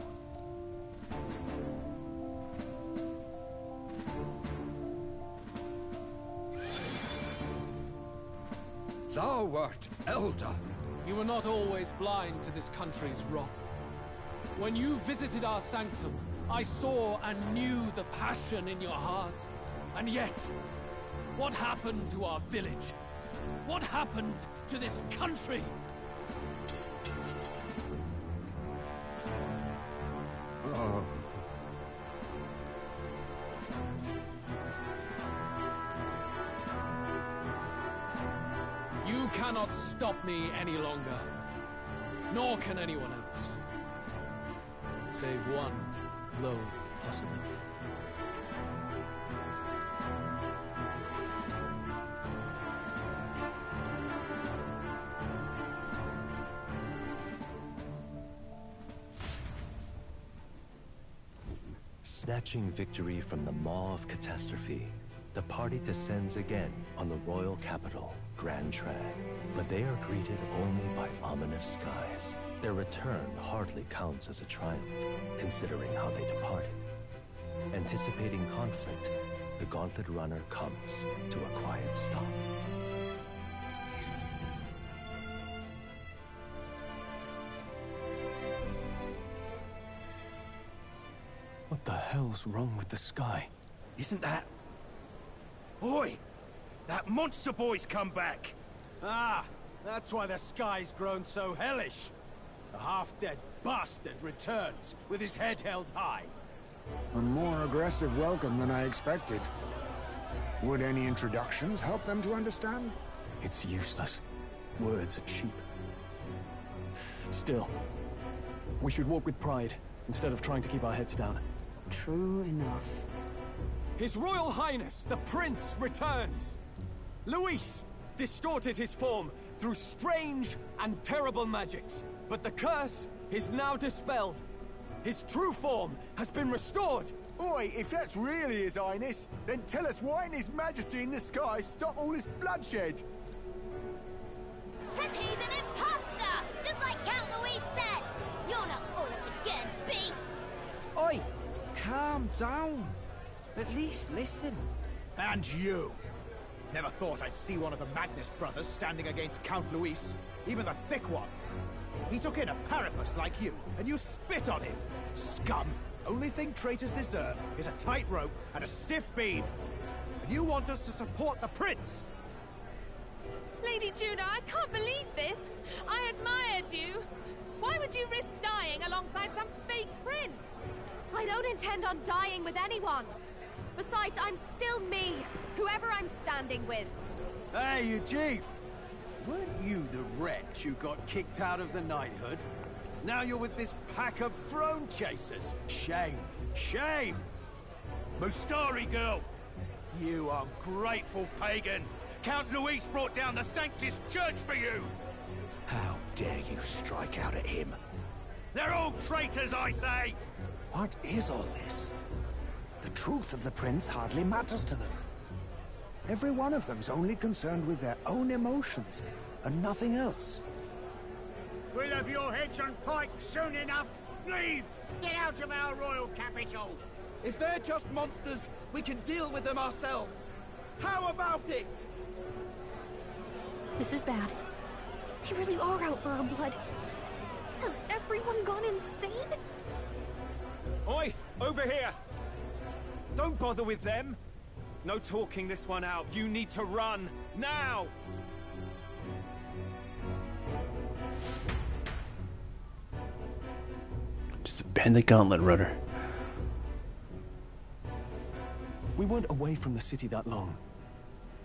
Thou wert elder. You were not always blind to this country's rot. When you visited our sanctum, I saw and knew the passion in your heart. And yet, what happened to our village? What happened to this country? Oh. You cannot stop me any longer. Nor can anyone else. Save one low possibility. Snatching victory from the maw of catastrophe, the party descends again on the royal capital, Grand Trad. But they are greeted only by ominous skies. Their return hardly counts as a triumph, considering how they departed. Anticipating conflict, the Gauntlet Runner comes to a quiet stop. What the hell's wrong with the sky? Isn't that... Oi! That monster boy's come back! Ah, that's why the sky's grown so hellish. The half-dead bastard returns with his head held high. A more aggressive welcome than I expected. Would any introductions help them to understand? It's useless. Words are cheap. Still, we should walk with pride instead of trying to keep our heads down. True enough. His Royal Highness, the Prince, returns! Luis distorted his form through strange and terrible magics, but the curse is now dispelled. His true form has been restored! Oi, if that's really His Highness, then tell us why in His Majesty in the sky stop all this bloodshed? 'Cause he's an imposter! Just like Count Luis said! You'll not fool us again, beast! Oi! Calm down. At least listen. And you! Never thought I'd see one of the Magnus brothers standing against Count Luis, even the thick one. He took in a parapus like you, and you spit on him! Scum! Only thing traitors deserve is a tight rope and a stiff beam. And you want us to support the prince! Lady Juna, I can't believe this! I admired you! Why would you risk dying alongside some fake prince? I don't intend on dying with anyone! Besides, I'm still me, whoever I'm standing with. Hey, you chief! Weren't you the wretch who got kicked out of the knighthood? Now you're with this pack of throne chasers. Shame! Shame! Mustari girl! You ungrateful pagan! Count Luis brought down the Sanctus Church for you! How dare you strike out at him? They're all traitors, I say! What is all this? The truth of the prince hardly matters to them. Every one of them's only concerned with their own emotions, and nothing else. We'll have your heads on pikes soon enough. Leave! Get out of our royal capital! If they're just monsters, we can deal with them ourselves. How about it? This is bad. They really are out for our blood. Has everyone gone insane? Oi! Over here! Don't bother with them! No talking this one out. You need to run. Now! Just bend the gauntlet, Rudder. We weren't away from the city that long.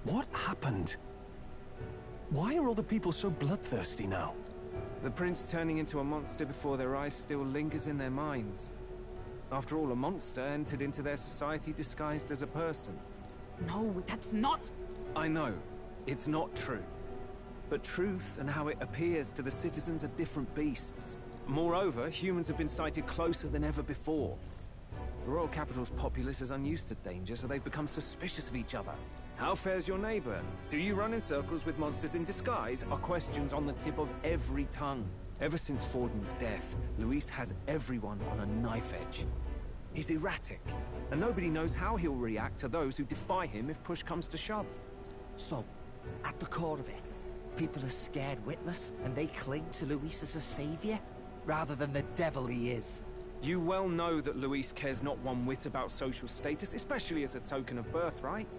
What happened? Why are all the people so bloodthirsty now? The prince turning into a monster before their eyes still lingers in their minds. After all, a monster entered into their society disguised as a person. No, that's not... I know, it's not true. But truth and how it appears to the citizens are different beasts. Moreover, humans have been sighted closer than ever before. The royal capital's populace is unused to danger, so they've become suspicious of each other. How fares your neighbor? Do you run in circles with monsters in disguise? Are questions on the tip of every tongue. Ever since Forden's death, Luis has everyone on a knife edge. He's erratic, and nobody knows how he'll react to those who defy him if push comes to shove. So, at the core of it, people are scared witless, and they cling to Luis as a savior, rather than the devil he is. You well know that Luis cares not one whit about social status, especially as a token of birthright.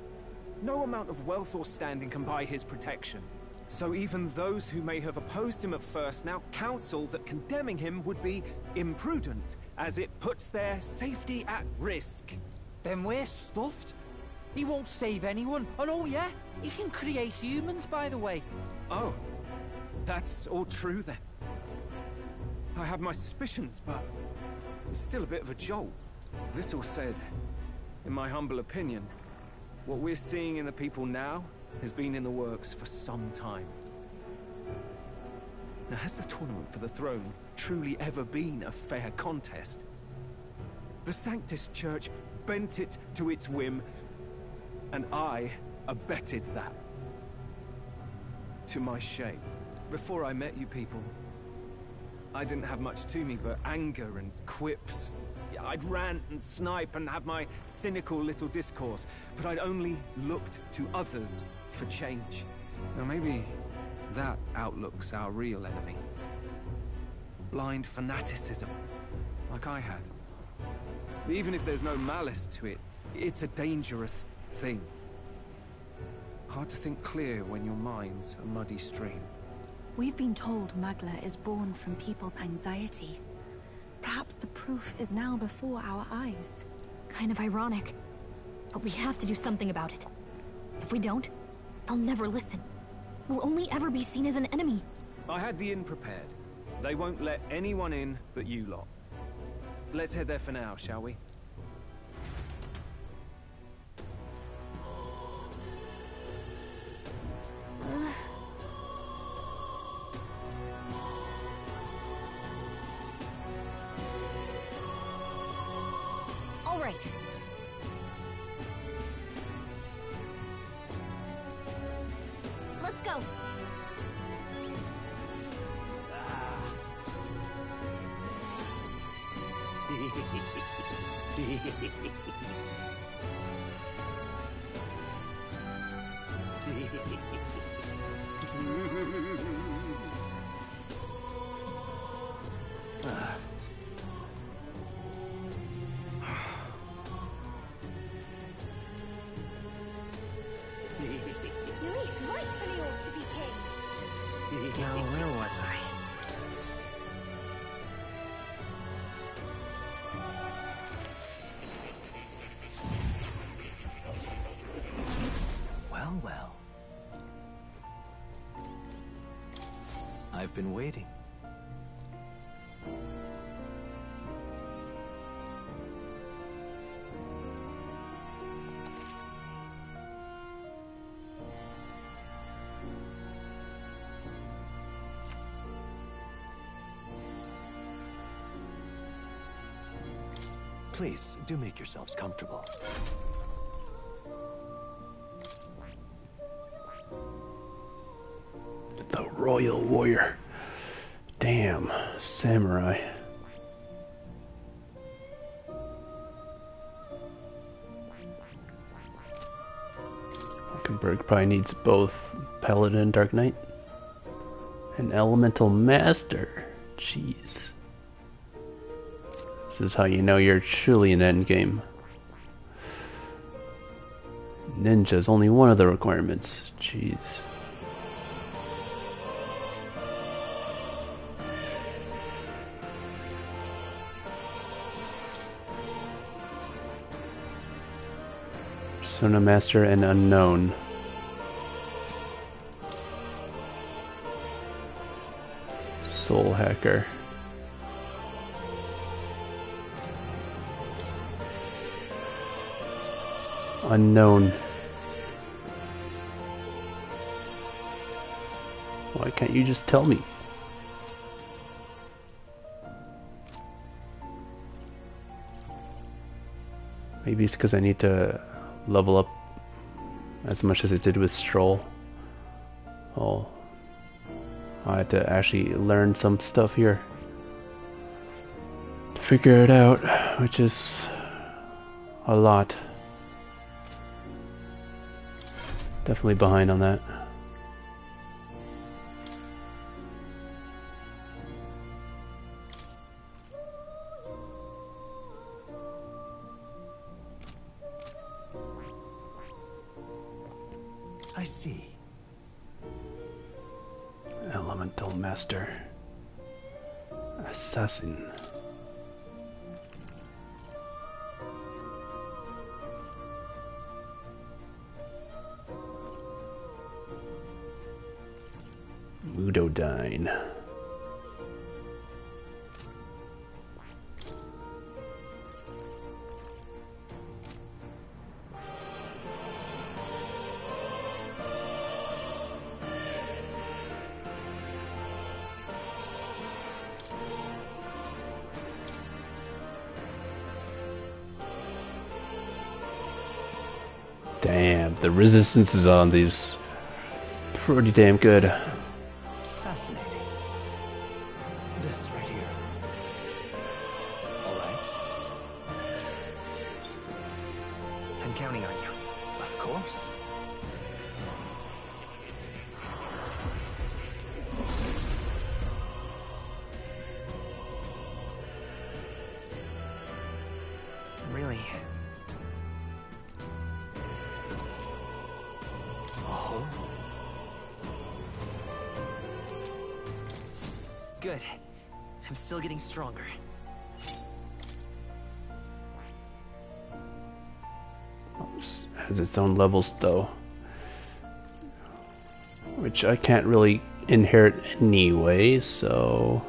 No amount of wealth or standing can buy his protection. So even those who may have opposed him at first now counsel that condemning him would be imprudent, as it puts their safety at risk. Then we're stuffed. He won't save anyone, and oh yeah, he can create humans, by the way. Oh, that's all true then. I have my suspicions, but it's still a bit of a jolt. This all said, in my humble opinion, what we're seeing in the people now has been in the works for some time. Now, has the tournament for the throne truly ever been a fair contest? The Sanctus Church bent it to its whim, and I abetted that. To my shame. Before I met you people, I didn't have much to me but anger and quips. I'd rant and snipe and have my cynical little discourse, but I'd only looked to others for change. Now maybe that outlook's our real enemy. Blind fanaticism, like I had. Even if there's no malice to it, it's a dangerous thing. Hard to think clear when your mind's a muddy stream. We've been told Magla is born from people's anxiety. Perhaps the proof is now before our eyes. Kind of ironic. But we have to do something about it. If we don't, they'll never listen. We'll only ever be seen as an enemy. I had the inn prepared. They won't let anyone in but you lot. Let's head there for now, shall we? All right. Let's go. Luis rightfully ought to be king. Now, where was I? Well, well. I've been waiting. Please, do make yourselves comfortable. The Royal Warrior. Damn, samurai. Hockenberg probably needs both Paladin and Dark Knight. An Elemental Master. Jeez. This is how you know you're truly an endgame. Ninja's only one of the requirements. Jeez. Persona Master and Unknown. Soul Hacker. Unknown. Why can't you just tell me? Maybe it's because I need to level up as much as it did with Stroll. Oh, I had to actually learn some stuff here to figure it out, which is a lot. Definitely behind on that. I see. Elemental Master. Assassin. Mudodyne. Damn, the resistances on these pretty damn good. Fascinating. This right here. All right. I'm counting on you. Of course. Really? Oh. Good. I'm still getting stronger. Has its own levels though, which I can't really inherit anyway, so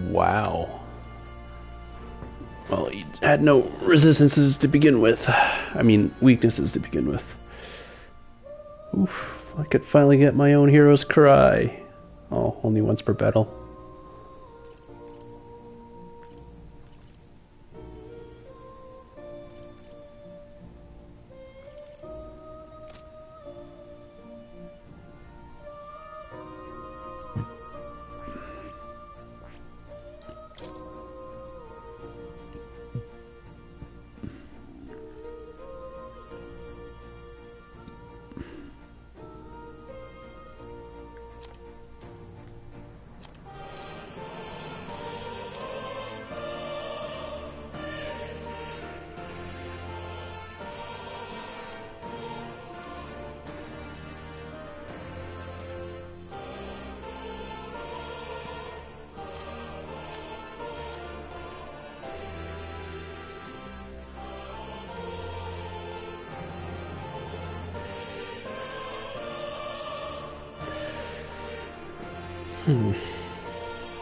wow. Well, he had no resistances to begin with. I mean, weaknesses to begin with. Oof, I could finally get my own hero's cry. Oh, only once per battle.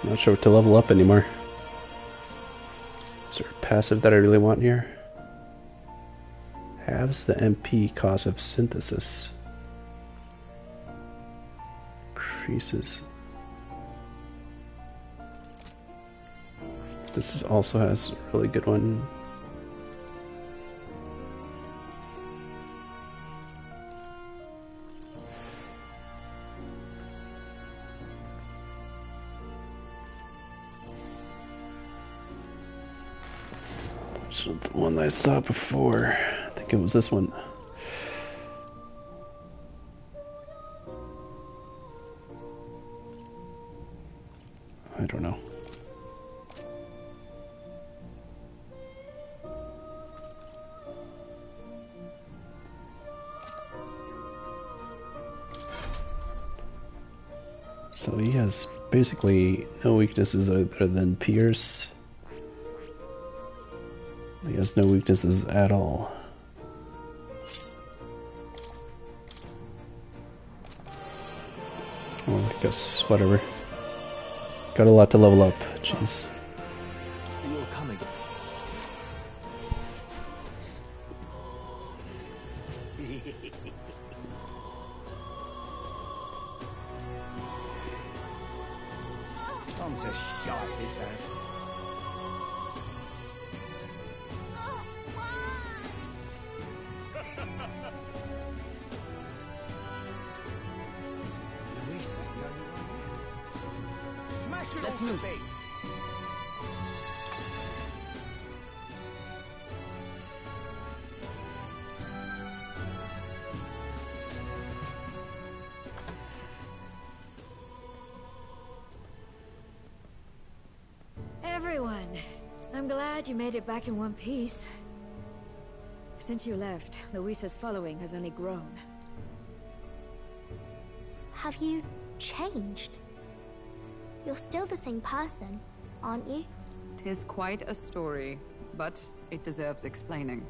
Not sure what to level up anymore. Is there a passive that I really want here? Halves the MP cost of synthesis. Increases This also has a really good one. Which is the one I saw before. I think it was this one. I don't know. So he has basically no weaknesses other than Pierce. He has no weaknesses at all. Well, I guess whatever. Got a lot to level up. Jeez. You're coming. I'm so sharp, this ass. Luis is the only one. Smash it all to bits. Everyone, I'm glad you made it back in one piece. Since you left, Luis's following has only grown. Have you changed? You're still the same person, aren't you? 'Tis quite a story, but it deserves explaining.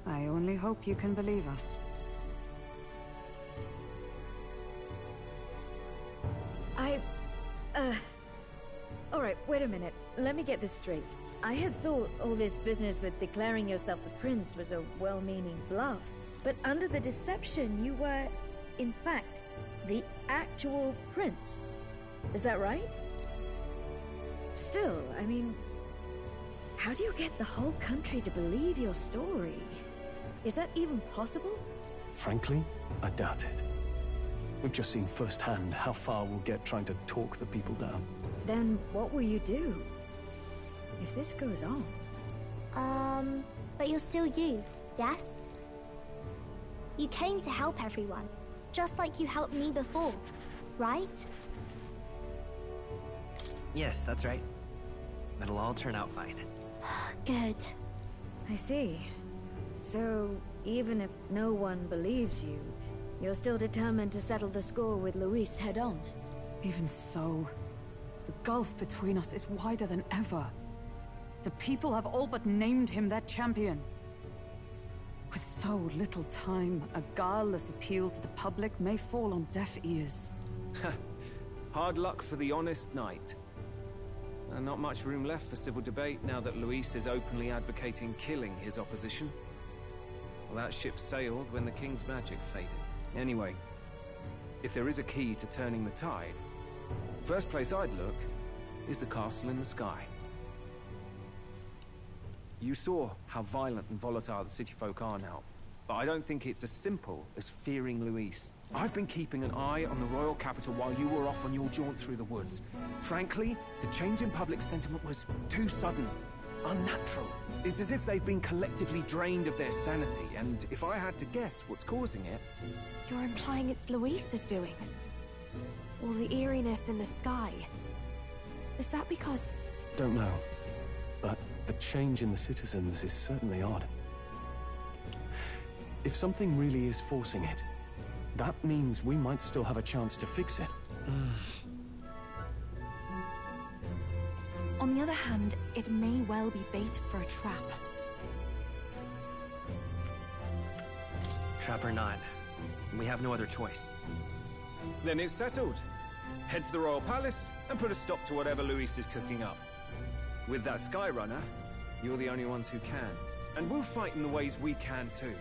I only hope you can believe us. Alright, wait a minute. Let me get this straight. I had thought all this business with declaring yourself the prince was a well-meaning bluff. But under the deception, you were, in fact, the actual prince. Is that right? Still, I mean, how do you get the whole country to believe your story? Is that even possible? Frankly, I doubt it. We've just seen firsthand how far we'll get trying to talk the people down. Then what will you do if this goes on? But you're still you, yes? You came to help everyone, just like you helped me before, right? Yes, that's right. It'll all turn out fine. Good. I see. So, even if no one believes you, you're still determined to settle the score with Luis head on? Even so, the gulf between us is wider than ever. The people have all but named him their champion. With so little time, a guileless appeal to the public may fall on deaf ears. Hard luck for the honest knight. Not much room left for civil debate now that Luis is openly advocating killing his opposition. Well, that ship sailed when the king's magic faded. Anyway, if there is a key to turning the tide, first place I'd look is the castle in the sky. You saw how violent and volatile the city folk are now, but I don't think it's as simple as fearing Luis. I've been keeping an eye on the royal capital while you were off on your jaunt through the woods. Frankly, the change in public sentiment was too sudden, unnatural. It's as if they've been collectively drained of their sanity, and if I had to guess what's causing it... You're implying it's Luis's doing? All the eeriness in the sky. Is that because... Don't know, but the change in the citizens is certainly odd. If something really is forcing it, that means we might still have a chance to fix it. On the other hand, it may well be bait for a trap. Trap or not, we have no other choice. Then it's settled. Head to the royal palace and put a stop to whatever Luis is cooking up. With that Skyrunner, you're the only ones who can. And we'll fight in the ways we can too.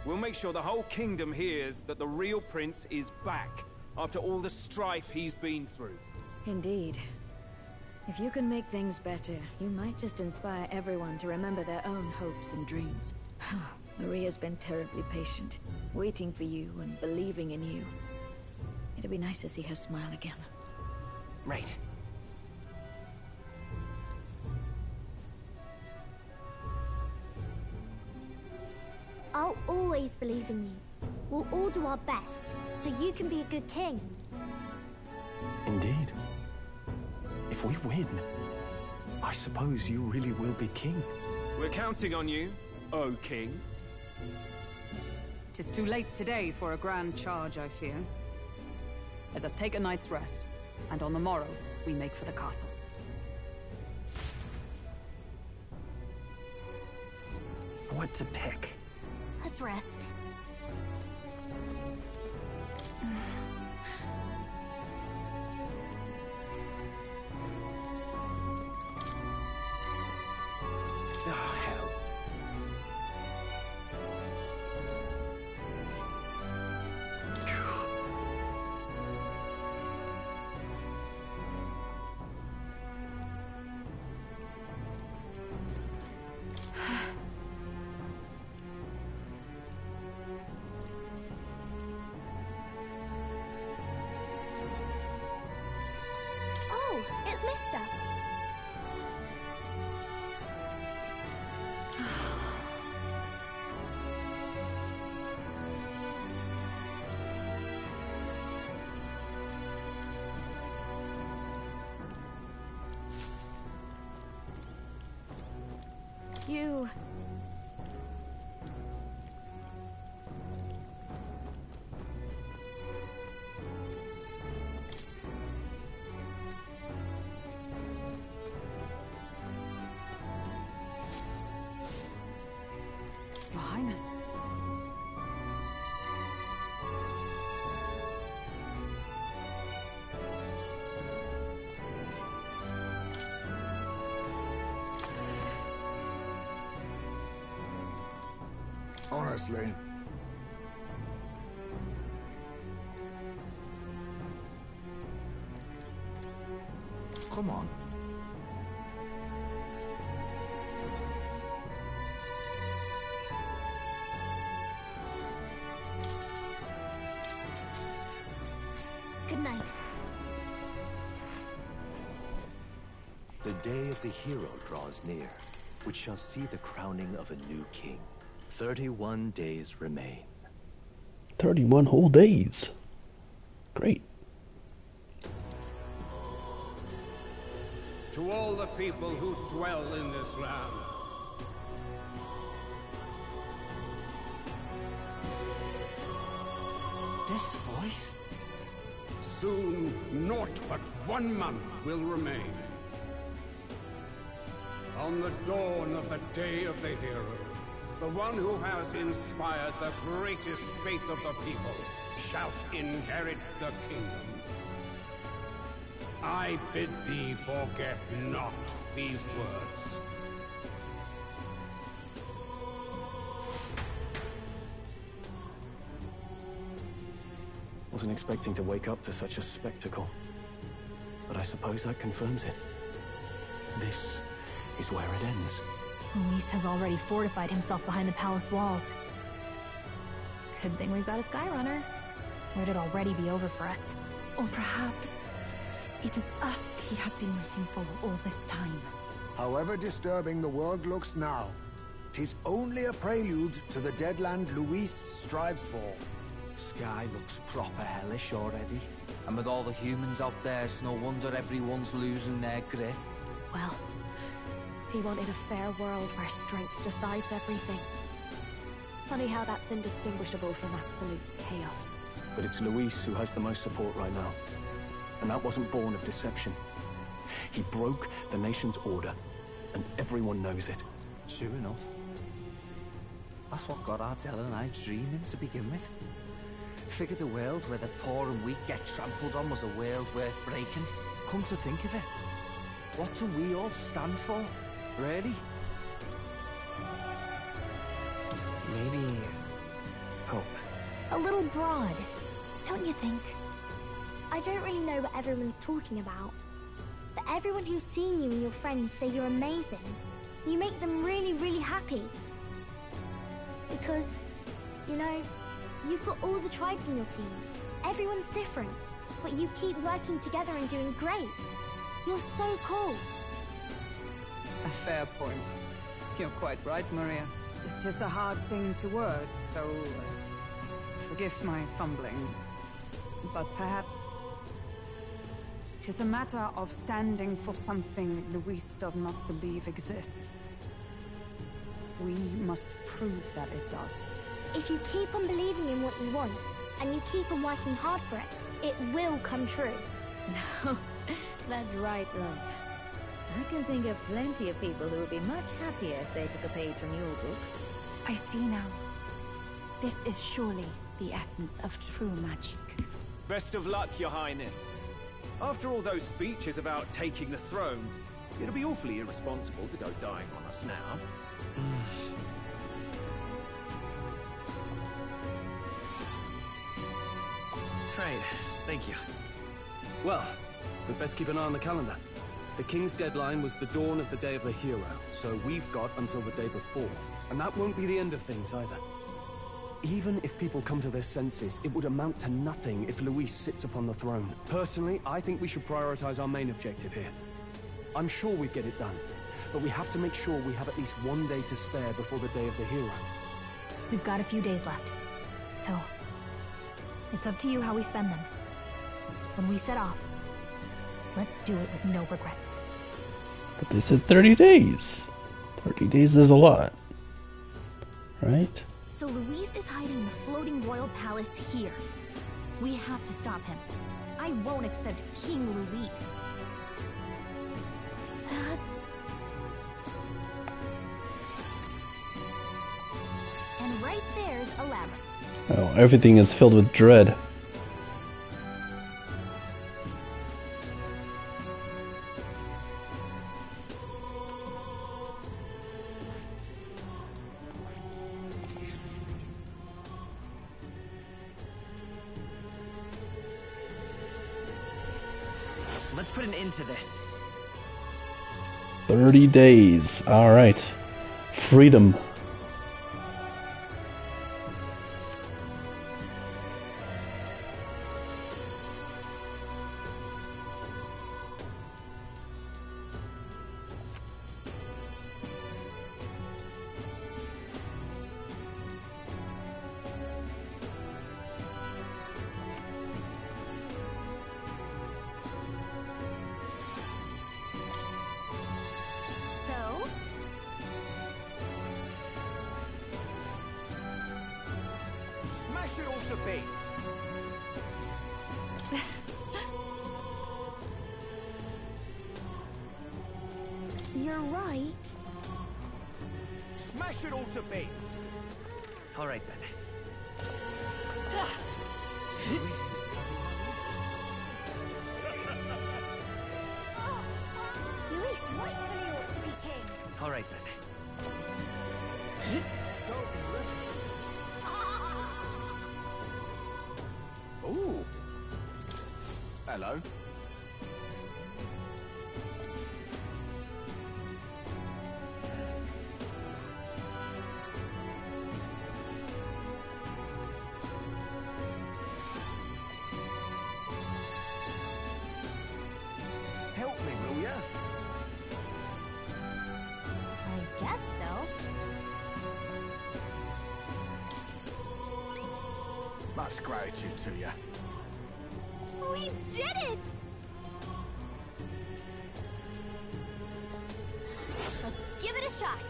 We'll make sure the whole kingdom hears that the real prince is back after all the strife he's been through. Indeed. If you can make things better, you might just inspire everyone to remember their own hopes and dreams. Maria's been terribly patient, waiting for you and believing in you. It'd be nice to see her smile again. Right. I'll always believe in you. We'll all do our best, so you can be a good king. Indeed. If we win, I suppose you really will be king. We're counting on you, O King. 'Tis too late today for a grand charge, I fear. Let us take a night's rest, and on the morrow, we make for the castle. What to pick? Let's rest. Oh, hell. Oh, it's Mister. You... Your Highness. Honestly. Come on. Good night. The day of the hero draws near, which shall see the crowning of a new king. 31 days remain. 31 whole days. Great. To all the people who dwell in this land, This voice? soon naught but 1 month will remain. On the dawn of the day of the hero, the one who has inspired the greatest faith of the people shall inherit the kingdom. I bid thee forget not these words. Wasn't expecting to wake up to such a spectacle, but I suppose that confirms it. This is where it ends. Luis has already fortified himself behind the palace walls. Good thing we've got a Skyrunner. Or it'd already be over for us. Or perhaps it is us he has been waiting for all this time. However disturbing the world looks now, 'tis only a prelude to the deadland Luis strives for. Sky looks proper hellish already. And with all the humans out there, it's no wonder everyone's losing their grip. Well, he wanted a fair world where strength decides everything. Funny how that's indistinguishable from absolute chaos. But it's Luis who has the most support right now. And that wasn't born of deception. He broke the nation's order, and everyone knows it. True enough. That's what got Ardell and I dreaming to begin with. Figured a world where the poor and weak get trampled on was a world worth breaking. Come to think of it, what do we all stand for, really? Maybe... hope. A little broad, don't you think? I don't really know what everyone's talking about. But everyone who's seen you and your friends say you're amazing. You make them really, really happy. Because, you know, you've got all the tribes in your team. Everyone's different, but you keep working together and doing great. You're so cool. A fair point. You're quite right, Maria. It is a hard thing to word, so forgive my fumbling. But perhaps it is a matter of standing for something Luis does not believe exists. We must prove that it does. If you keep on believing in what you want, and you keep on working hard for it, it will come true. That's right, love. I can think of plenty of people who would be much happier if they took a page from your book. I see now. This is surely the essence of true magic. Best of luck, Your Highness. After all those speeches about taking the throne, it'll be awfully irresponsible to go dying on us now. Right, thank you. Well, we'd best keep an eye on the calendar. The King's deadline was the dawn of the Day of the Hero, so we've got until the day before. And that won't be the end of things either. Even if people come to their senses, it would amount to nothing if Luis sits upon the throne. Personally, I think we should prioritize our main objective here. I'm sure we'd get it done, but we have to make sure we have at least one day to spare before the Day of the Hero. We've got a few days left, so it's up to you how we spend them. When we set off, let's do it with no regrets. But they said 30 days. 30 days is a lot. Right? So Luis is hiding in the floating royal palace here. We have to stop him. I won't accept King Luis. That's... And right there's a labyrinth. Oh, everything is filled with dread. Let's put an end to this. 30 days. Alright. Freedom. Smash it all to bits. You're right. Smash it all to bits. All right then. Luis, rightfully ought to be king. All right then. So Ooh. Hello. Help me, will ya? I guess so. Much gratitude to you. We did it! Let's give it a shot.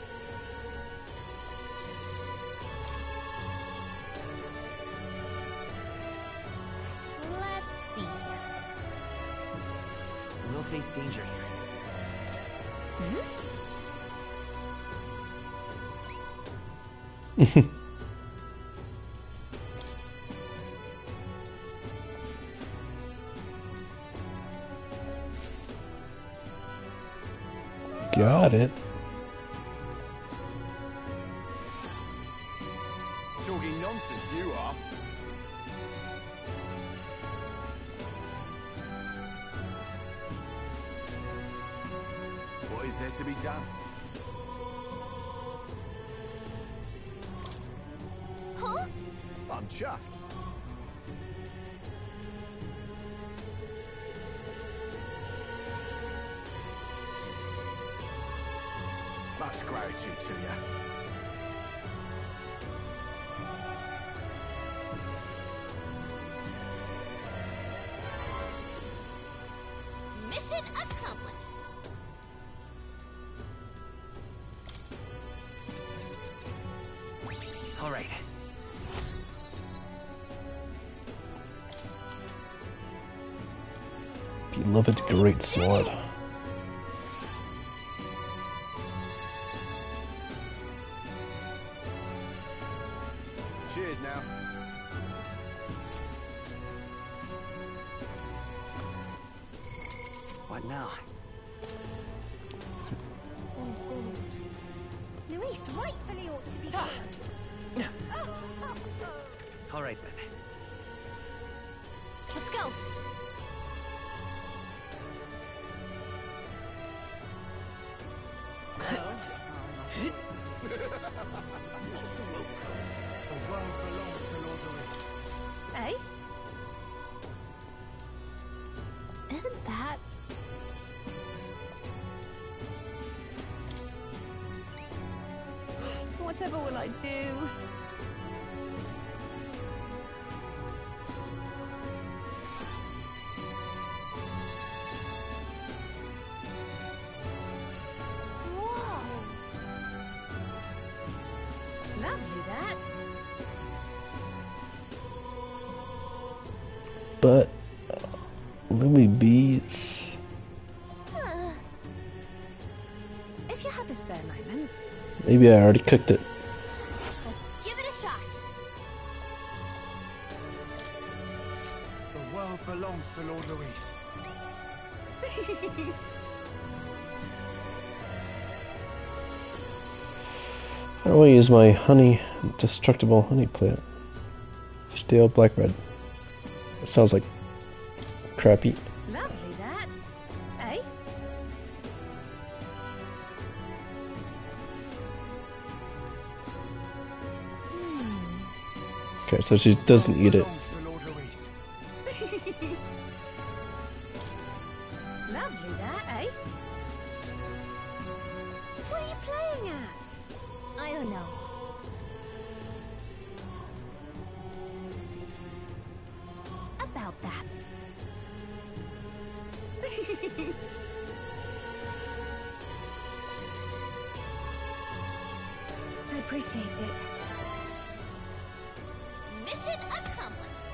Let's see here. We'll face danger here. Got it. Talking nonsense, you are. there to be done? Huh? I'm chuffed. Much gratitude to you. Mission accomplished. All right. Beloved great sword. Cheers now. What now? Oh, God. Luis rightfully ought to be dead. All right then. Let's go. The world belongs to Lord Luis. Eh? Isn't that... Whatever will I do? Whoa! Lovely, that. But Louis B's. If you have a spare moment. Maybe I already cooked it. Let's give it a shot. The world belongs to Lord Luis. How do I use my honey, destructible honey plant? Stale black bread. It sounds like crappy. Lovely, that. Eh? Okay, so she doesn't eat it. Lovely, that, eh? What are you playing at? I don't know. About that. I appreciate it. Mission accomplished.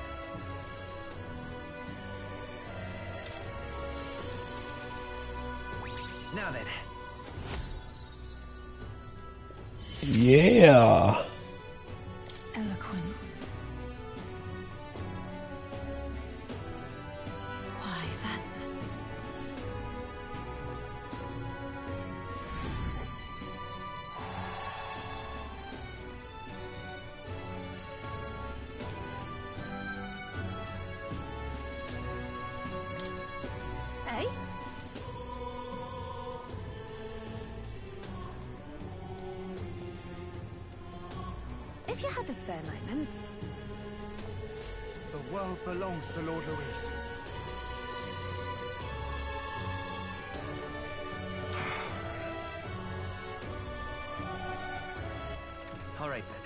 Now then. Yeah. Eloquence. Why, that's... Eh? If you have a spare moment. The world belongs to Lord Luis. All right then.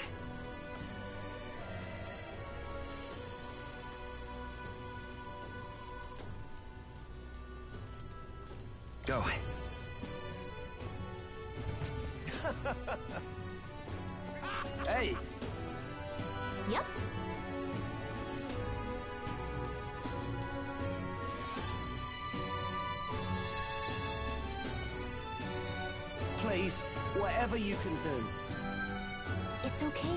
Go. Hey! Yep. Please, whatever you can do. It's okay.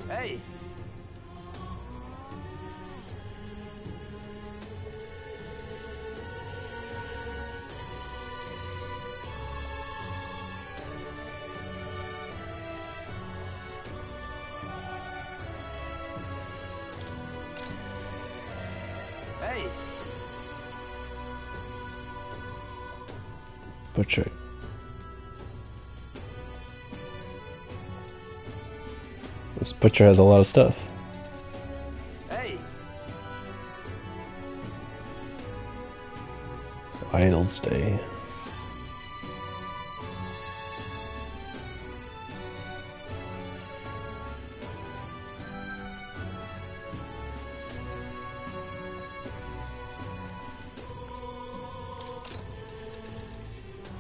Hey! Butcher. This butcher has a lot of stuff. Hey. Idols Day.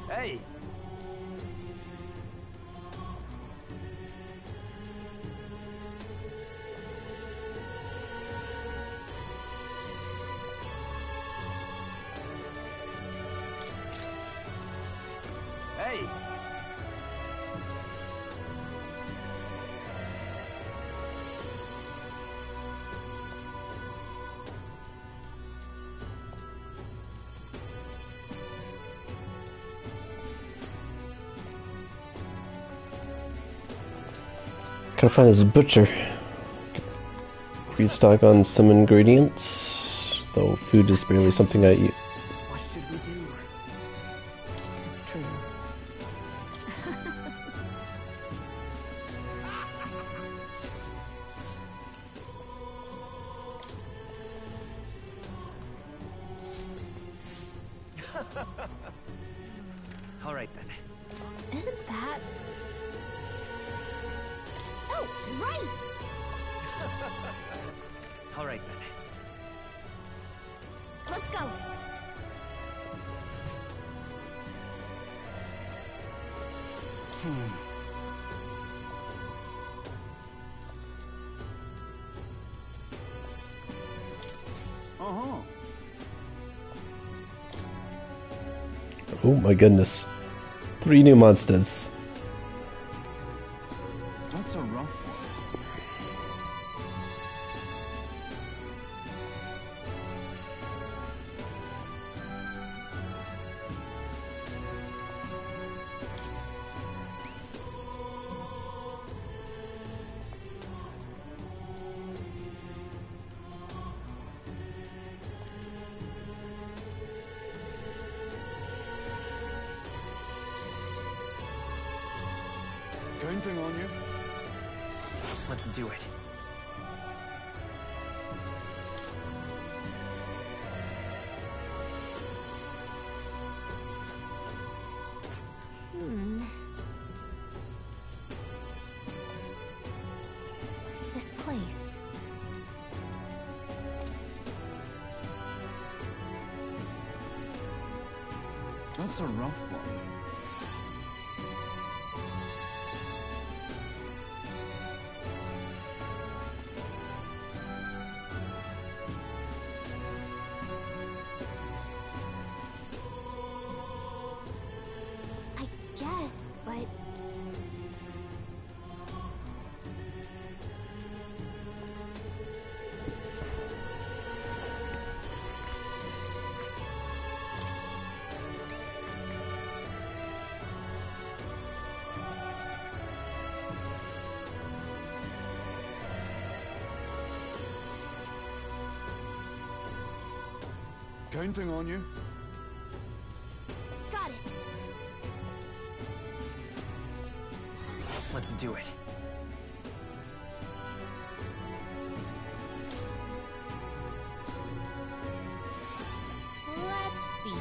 Hey. Hey. Gotta find this butcher. Restock on some ingredients, though food is barely something I eat. What should we do? Tis true. All right then. Isn't that... Oh, right! All right then. Let's go. Oh my goodness. 3 new monsters. That's a rough one. Counting on you. Let's do it. This place. That's a rough one. I guess, but... Counting on you. Got it. Let's do it. Let's see here.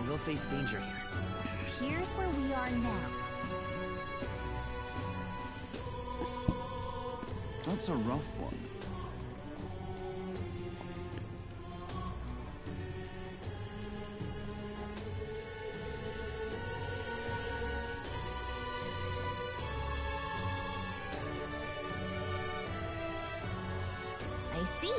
We'll face danger here. Here's where we are now. That's a rough one. I see.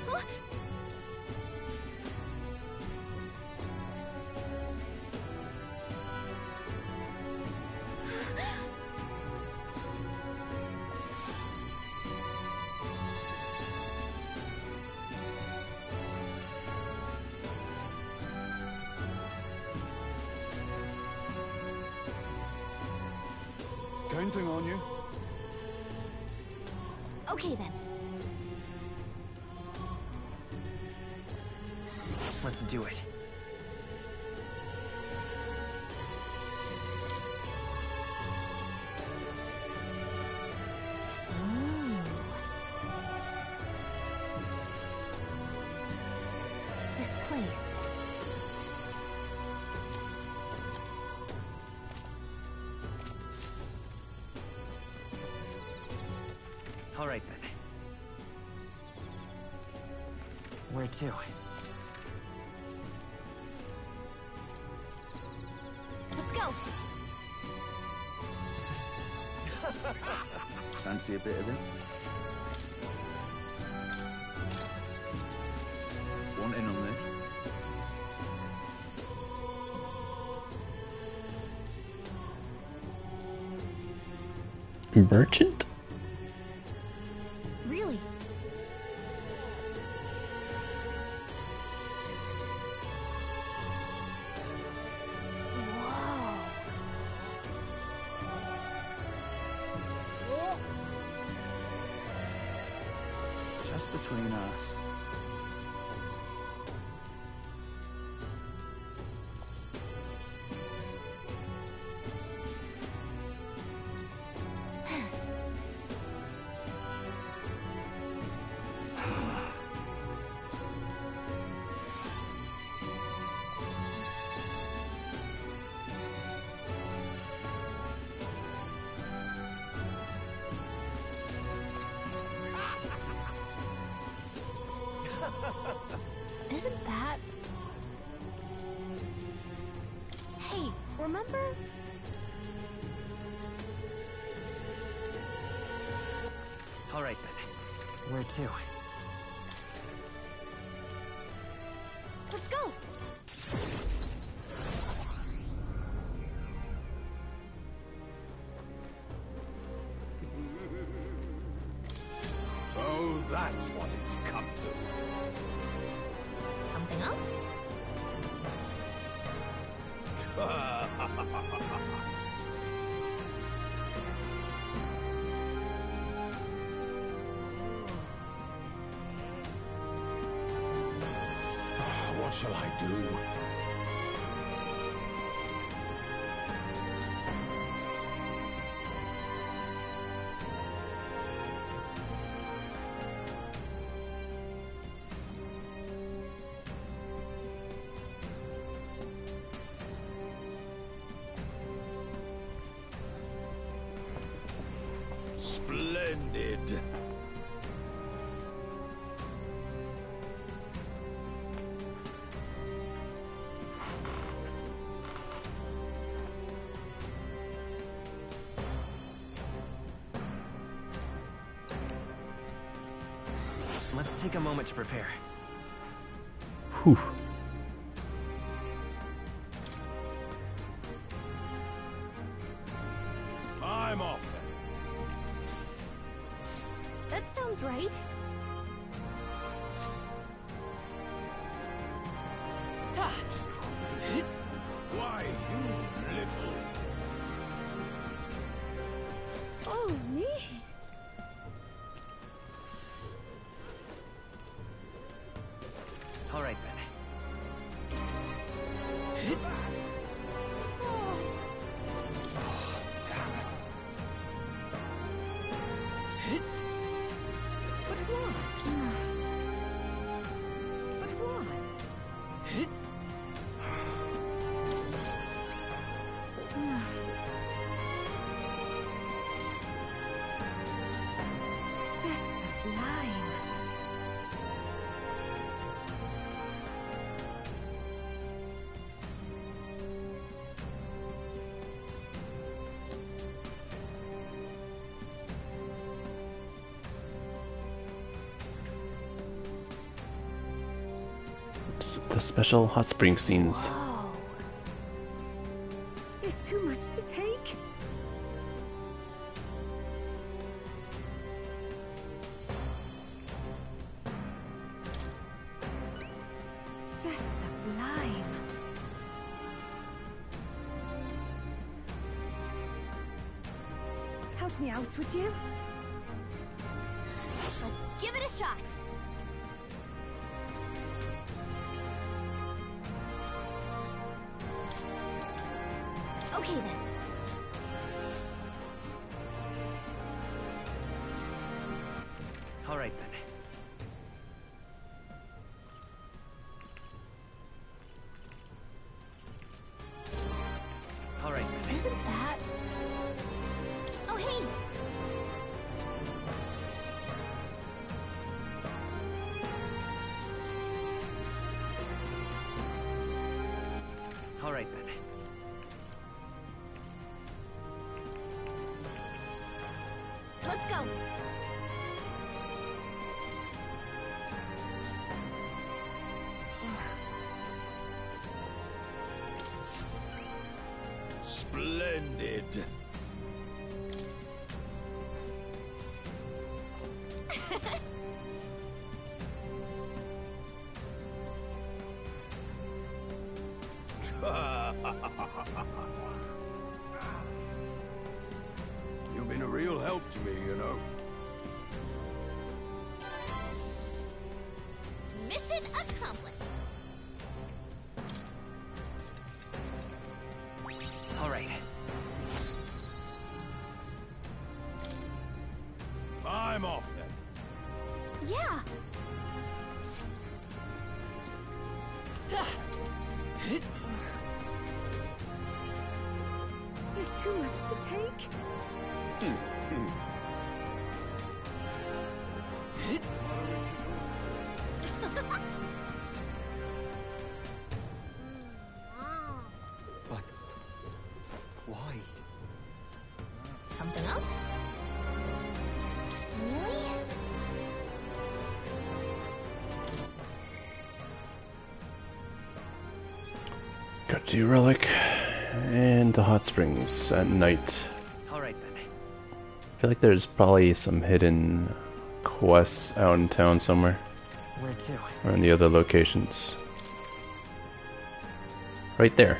Huh? counting on you. Okay then. Let's do it. This place. All right then. Where to? Let's go. Fancy a bit of it? Want in on this? Merchant? Really? Just between us. Isn't that... Hey, remember? All right then. Where to? Let's go. So that's what it's come to. Something up? What shall I do? Splendid. Let's take a moment to prepare. Whew. I'm off then. That sounds right. Why, you little... Oh, me? All right then. But why? But why? Just sublime. The special hot spring scenes. Whoa. It's too much to take. Just sublime. Help me out, would you? Let's give it a shot. Okay then. All right then. All right then. Isn't that... Oh, hey! All right then. Let's go! Splendid. You've been a real help to me, you know. Mission accomplished! All right. I'm off then. Yeah! There's too much to take. But why? Something up? Really? Got the relic and the hot springs at night. All right then. I feel like there's probably some hidden quests out in town somewhere. Where to? Or in the other locations. Right there.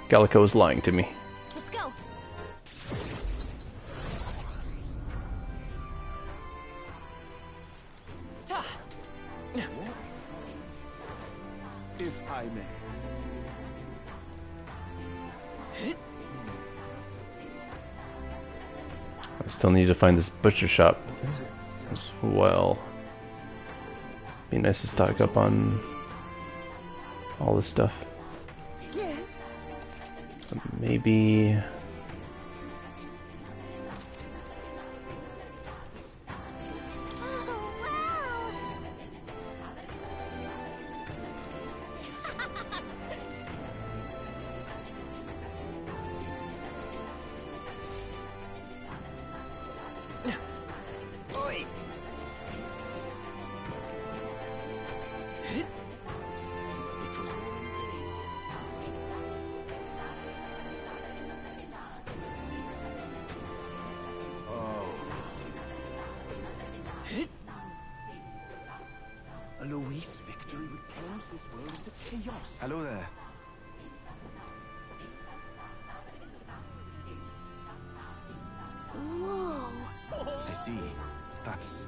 Gallico is lying to me. Let's go! If I may. I still need to find this butcher shop as well. Be nice to stock up on all this stuff. Yes. Maybe... A Luis victory would plunge this world into chaos. Hello there. Whoa. I see. That's...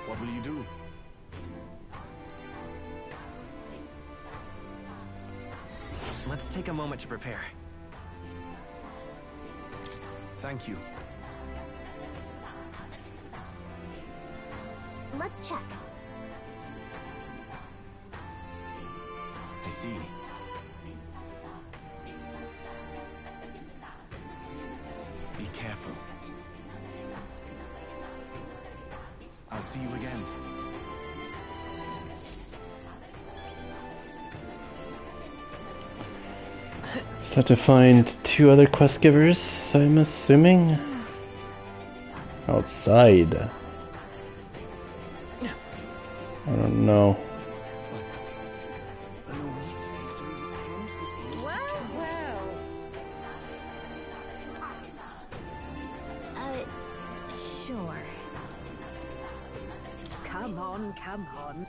What will you do? Let's take a moment to prepare. Thank you. Let's check. I see. Be careful. I'll see you again. Just have to find 2 other quest givers, I'm assuming. Outside. I don't know. Sure. Come on, come on.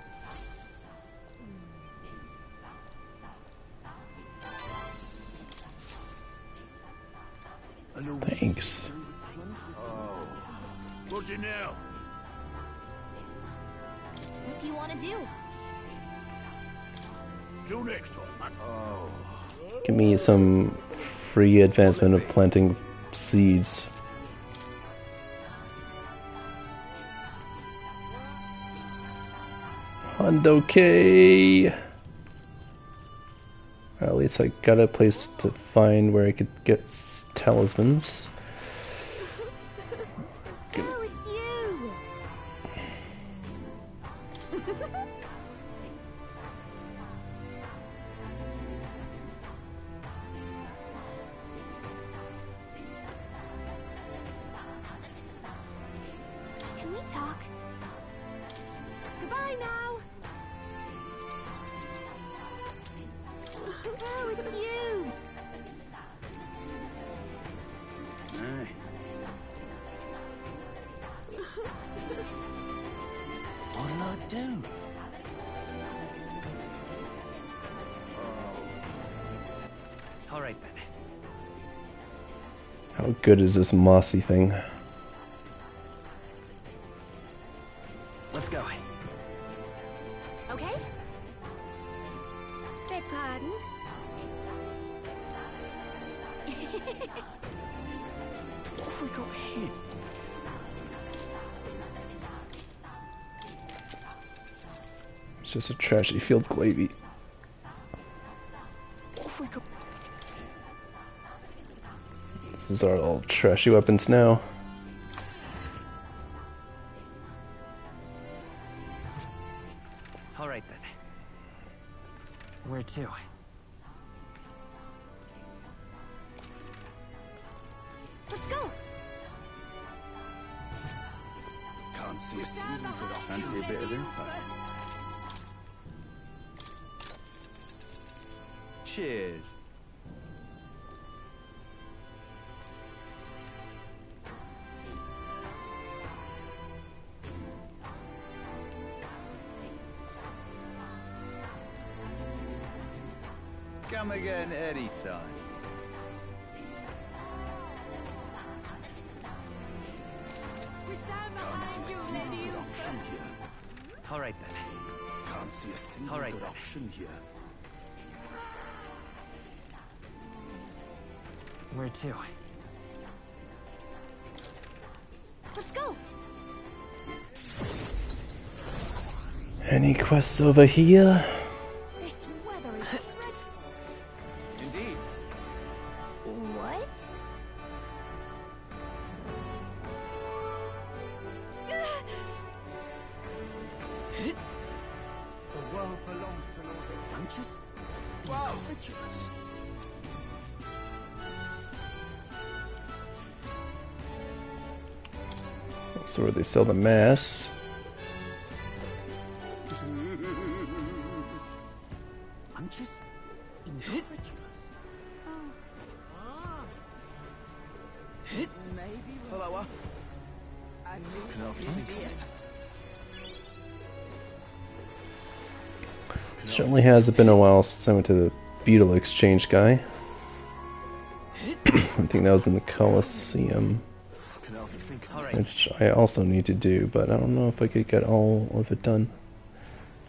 Thanks. Oh. What's it now? What do you want to do? Till next time. Oh. Give me some free advancement of planting seeds. Hundo K. At least I got a place to find where I could get talismans. Oh, it's you! Can we talk? Goodbye now! Oh, it's you! Hey. What'll I do? All right then. How good is this mossy thing? Let's go. Okay? Beg pardon? What have we got here? It's just a trashy field glavy. What have we got? These are all trashy weapons now. All right then. Where to? Let's go. Can't see a single good option. Fancy a bit of info. Cheers. Come again anytime. We stand behind you, Lady Uther. All right then. Can't see a single All right, good then. option here. Where to? Let's go. Any quests over here? This weather is dreadful. Indeed. What? The world belongs to Lord Francis. Wow. Ridiculous. So where they sell the mass. Francis? Incredulous. Maybe Hello. I Can I think of it? Certainly has been a while since I went to the Beetle Exchange guy. I think that was in the Colosseum, which I also need to do, but I don't know if I could get all of it done.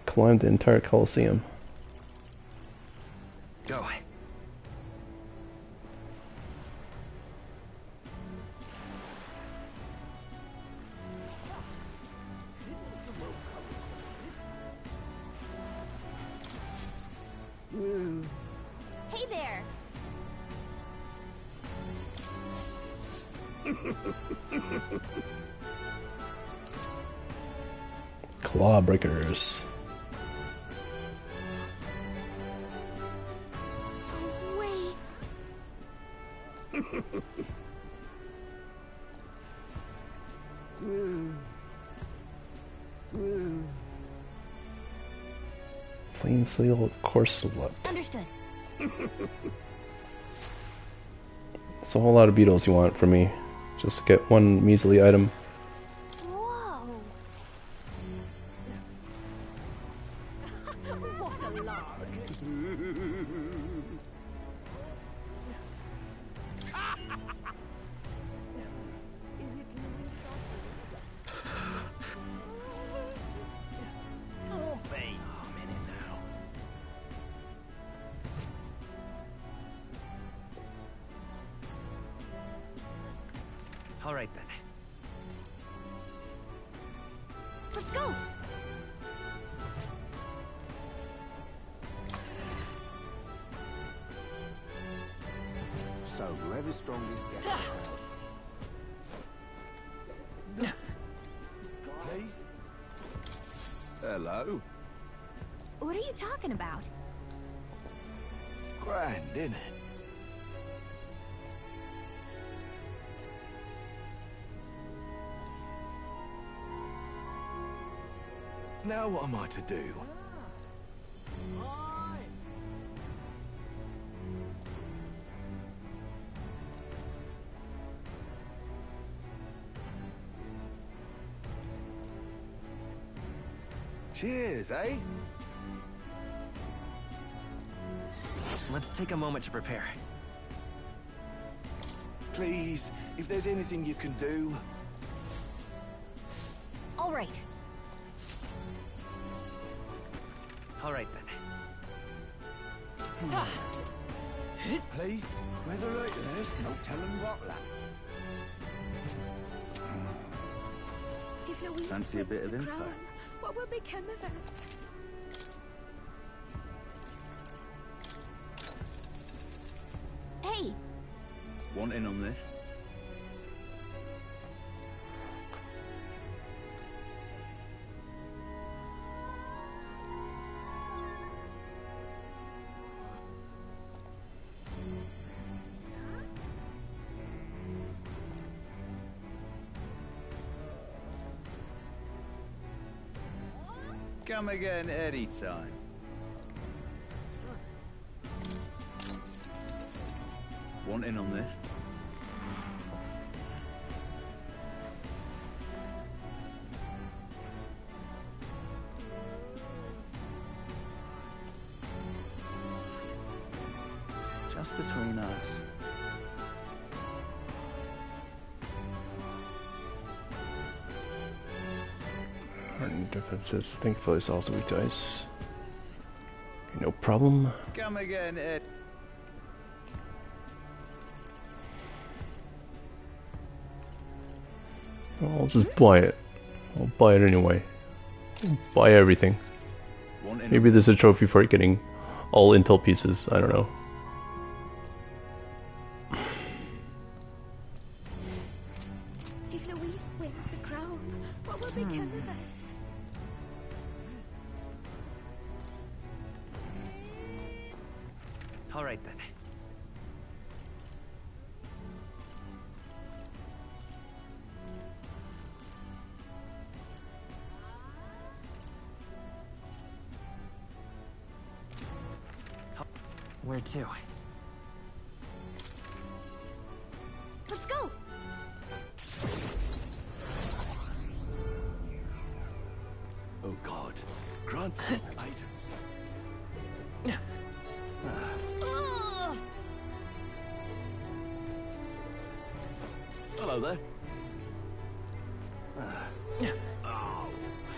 Climb the entire Colosseum. Go. Hey there. Clawbreakers. Wait. Flame seal corselet. Understood. It's a whole lot of beetles you want from me. Just to get one measly item. Whoa! What a lark! All right then. Let's go! So whoever's strongest gets the crown. Please? Hello? What are you talking about? Grand, innit? Now what am I to do? Cheers, eh? Let's take a moment to prepare. Please, if there's anything you can do. All right. All right then. Please, weather like this, no telling what like. If Louise Fancy a bit wins of the info? crown, what will become of us? Hey! Want in on this? Come again anytime. Want in on this? Just between us. Hardened defenses. Thankfully, it's also weak to ice. No problem. Come again, Ed. I'll just buy it. I'll buy it anyway. Buy everything. Maybe there's a trophy for it getting all intel pieces. I don't know. If Louise wins the crown, what will become of us? All right then. Where to? Let's go! Oh God, grant guidance. Hello there. Oh,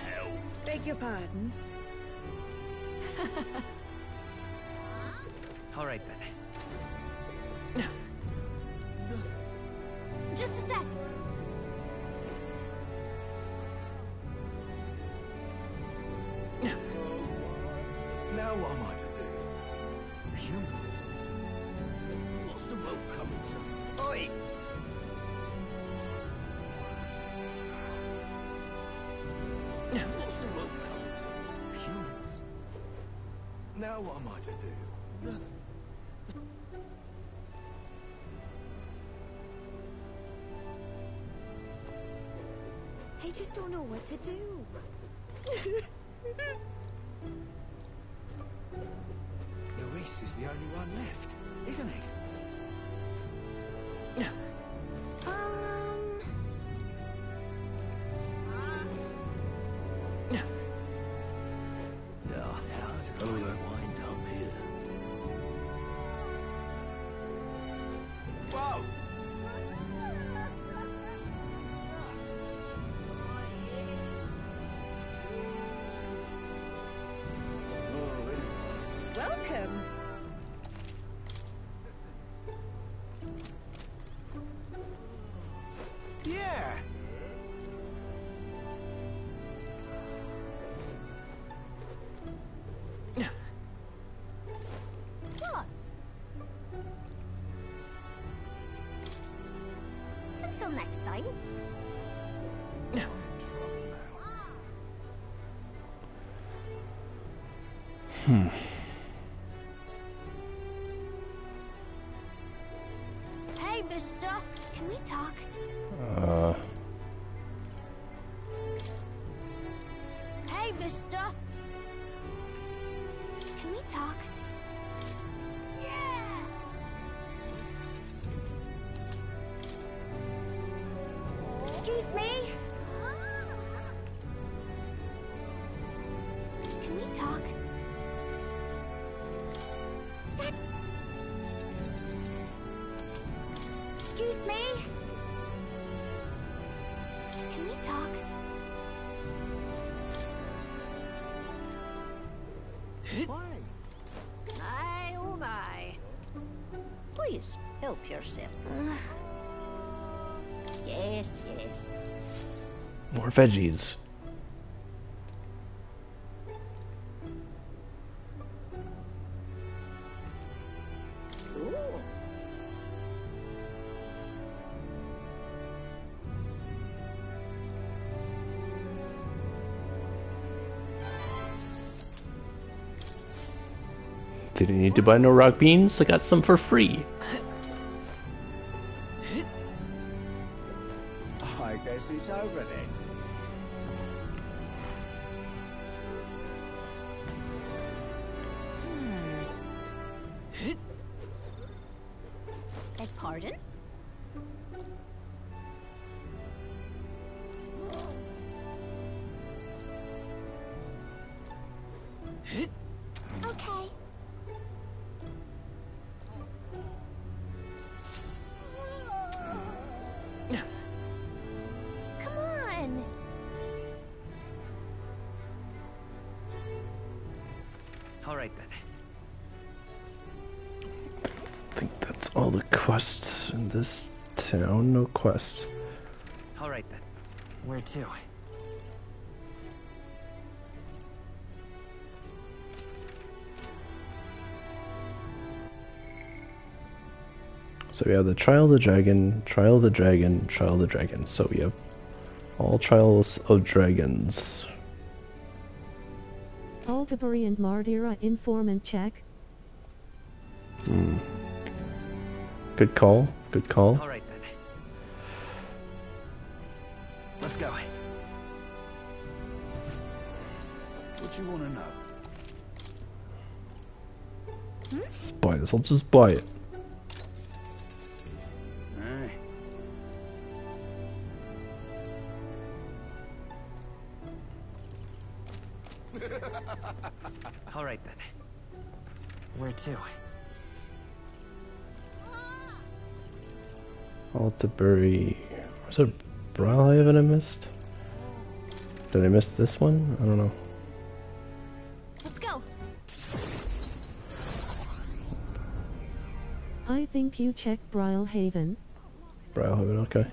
hell. Beg your pardon? All right then. Just a sec! Now what am I to do? Humans? What's the world coming to? Oi! What's the world coming to? Humans? Now what am I to do? I just don't know what to do. the only one left, isn't he? How do I wind up here? Whoa! Welcome. Yeah. What? Until next time. Hey, mister. Can we talk? Hey, mister. Can we talk? Yeah! Excuse me? Can we talk? Excuse me? Can we talk? My, oh my. Please, help yourself. Yes, yes. More veggies. Ooh. Didn't need to buy no rock beans. I got some for free. I guess it's over then. Beg pardon? Okay. Come on. All right then. I think that's all the quests in this town. No quests. All right then. Where to? So we have the Trial of the Dragon, Trial of the Dragon, Trial of the Dragon. So we have all Trials of Dragons. Aldebury and Mardira informant check. Good call. Good call. All right then. Let's go. What do you want to know? Just buy this. I'll just buy it. All right then. Where to? Aldebury. Was there Brawlhaven I missed? Did I miss this one? I don't know. Let's go. I think you checked Brawlhaven. Brawlhaven, okay.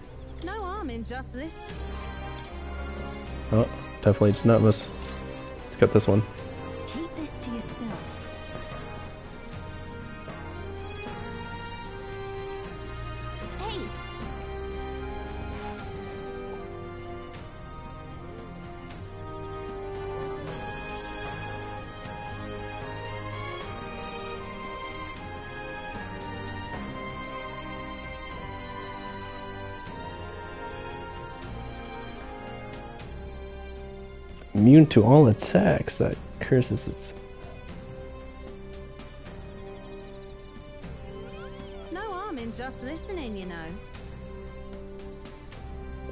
No harm in just listening. Oh, definitely did not miss. Let's get this one. Keep this to yourself. Hey. Immune to all attacks. That curses its. harm in just listening, you know.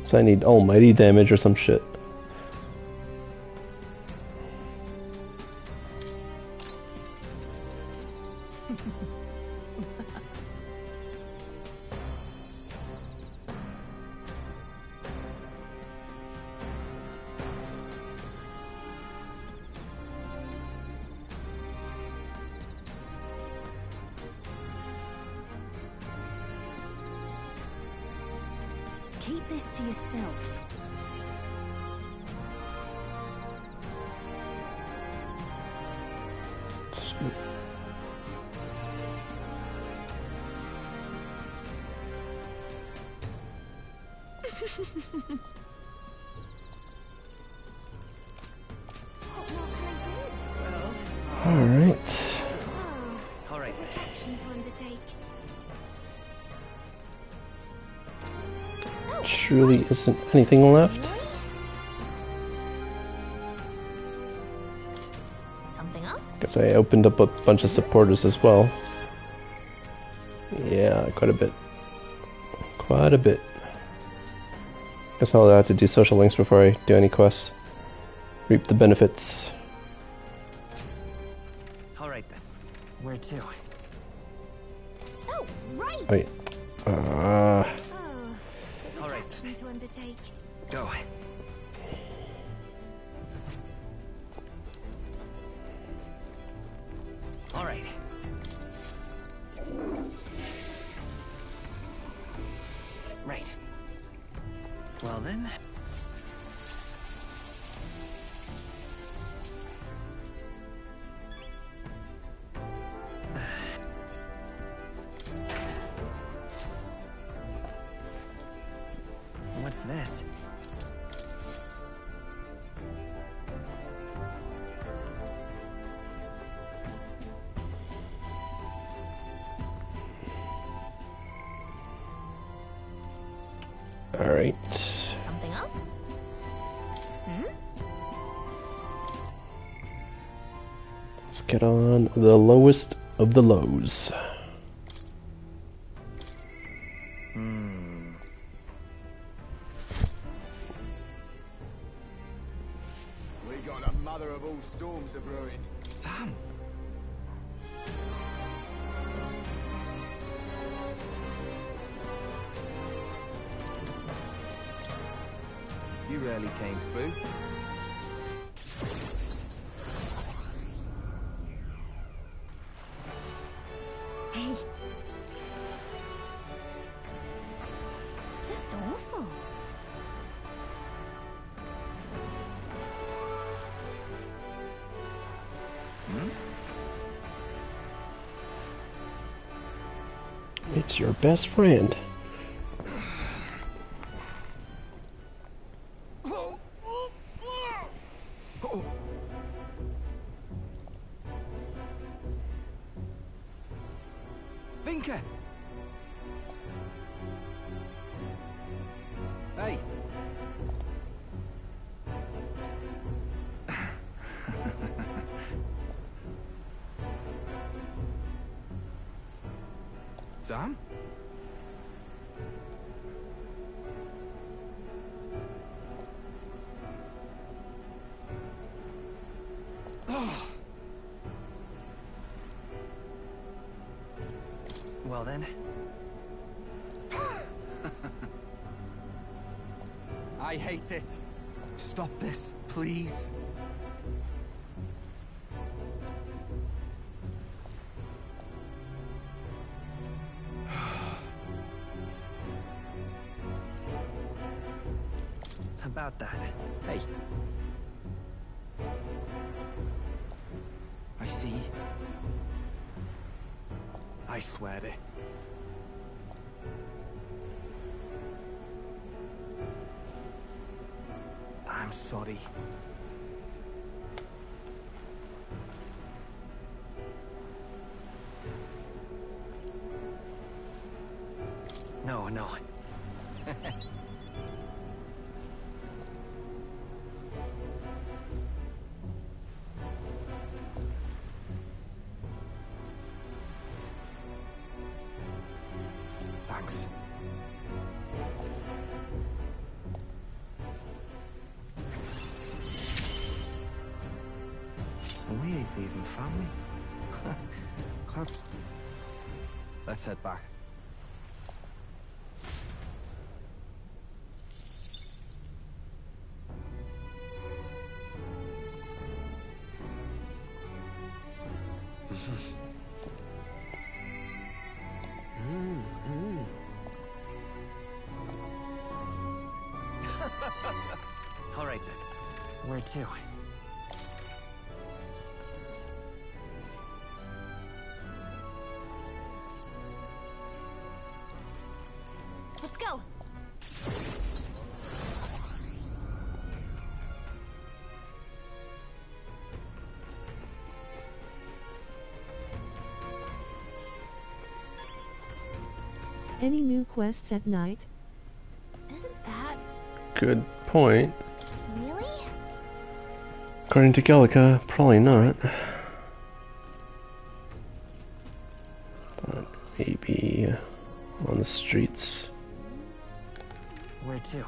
So I need almighty damage or some shit. Keep this to yourself. Alright. All right. Action to undertake. Truly isn't anything left. Something up? Guess I opened up a bunch of supporters as well. Yeah, quite a bit. Quite a bit. Guess I'll have to do social links before I do any quests. Reap the benefits. All right then. Where to? Oh, right. Wait. All right. Action to undertake. Go. All right. Right. Well then. What's this? Alright. Something up? Let's get on the lowest of the lows. We got a mother of all storms a brewing. Sam! You rarely came through. Hey. Just awful. It's your best friend. Vinka! Hey! Sam? Well then. I hate it. Stop this, please. About that. Hey. I see. I swear it. I'm sorry. No, no. thanks. We ain't even family. Club. Let's head back. All right then. Where to? Let's go. Any new quests at night? Isn't that Good point. really? According to Gallica, probably not. But maybe on the streets. Where to?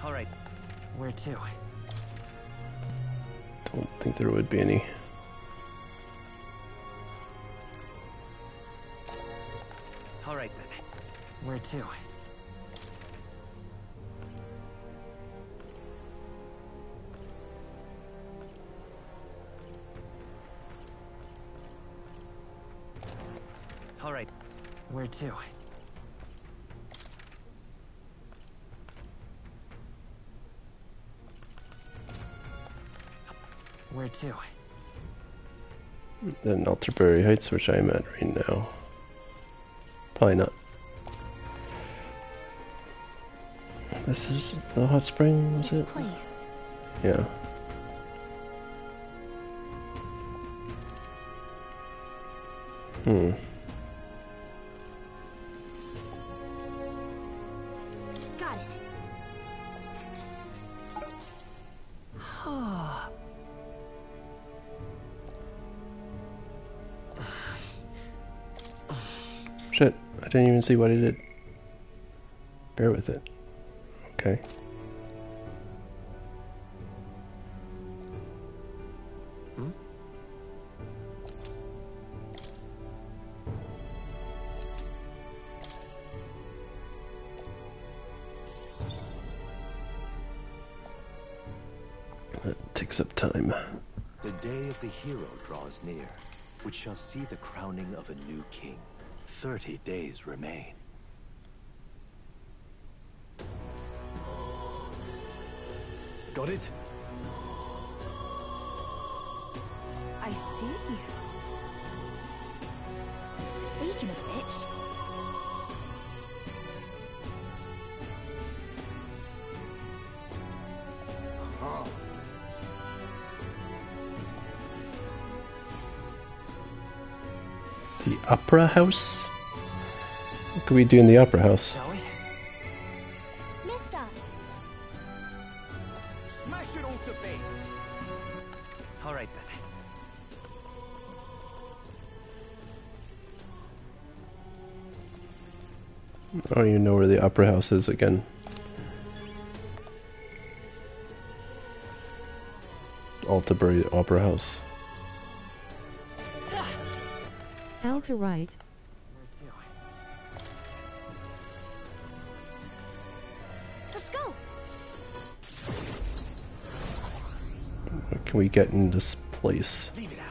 All right. Where to? Don't think there would be any. All right then. Where to? All right. Where to? Where to? Then Alterbury Heights, which I'm at right now. Probably not. This is the hot spring, was it? Place. Yeah. Got it. Shit, I didn't even see what I did. Bear with it. Okay. That takes up time. The day of the hero draws near, which shall see the crowning of a new king. 30 days remain. Got it? I see. Speaking of which, The Opera House? What can we do in the Opera House? Mister! Smash it all to bits! All right then. I don't even know where the Opera House is again. Altabury Opera House. Out to right. let's go. What can we get in this place? Leave it out.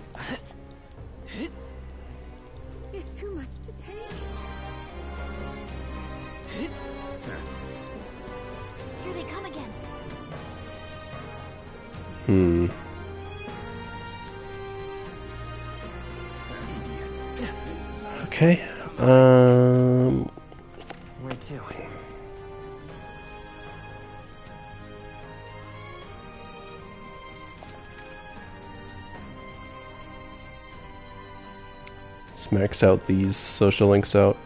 It's too much to take. Here they come again. Okay. Where to? Let's max out these social links out.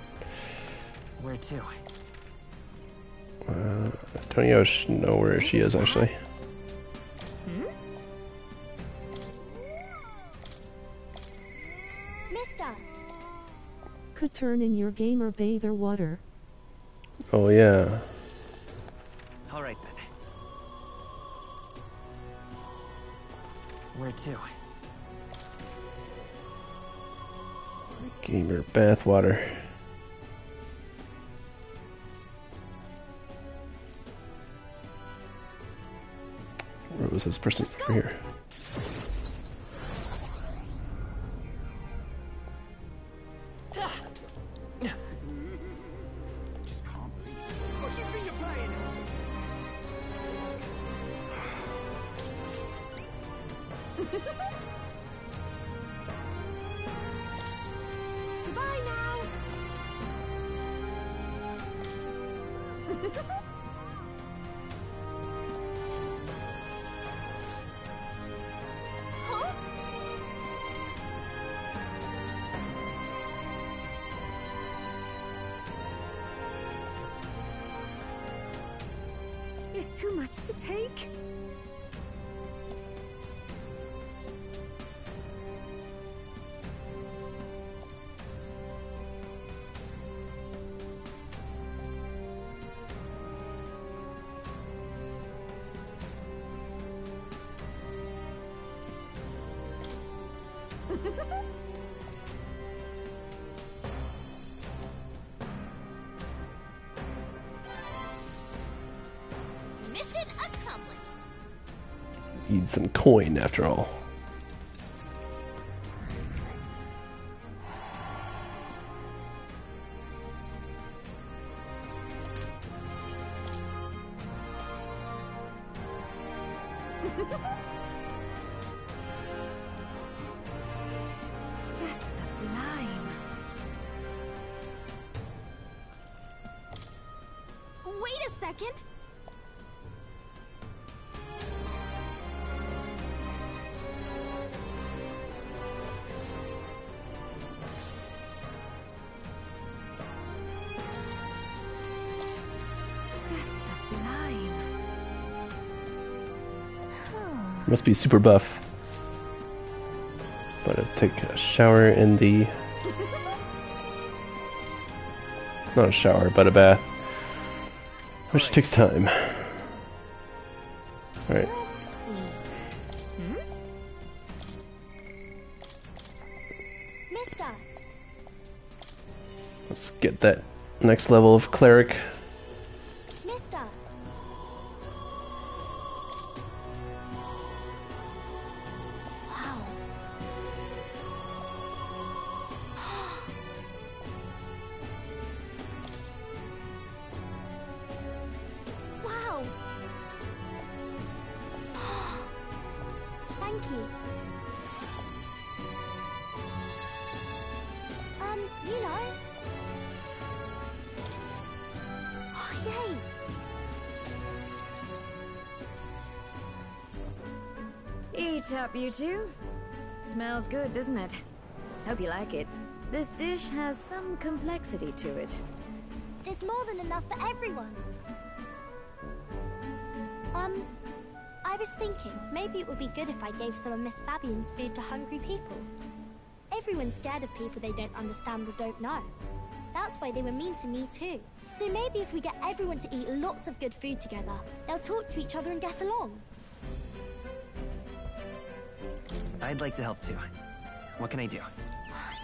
Where to? Don't you know where she is actually? Mister! Could turn in your game or bathe or water. Oh yeah. All right then. Where to? Gamer bathwater. Where was this person? Over here. Just can't believe it. What do you think you're playing? Goodbye now! Huh? It's too much to take. Mission accomplished. Need some coin after all. Just sublime. Wait a second! Just sublime. Must be super buff. But I'll take a shower in the... Not a shower, but a bath. Which takes time. Alright. Mister! Let's get that next level of cleric. Mister! Wow. Wow! Thank you. You know. Oh, yay! Eat up, you two. Smells good, doesn't it? Hope you like it. This dish has some complexity to it. There's more than enough for everyone. I was thinking maybe it would be good if I gave some of Miss Fabian's food to hungry people. Everyone's scared of people they don't understand or don't know. That's why they were mean to me too. So maybe if we get everyone to eat lots of good food together, they'll talk to each other and get along. I'd like to help too. What can I do?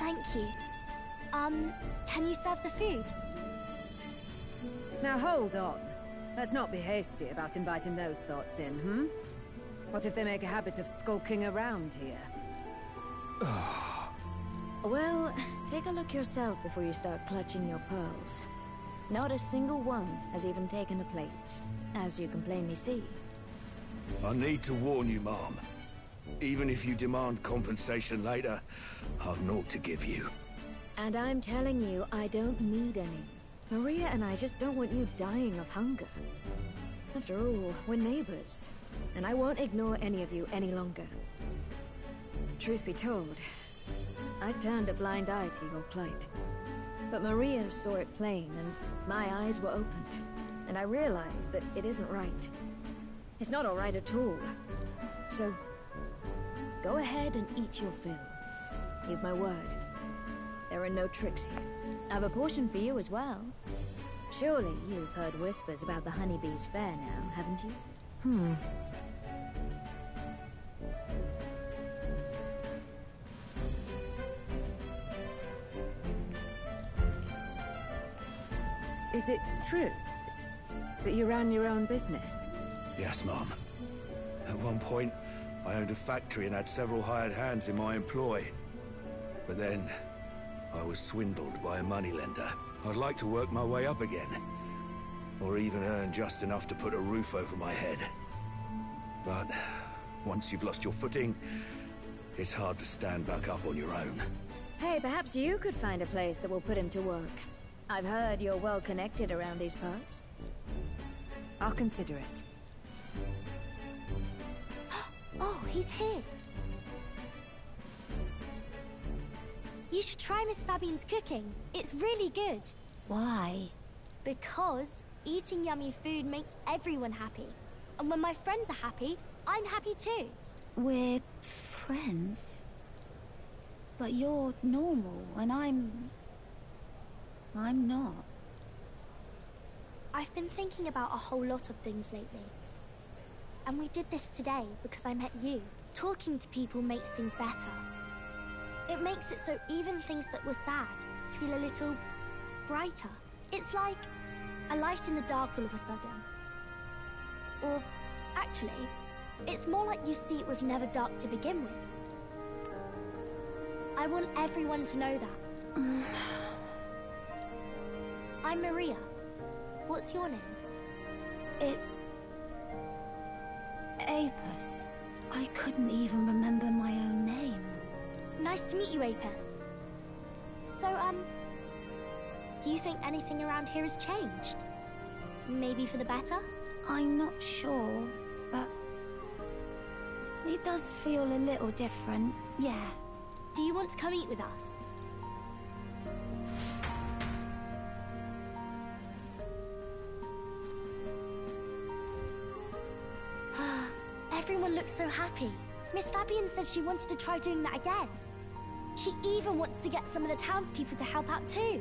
Thank you. Can you serve the food? Now hold on. Let's not be hasty about inviting those sorts in, hmm? What if they make a habit of skulking around here? Well, take a look yourself before you start clutching your pearls. Not a single one has even taken a plate, as you can plainly see. I need to warn you, Mom. Even if you demand compensation later, I've naught to give you. And I'm telling you, I don't need any. Maria and I just don't want you dying of hunger. After all, we're neighbors, and I won't ignore any of you any longer. Truth be told, I turned a blind eye to your plight. But Maria saw it plain, and my eyes were opened. and I realize that it isn't right. It's not alright at all. So, go ahead and eat your fill. You've my word. There are no tricks here. I have a portion for you as well. Surely you've heard whispers about the honeybees fair now, haven't you? Is it true that you ran your own business? Yes, Mom. At one point, I owned a factory and had several hired hands in my employ. But then, I was swindled by a moneylender. I'd like to work my way up again. Or even earn just enough to put a roof over my head. But once you've lost your footing, it's hard to stand back up on your own. Hey, perhaps you could find a place that will put him to work. I've heard you're well connected around these parts. I'll consider it. Oh, he's here. You should try Miss Fabian's cooking. It's really good. Why? Because eating yummy food makes everyone happy. And when my friends are happy, I'm happy too. We're friends. But you're normal, and I'm not. I've been thinking about a whole lot of things lately. And we did this today because I met you. Talking to people makes things better. It makes it so even things that were sad feel a little brighter. It's like a light in the dark all of a sudden. Or, actually, it's more like you see it was never dark to begin with. I want everyone to know that. I'm Maria. What's your name? It's... Apis. I couldn't even remember my own name. Nice to meet you, Apis. So, do you think anything around here has changed? Maybe for the better? I'm not sure, but... it does feel a little different, yeah. Do you want to come eat with us? Everyone looks so happy. Miss Fabian said she wanted to try doing that again. She even wants to get some of the townspeople to help out too.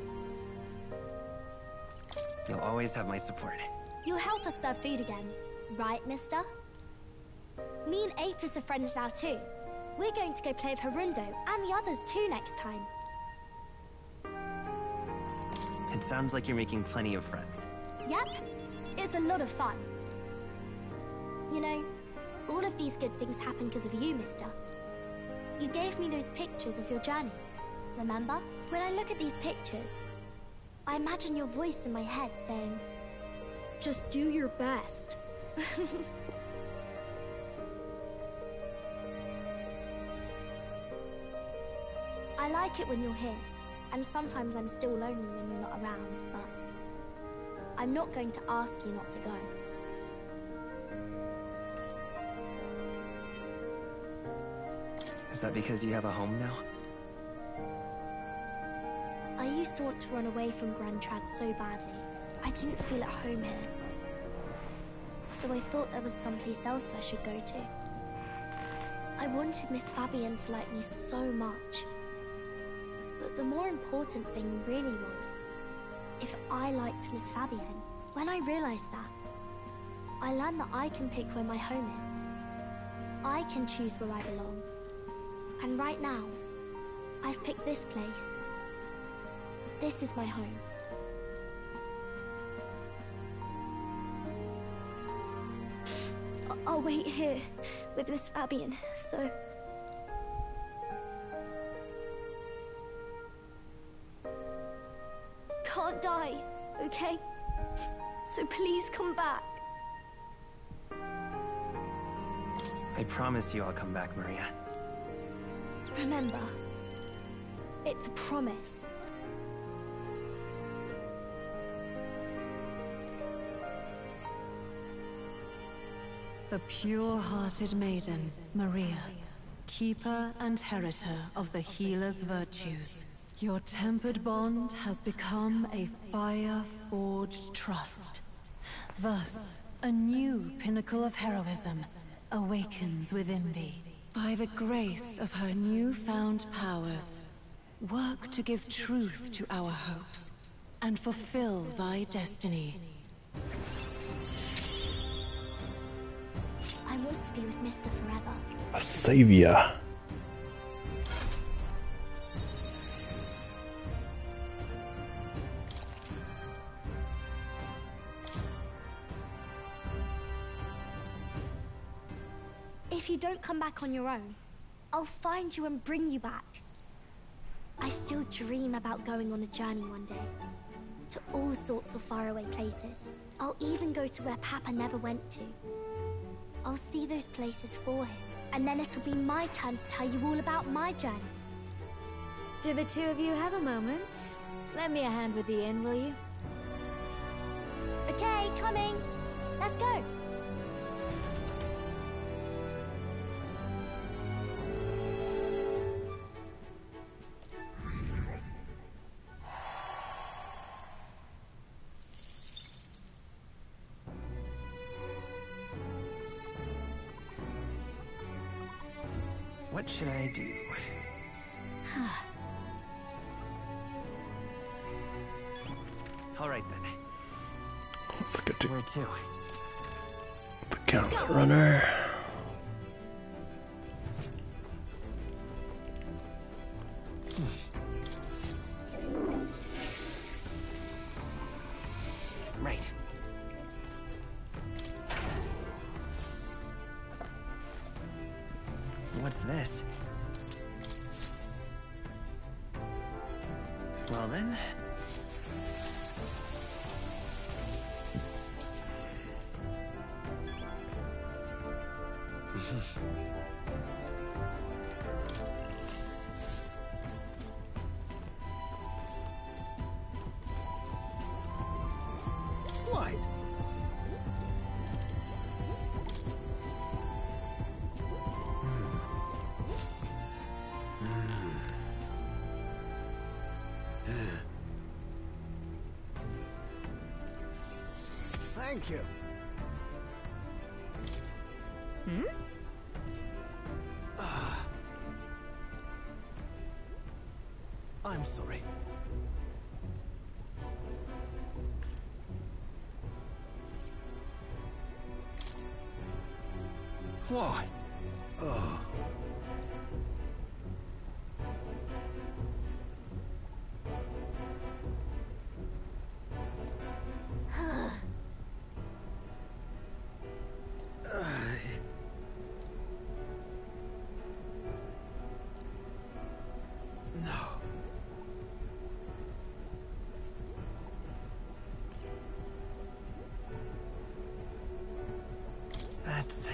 You'll always have my support. You'll help us serve food again, right, mister? Me and Apis are friends now too. We're going to go play with Harundo and the others too next time. It sounds like you're making plenty of friends. Yep, it's a lot of fun. You know, all of these good things happen because of you, mister. You gave me those pictures of your journey, remember? When I look at these pictures, I imagine your voice in my head saying, just do your best. I like it when you're here, and sometimes I'm still lonely when you're not around, but I'm not going to ask you not to go. Is that because you have a home now? I used to want to run away from Grand Trad so badly. I didn't feel at home here. So I thought there was someplace else I should go to. I wanted Miss Fabian to like me so much. But the more important thing really was if I liked Miss Fabian. When I realized that, I learned that I can pick where my home is. I can choose where I belong. And right now, I've picked this place. This is my home. I'll wait here with Miss Fabian, so... Can't die, okay? So please come back. I promise you I'll come back, Maria. Remember, it's a promise. The pure-hearted maiden, Maria, keeper and heritor of the healer's virtues. Your tempered bond has become a fire-forged trust. Thus, a new pinnacle of heroism awakens within thee. By the grace of her newfound powers, work to give truth to our hopes and fulfill thy destiny. I want to be with Mr. forever. A savior. If you don't come back on your own, I'll find you and bring you back. I still dream about going on a journey one day, to all sorts of faraway places. I'll even go to where Papa never went to. I'll see those places for him, and then it'll be my turn to tell you all about my journey. Do the two of you have a moment? Lend me a hand with the inn, will you? Okay, coming. Let's go. What should I do? All right then. Let's get to where to? The counter runner. Right. What's this? Well then. What? Thank you. I'm sorry. Why? Oh. No. That's...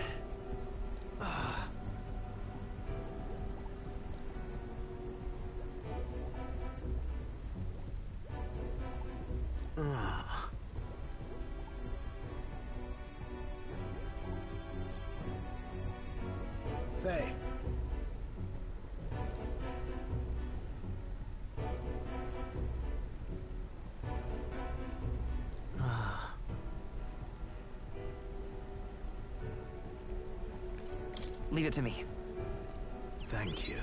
Say. Leave it to me. Thank you.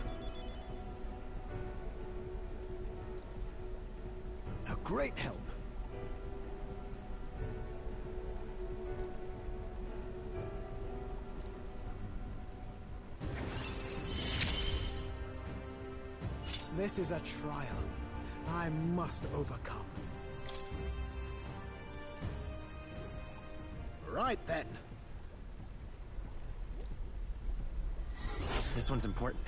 A great help. This is a trial I must overcome. Right then. This one's important.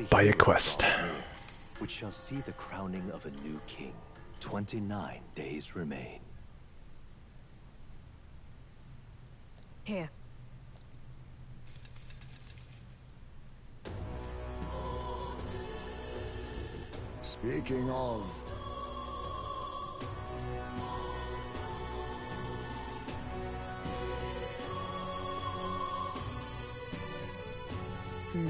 Buy a quest. Which shall see the crowning of a new king. 29 days remain. Here. Speaking of... We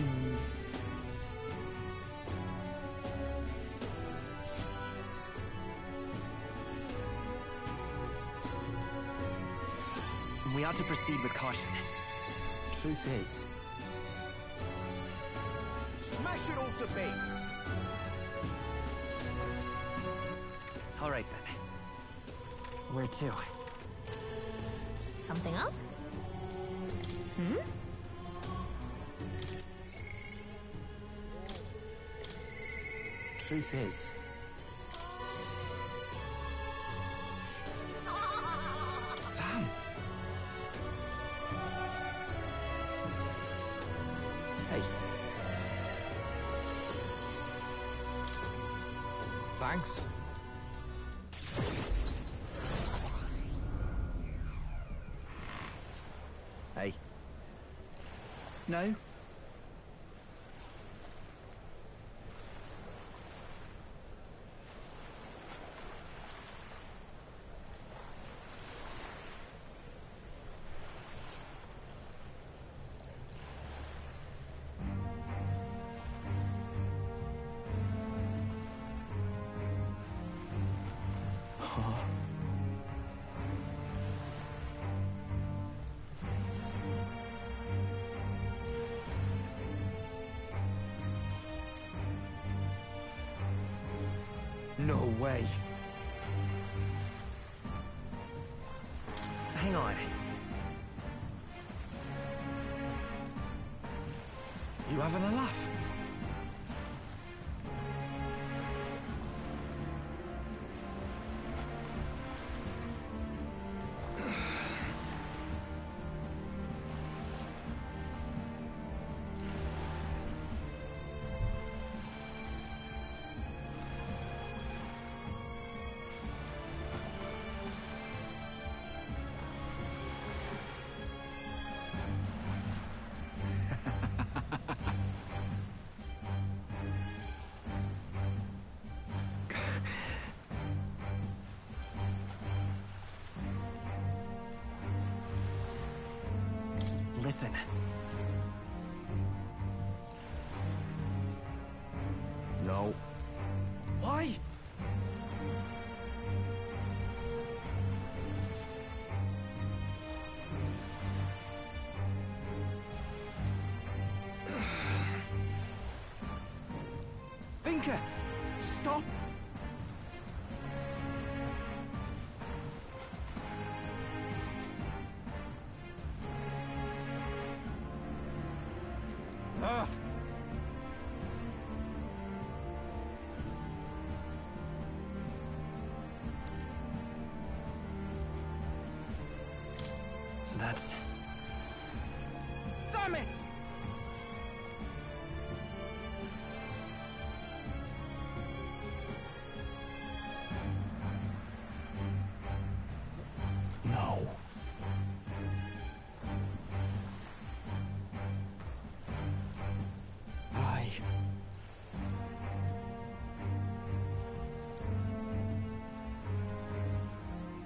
ought to proceed with caution. Truth is, Smash it all to bits! All right, then. Where to? Something up? Hmm? truth is, Sam! hey, Thanks. hey. No? No way. Hang on. You having a laugh? Listen. No. Why? Vinka! Stop! Ugh. That's... Damn it! No.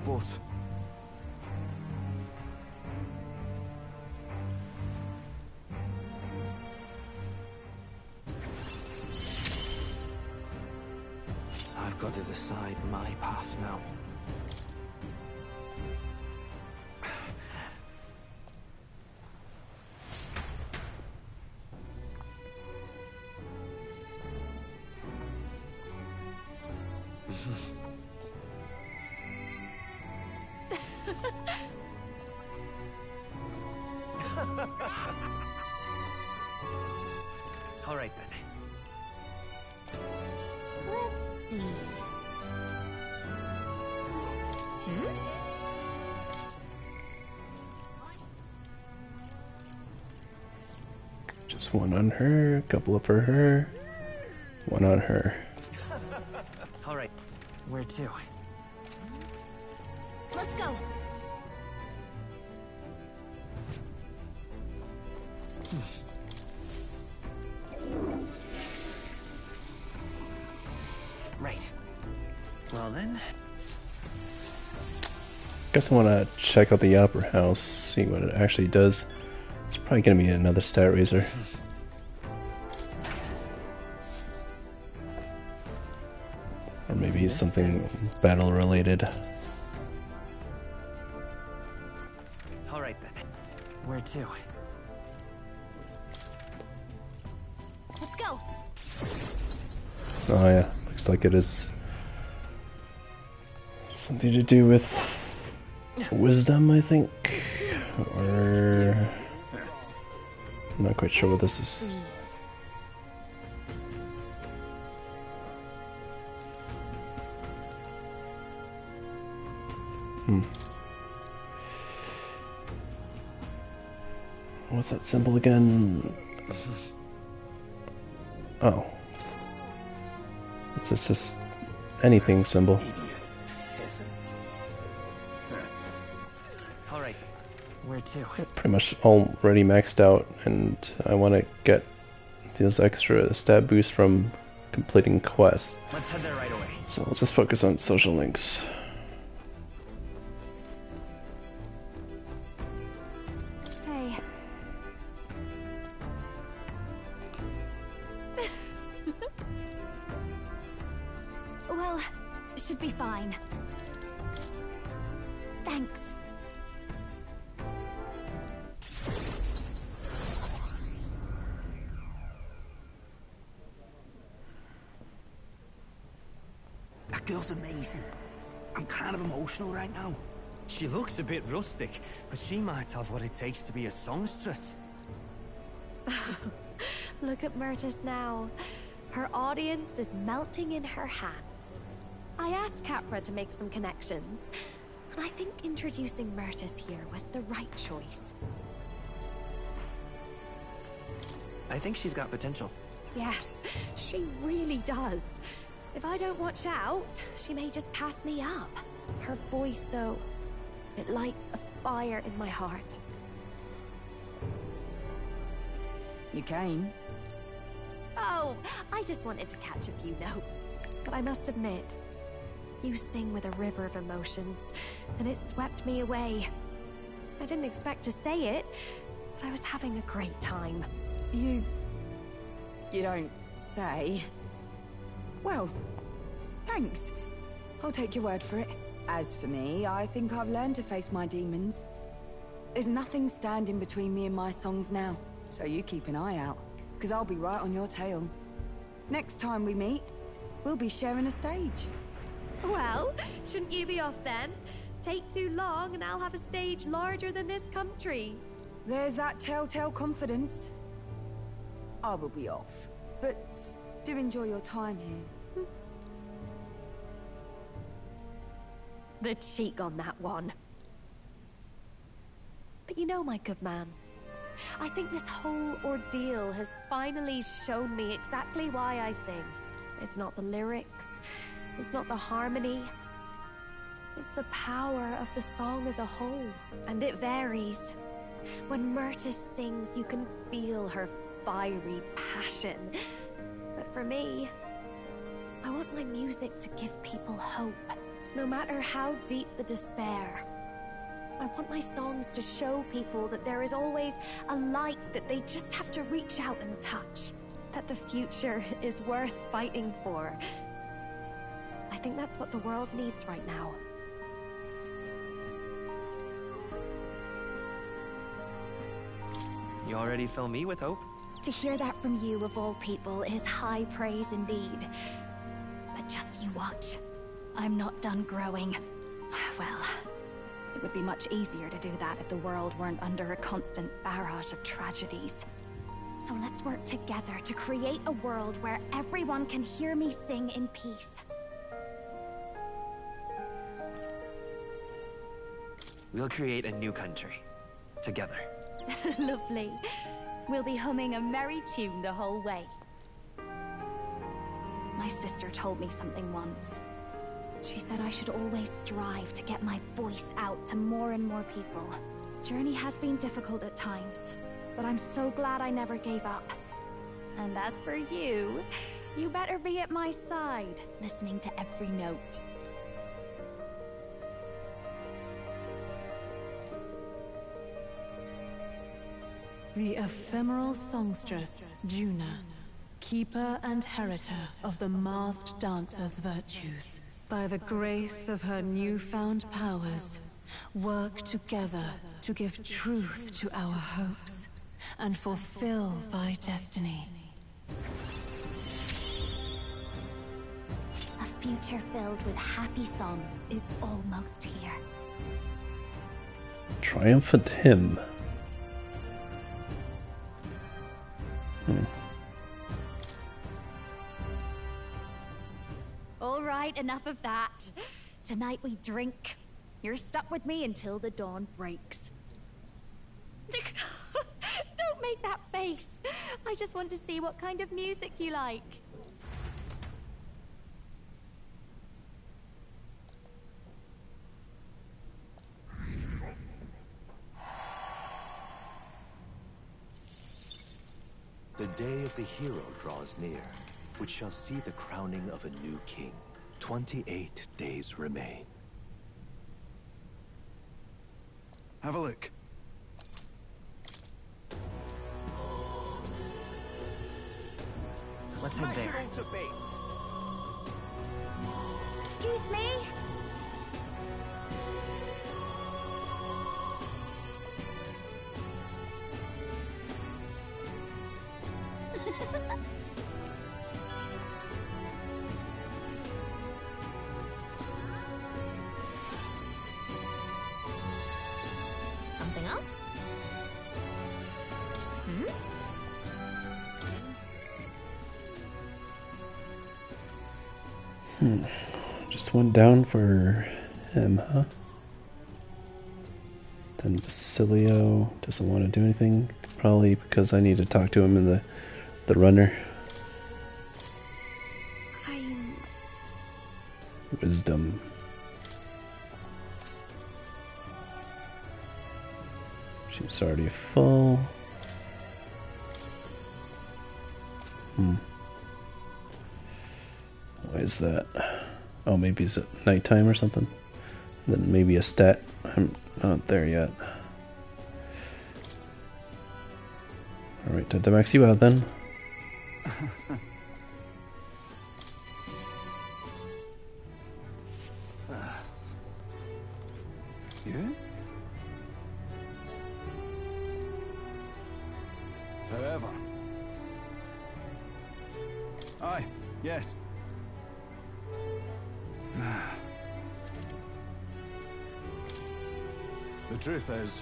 But... I've got to decide my path now. All right, then. Let's see. Hmm? Just one on her, a couple for her, one on her. All right. Where to? Let's go. Right. Well then. Guess I want to check out the Opera House, see what it actually does. It's probably going to be another stat raiser. Maybe something battle related. All right then. Where to? Let's go. Oh yeah, looks like it is something to do with wisdom, I think, or I'm not quite sure what this is. What's that symbol again? Oh. It's just anything symbol. Alright, where to? Pretty much already maxed out, and I want to get those extra stat boosts from completing quests. Let's head there right away. So I'll just focus on social links. Hey. Well, should be fine. Thanks. That girl's amazing. I'm kind of emotional right now. She looks a bit rustic, but she might have what it takes to be a songstress. Look at Myrtis now. Her audience is melting in her hands. I asked Capra to make some connections, and I think introducing Myrtis here was the right choice. I think she's got potential. Yes, she really does. If I don't watch out, she may just pass me up. Her voice, though, it lights a fire in my heart. You came? Oh, I just wanted to catch a few notes. But I must admit, you sing with a river of emotions, and it swept me away. I didn't expect to say it, but I was having a great time. You don't say. Well, thanks. I'll take your word for it. As for me, I think I've learned to face my demons. There's nothing standing between me and my songs now, so you keep an eye out, because I'll be right on your tail. Next time we meet, we'll be sharing a stage. Well, shouldn't you be off then? Take too long and I'll have a stage larger than this country. There's that telltale confidence. I will be off, but do enjoy your time here. The cheek on that one. But you know, my good man, I think this whole ordeal has finally shown me exactly why I sing. It's not the lyrics, it's not the harmony, it's the power of the song as a whole. And it varies. When Myrtis sings, you can feel her fiery passion. But for me, I want my music to give people hope, no matter how deep the despair. I want my songs to show people that there is always a light that they just have to reach out and touch. That the future is worth fighting for. I think that's what the world needs right now. You already fill me with hope? To hear that from you of all people is high praise indeed. But just you watch. I'm not done growing. Well, it would be much easier to do that if the world weren't under a constant barrage of tragedies. So let's work together to create a world where everyone can hear me sing in peace. We'll create a new country. Together. Lovely. We'll be humming a merry tune the whole way. My sister told me something once. She said I should always strive to get my voice out to more and more people. Journey has been difficult at times, but I'm so glad I never gave up. And as for you, you better be at my side, listening to every note. The ephemeral songstress, Juna, keeper and heritor of the masked dancer's virtues. By the grace of her newfound powers, work together to give truth to our hopes and fulfill thy destiny. A future filled with happy songs is almost here. Triumphant hymn. All right, enough of that. Tonight we drink. You're stuck with me until the dawn breaks. Don't make that face. I just want to see what kind of music you like. The day of the hero draws near, which shall see the crowning of a new king. 28 days remain. Have a look. Let's head there. Excuse me? Something up? Just one down for him, huh? Then Basilio doesn't want to do anything, probably because I need to talk to him in the runner. Wisdom. She's already full. Why is that? Oh, maybe it's at nighttime or something. Then maybe a stat. I'm not there yet. Alright, time to max you out then. Yeah? However. Aye, yes. The truth is...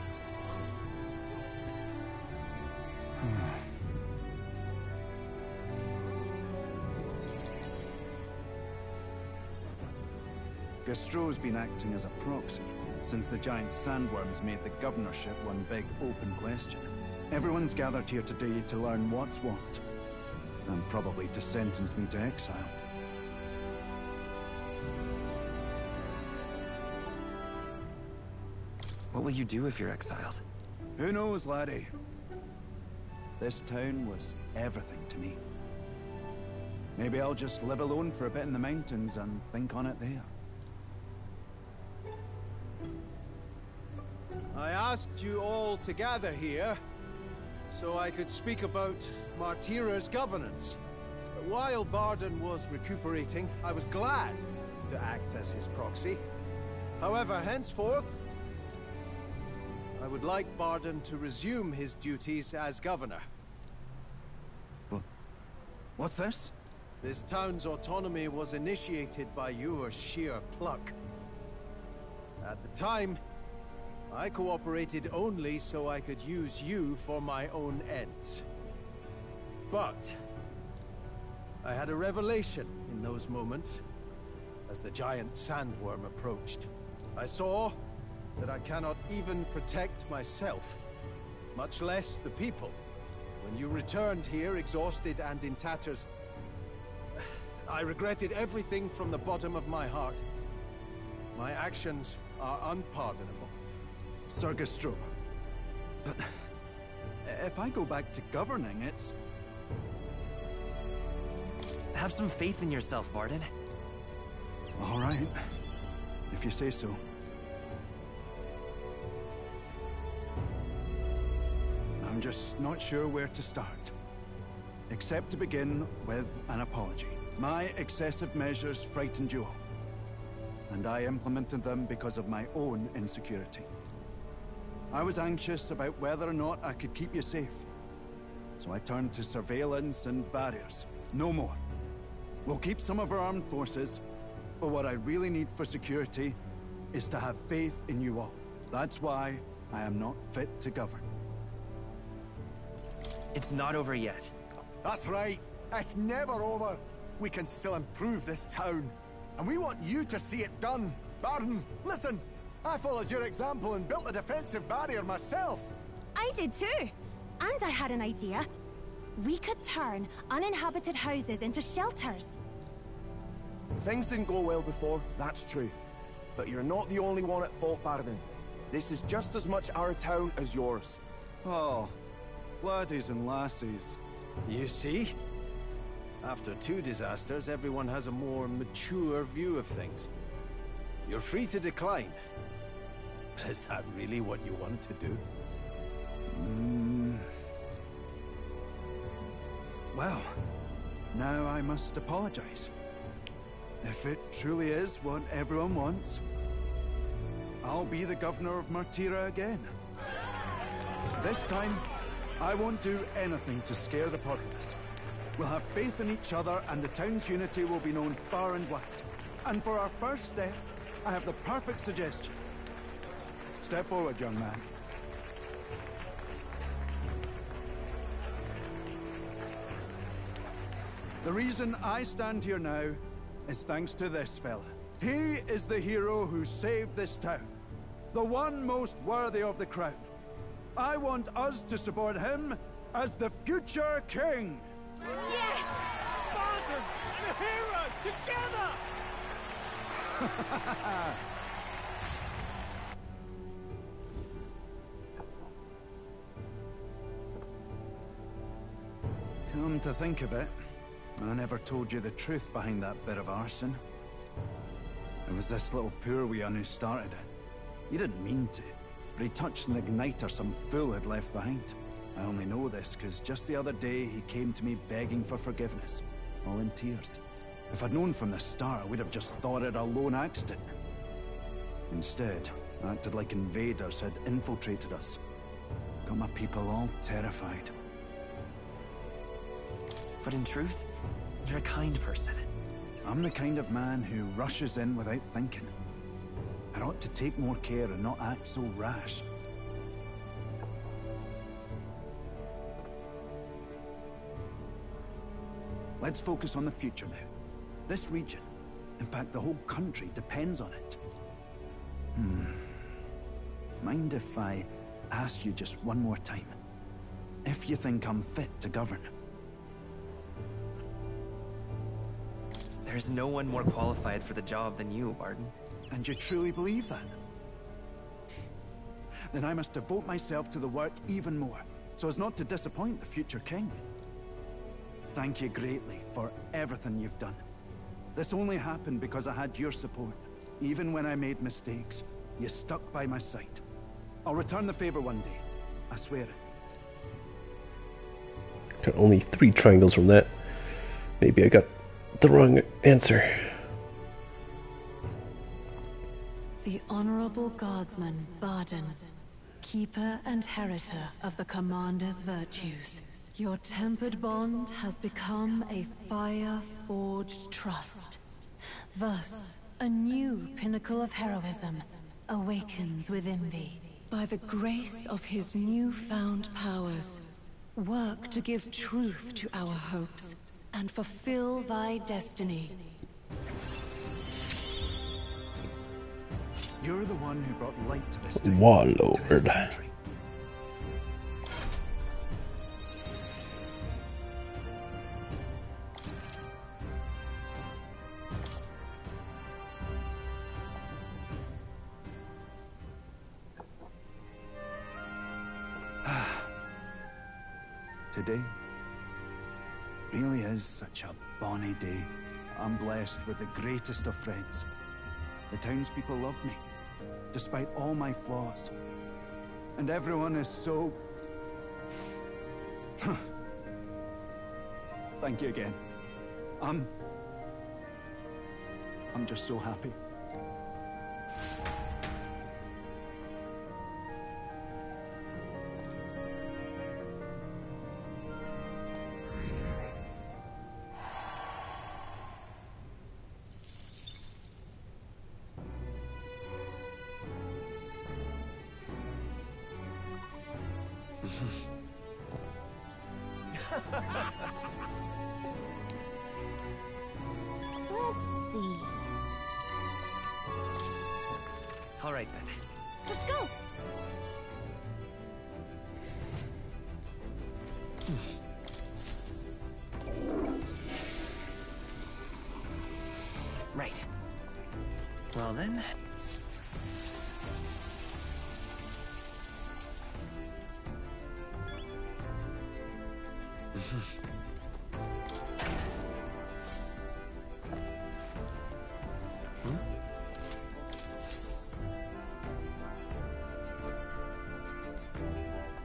Gastro's been acting as a proxy since the giant sandworms made the governorship one big open question. Everyone's gathered here today to learn what's what, and probably to sentence me to exile. What will you do if you're exiled? Who knows, laddie? This town was everything to me. Maybe I'll just live alone for a bit in the mountains and think on it there. I asked you all to gather here so I could speak about Martira's governance. But while Barden was recuperating, I was glad to act as his proxy. However, henceforth, I would like Barden to resume his duties as governor. What's this? This town's autonomy was initiated by your sheer pluck. At the time, I cooperated only so I could use you for my own ends. But I had a revelation in those moments as the giant sandworm approached. I saw that I cannot even protect myself, much less the people. When you returned here exhausted and in tatters, I regretted everything from the bottom of my heart. My actions are unpardonable. Sir Gastro, but if I go back to governing, it's... Have some faith in yourself, Barden. All right, if you say so. I'm just not sure where to start. Except to begin with an apology. My excessive measures frightened you all. and I implemented them because of my own insecurity. I was anxious about whether or not I could keep you safe. So I turned to surveillance and barriers. No more. We'll keep some of our armed forces, but what I really need for security is to have faith in you all. That's why I am not fit to govern. It's not over yet. That's right. It's never over. We can still improve this town. And we want you to see it done. Barden, listen. I followed your example and built a defensive barrier myself. I did too. And I had an idea. We could turn uninhabited houses into shelters. Things didn't go well before, that's true. But you're not the only one at fault, Barden. This is just as much our town as yours. Oh, laddies and lassies. You see? After 2 disasters, everyone has a more mature view of things. You're free to decline. But is that really what you want to do? Well, now I must apologize. If it truly is what everyone wants, I'll be the governor of Martira again. This time, I won't do anything to scare the populace. We'll have faith in each other, and the town's unity will be known far and wide. And for our first step, I have the perfect suggestion. Step forward, young man. The reason I stand here now is thanks to this fella. He is the hero who saved this town. The one most worthy of the crown. I want us to support him as the future king. Yes! Barden and a hero together! Come to think of it, I never told you the truth behind that bit of arson. It was this little poor weeun who started it. He didn't mean to, but he touched an igniter some fool had left behind. I only know this because just the other day he came to me begging for forgiveness, all in tears. If I'd known from the start, I would have just thought it a lone accident. Instead, I acted like invaders had infiltrated us. Got my people all terrified. But in truth, you're a kind person. I'm the kind of man who rushes in without thinking. I ought to take more care and not act so rash. Let's focus on the future now. This region, in fact the whole country, depends on it. Mind if I ask you just one more time? If you think I'm fit to govern? There's no one more qualified for the job than you, Barden. And you truly believe that? Then I must devote myself to the work even more, so as not to disappoint the future king. Thank you greatly for everything you've done. This only happened because I had your support. Even when I made mistakes, you stuck by my side. I'll return the favor one day. I swear it. Got only 3 triangles from that. Maybe I got the wrong answer. The Honorable Guardsman, Barden, keeper and heritor of the Commander's virtues. Your tempered bond has become a fire-forged trust. Thus, a new pinnacle of heroism awakens within thee. By the grace of his newfound powers, work to give truth to our hopes and fulfill thy destiny. You're the one who brought light to this town, Warlord. to this country. Today really is such a bonny day. I'm blessed with the greatest of friends. The townspeople love me, despite all my flaws. And everyone is so... Thank you again. I'm just so happy. Let's see. All right then. Let's go. Right. Well then.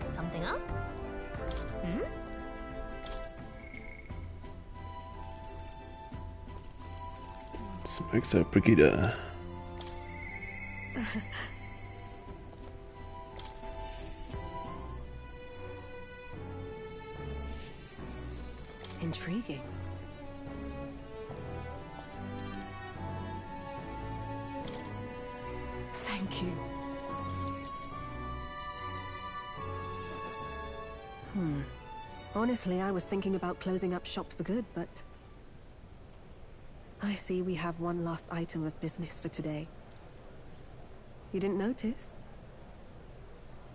Something up? Hmm? Smacks up Brigitte. Intriguing. Thank you. Honestly, I was thinking about closing up shop for good, but I see we have one last item of business for today. You didn't notice?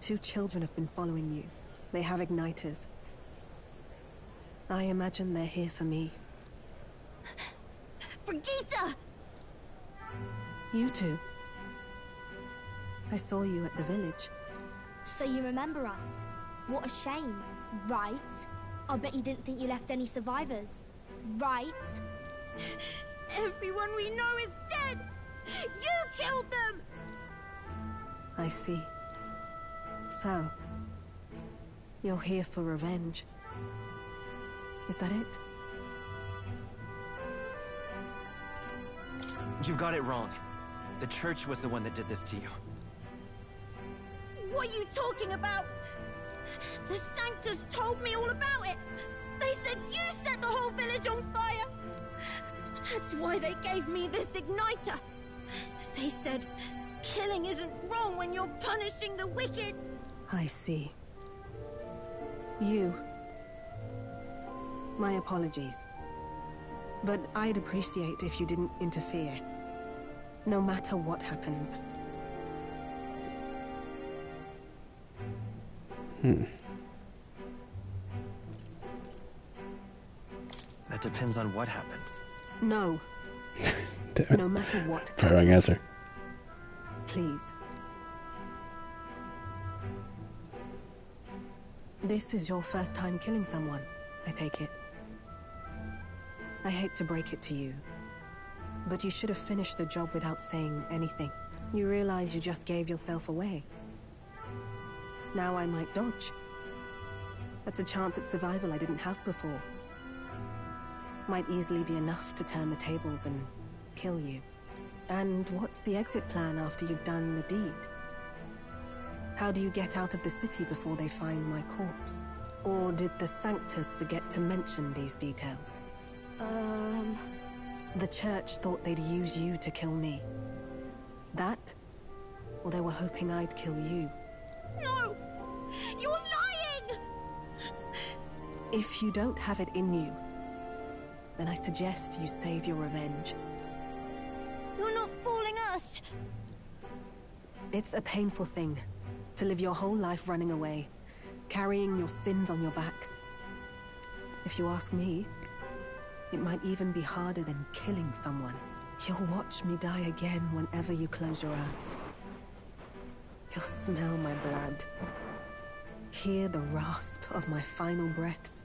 2 children have been following you. They have igniters. I imagine they're here for me. Brigitte! You two. I saw you at the village. So you remember us? What a shame, right? I bet you didn't think you left any survivors, right? Everyone we know is dead! You killed them! I see. So, you're here for revenge. Is that it? You've got it wrong. The church was the one that did this to you. What are you talking about? The Sanctus told me all about it. They said you set the whole village on fire. That's why they gave me this igniter. They said killing isn't wrong when you're punishing the wicked. I see. You. My apologies. But I'd appreciate if you didn't interfere. No matter what happens. That depends on what happens. No. No matter what. Wrong answer. Please. This is your first time killing someone, I take it. I hate to break it to you, but you should have finished the job without saying anything. You realize you just gave yourself away. Now I might dodge. That's a chance at survival I didn't have before. Might easily be enough to turn the tables and kill you. And what's the exit plan after you've done the deed? How do you get out of the city before they find my corpse? Or did the Sanctus forget to mention these details? The church thought they'd use you to kill me. That? Or they were hoping I'd kill you. No! You're lying! If you don't have it in you, then I suggest you save your revenge. You're not fooling us! It's a painful thing, to live your whole life running away, carrying your sins on your back. If you ask me, it might even be harder than killing someone. You'll watch me die again whenever you close your eyes. You'll smell my blood, hear the rasp of my final breaths,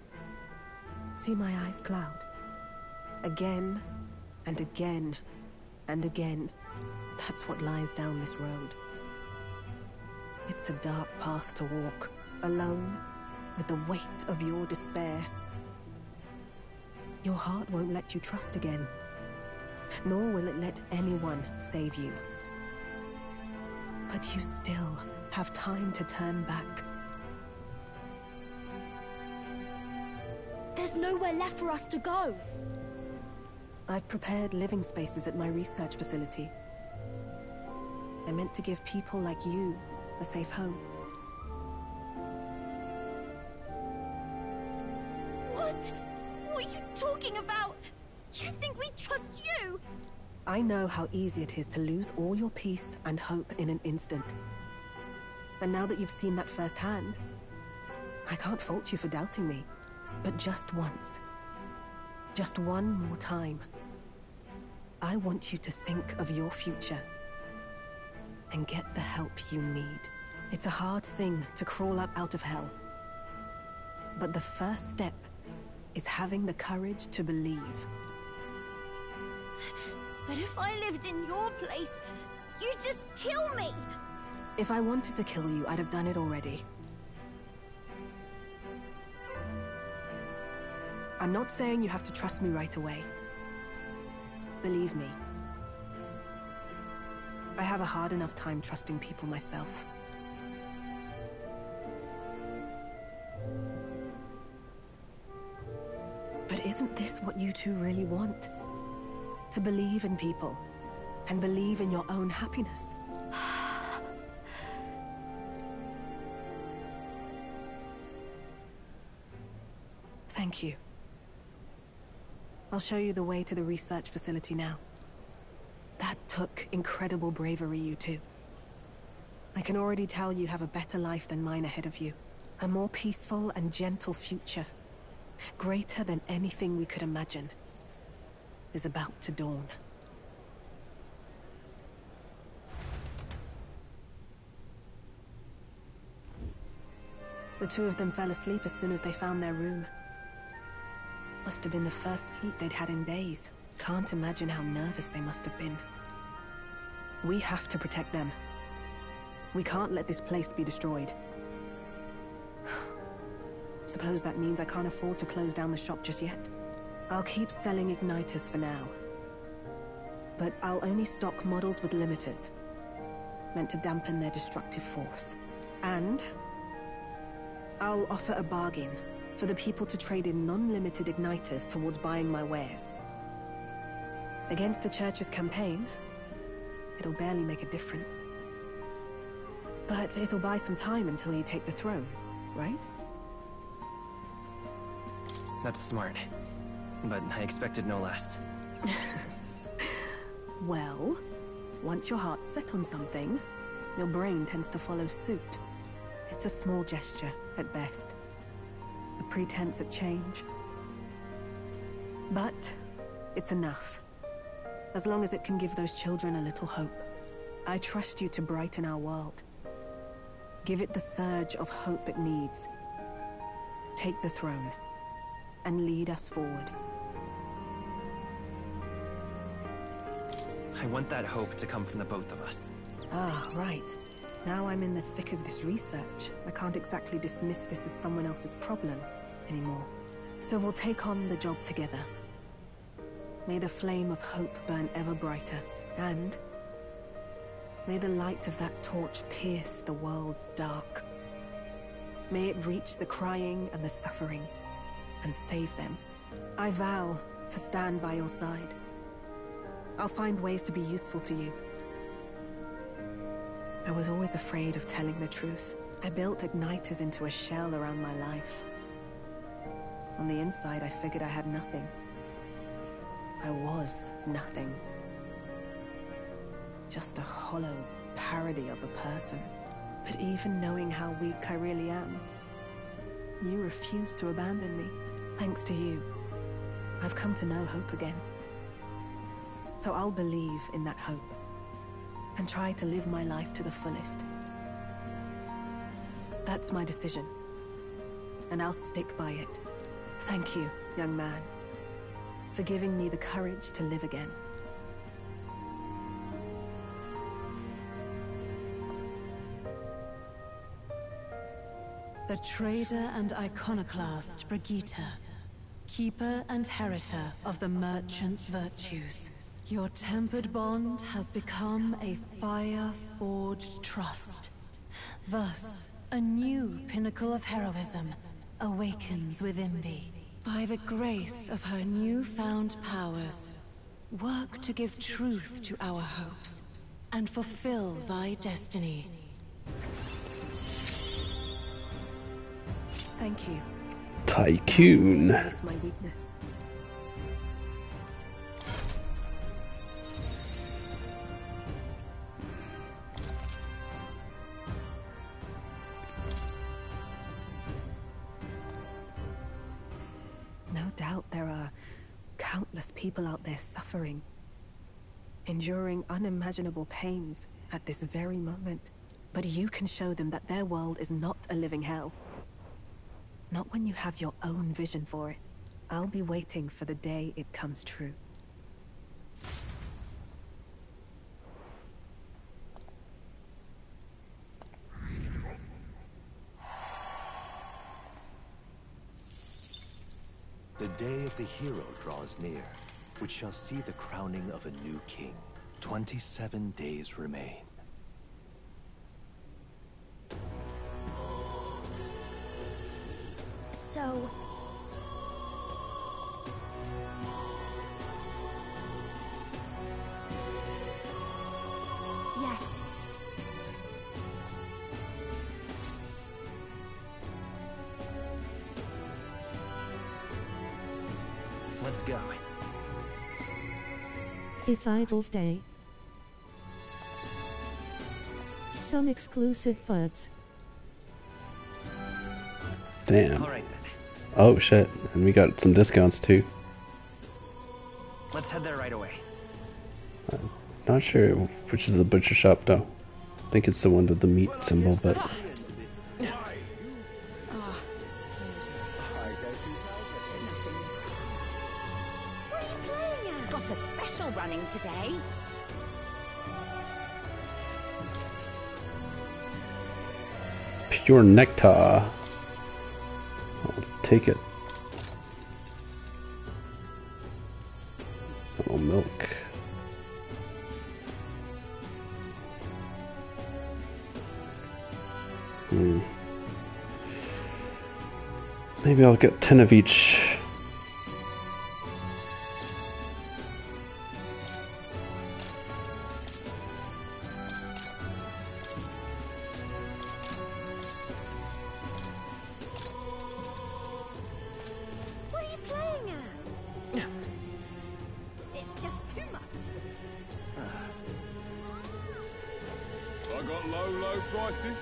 see my eyes cloud. Again, and again, and again. That's what lies down this road. It's a dark path to walk, alone, with the weight of your despair. Your heart won't let you trust again, nor will it let anyone save you. But you still have time to turn back. There's nowhere left for us to go. I've prepared living spaces at my research facility. They're meant to give people like you a safe home. What? What are you talking about? You think we trust you? I know how easy it is to lose all your peace and hope in an instant. And now that you've seen that firsthand, I can't fault you for doubting me. But just once. Just one more time. I want you to think of your future. And get the help you need. It's a hard thing to crawl up out of hell. But the first step is having the courage to believe. But if I lived in your place, you'd just kill me! If I wanted to kill you, I'd have done it already. I'm not saying you have to trust me right away. Believe me. I have a hard enough time trusting people myself. But isn't this what you two really want? To believe in people, and believe in your own happiness. Thank you. I'll show you the way to the research facility now. That took incredible bravery, you two. I can already tell you have a better life than mine ahead of you. A more peaceful and gentle future, greater than anything we could imagine, is about to dawn. The two of them fell asleep as soon as they found their room. Must have been the first sleep they'd had in days. Can't imagine how nervous they must have been. We have to protect them. We can't let this place be destroyed. Suppose that means I can't afford to close down the shop just yet. I'll keep selling igniters for now. But I'll only stock models with limiters, meant to dampen their destructive force. And I'll offer a bargain for the people to trade in non-limited igniters towards buying my wares. Against the Church's campaign, it'll barely make a difference. But it'll buy some time until you take the throne, right? That's smart. But I expected no less. Well, once your heart's set on something, your brain tends to follow suit. It's a small gesture, at best. A pretense at change. But it's enough. As long as it can give those children a little hope. I trust you to brighten our world. Give it the surge of hope it needs. Take the throne, and lead us forward. I want that hope to come from the both of us. Ah, right. Now I'm in the thick of this research. I can't exactly dismiss this as someone else's problem anymore. So we'll take on the job together. May the flame of hope burn ever brighter, and may the light of that torch pierce the world's dark. May it reach the crying and the suffering, and save them. I vow to stand by your side. I'll find ways to be useful to you. I was always afraid of telling the truth. I built igniters into a shell around my life. On the inside, I figured I had nothing. I was nothing. Just a hollow parody of a person. But even knowing how weak I really am, you refused to abandon me. Thanks to you, I've come to know hope again. So I'll believe in that hope, and try to live my life to the fullest. That's my decision, and I'll stick by it. Thank you, young man, for giving me the courage to live again. The trader and iconoclast Brigitte, keeper and heritor of the merchant's virtues. Your tempered bond has become a fire-forged trust. Thus, a new pinnacle of heroism awakens within thee. By the grace of her newfound powers, work to give truth to our hopes, and fulfill thy destiny. Thank you. Tycoon. Face my weakness. No doubt there are countless people out there suffering, enduring unimaginable pains at this very moment. But you can show them that their world is not a living hell. Not when you have your own vision for it. I'll be waiting for the day it comes true. The day of the hero draws near, which shall see the crowning of a new king. 27 days remain. So... yes. Let's go. It's Idol's Day. Some exclusive foods. Damn. All right then. Oh shit, and we got some discounts too. Let's head there right away. Not sure which is the butcher shop though. I think it's the one with the meat symbol, but Got a special running today. pure nectar. I'll take it. Little milk. Maybe I'll get 10 of each. What are you playing at? It's just too much. I got low prices.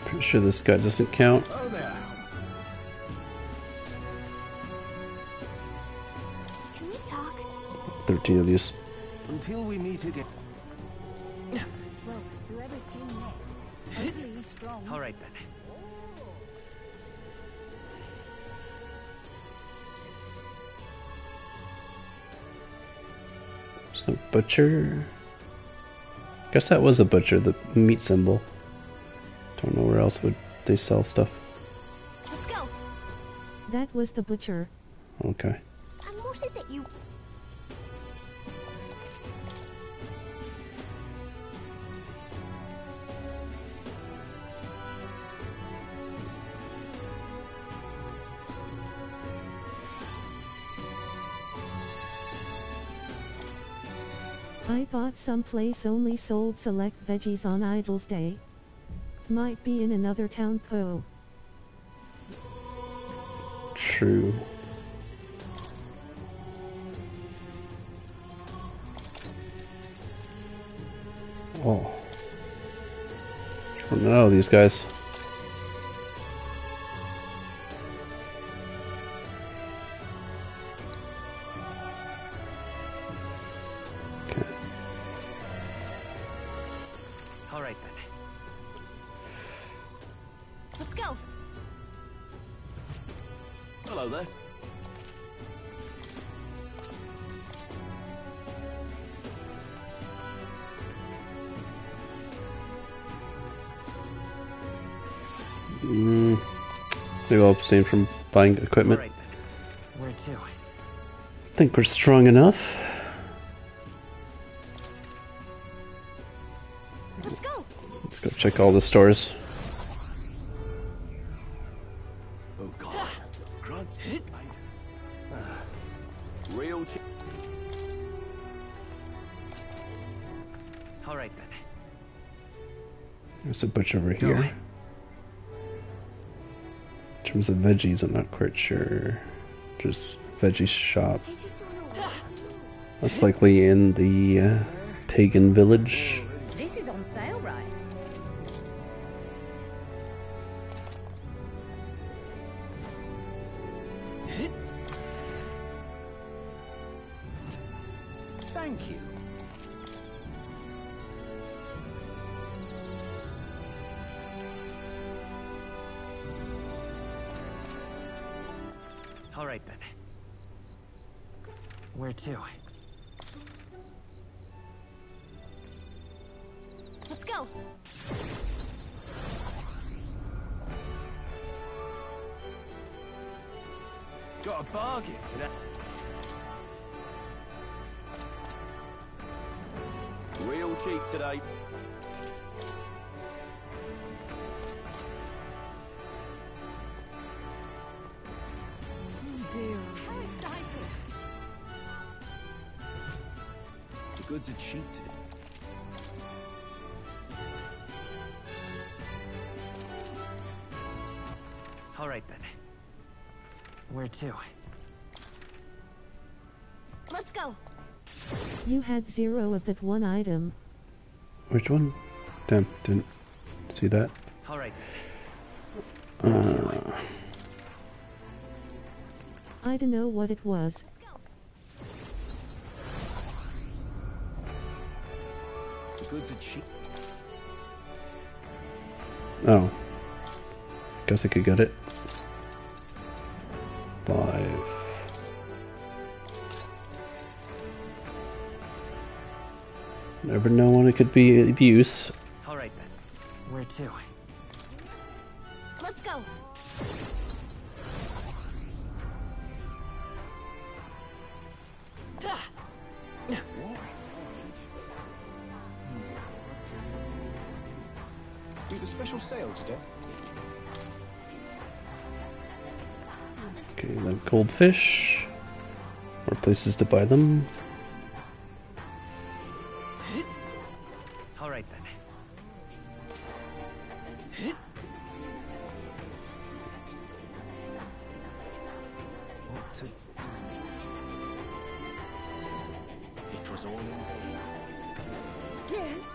Pretty sure this guy doesn't count. Oh, there. Can we talk? 13 of these. Until we meet again. Well, whoever's king next, hopefully he's strong. All right then. So butcher. Guess that was a butcher, the meat symbol. Don't know where else would they sell stuff. Let's go. That was the butcher. Okay. And what is it you... I thought some place only sold select veggies on Idol's Day. Might be in another town though. True. Oh. I don't know these guys. All right then. Let's go. Hello there. Maybe I'll abstain from buying equipment. Right. Where to? I think we're strong enough. Let's go. Let's go check all the stores. Oh God. Grunt. Real All right then. There's a butcher over here. In terms of veggies, I'm not quite sure. Just veggie shop. Most likely in the pagan village. This is on sale, right? Thank you. All right then. Where to? Let's go. Got a bargain today. Real cheap today. The goods are cheap today. All right then. Where to? Let's go. You had 0 of that one item. Which one? Damn, didn't see that. All right. I don't know what it was. The goods are cheap. Oh. Guess I could get it. 5. Never know when it could be of use. All right then. Where to? Let's go. There's a special sale today. Okay, then goldfish. More places to buy them. All right then. What to do? It was all in vain. Yes.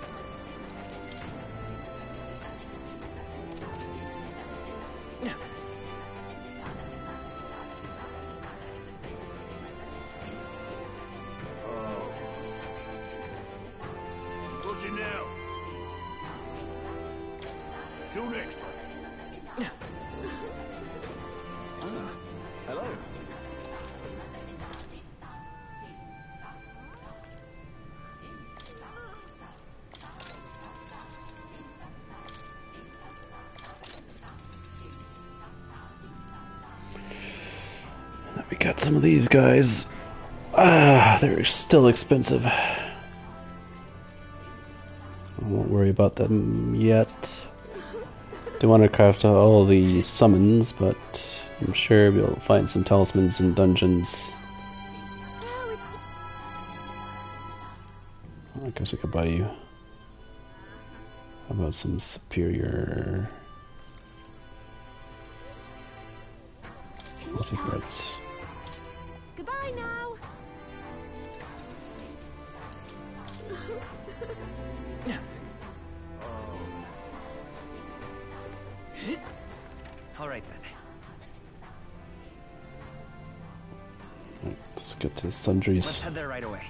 Oh. What's it now? Till next time. Hello. We got some of these guys. Ah, they're still expensive. I won't worry about them yet. Do want to craft all the summons, but I'm sure we'll find some talismans in dungeons. I guess I could buy you. How about some superior secrets? Goodbye now. All right then. Let's get to sundries. Let's head there right away.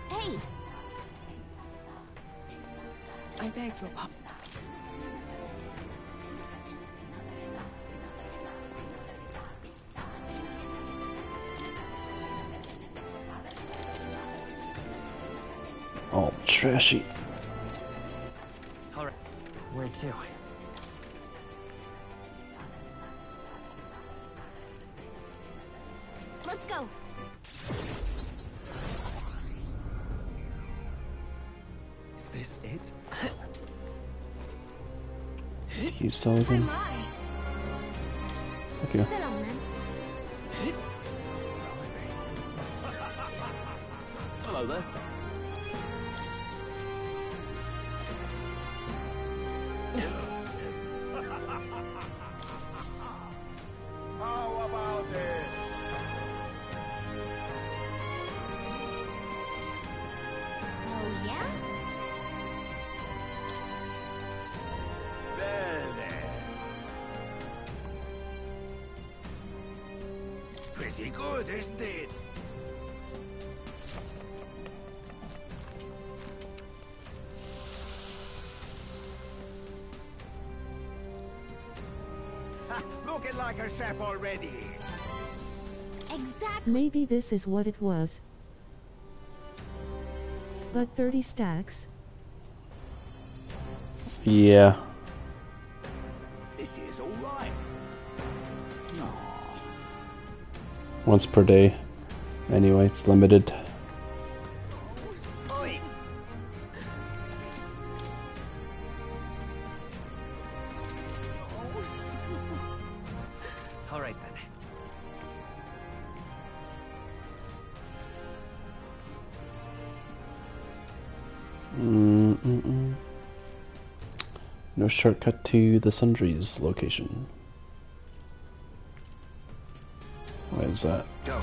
Hey. I beg your pardon. All trashy. All right. Where to? Use something. Okay. Sit on then. Hello there. How about it? Oh, yeah? Well then. Pretty good, isn't it? Looking like a chef already. Exactly. Maybe this is what it was. But 30 stacks? Yeah. This is alright. No. Once per day. Anyway, it's limited. Oi. All right then. No shortcut to the Sundries location. Why is that? Go.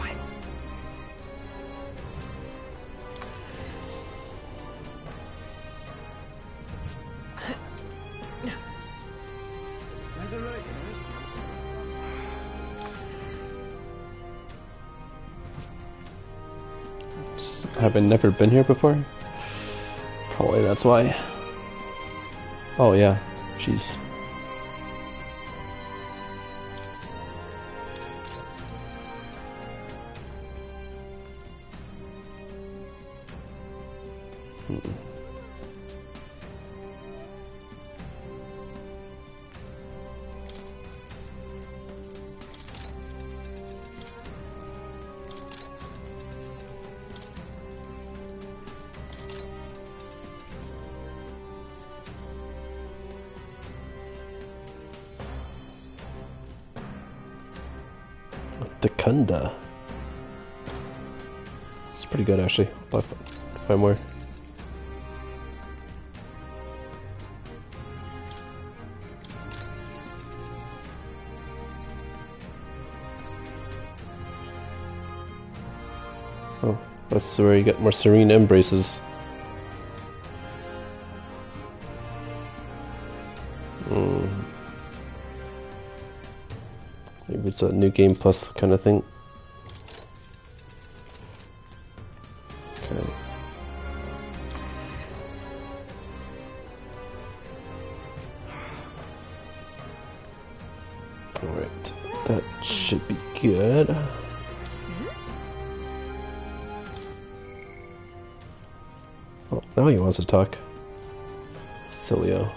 Having never been here before? Probably that's why. Oh yeah, jeez. Dakunda. It's pretty good actually. I'll find more. Oh, that's where you get more serene embraces. Maybe it's a new game plus kind of thing. Okay. Alright, that should be good. Oh, now he wants to talk. Silio.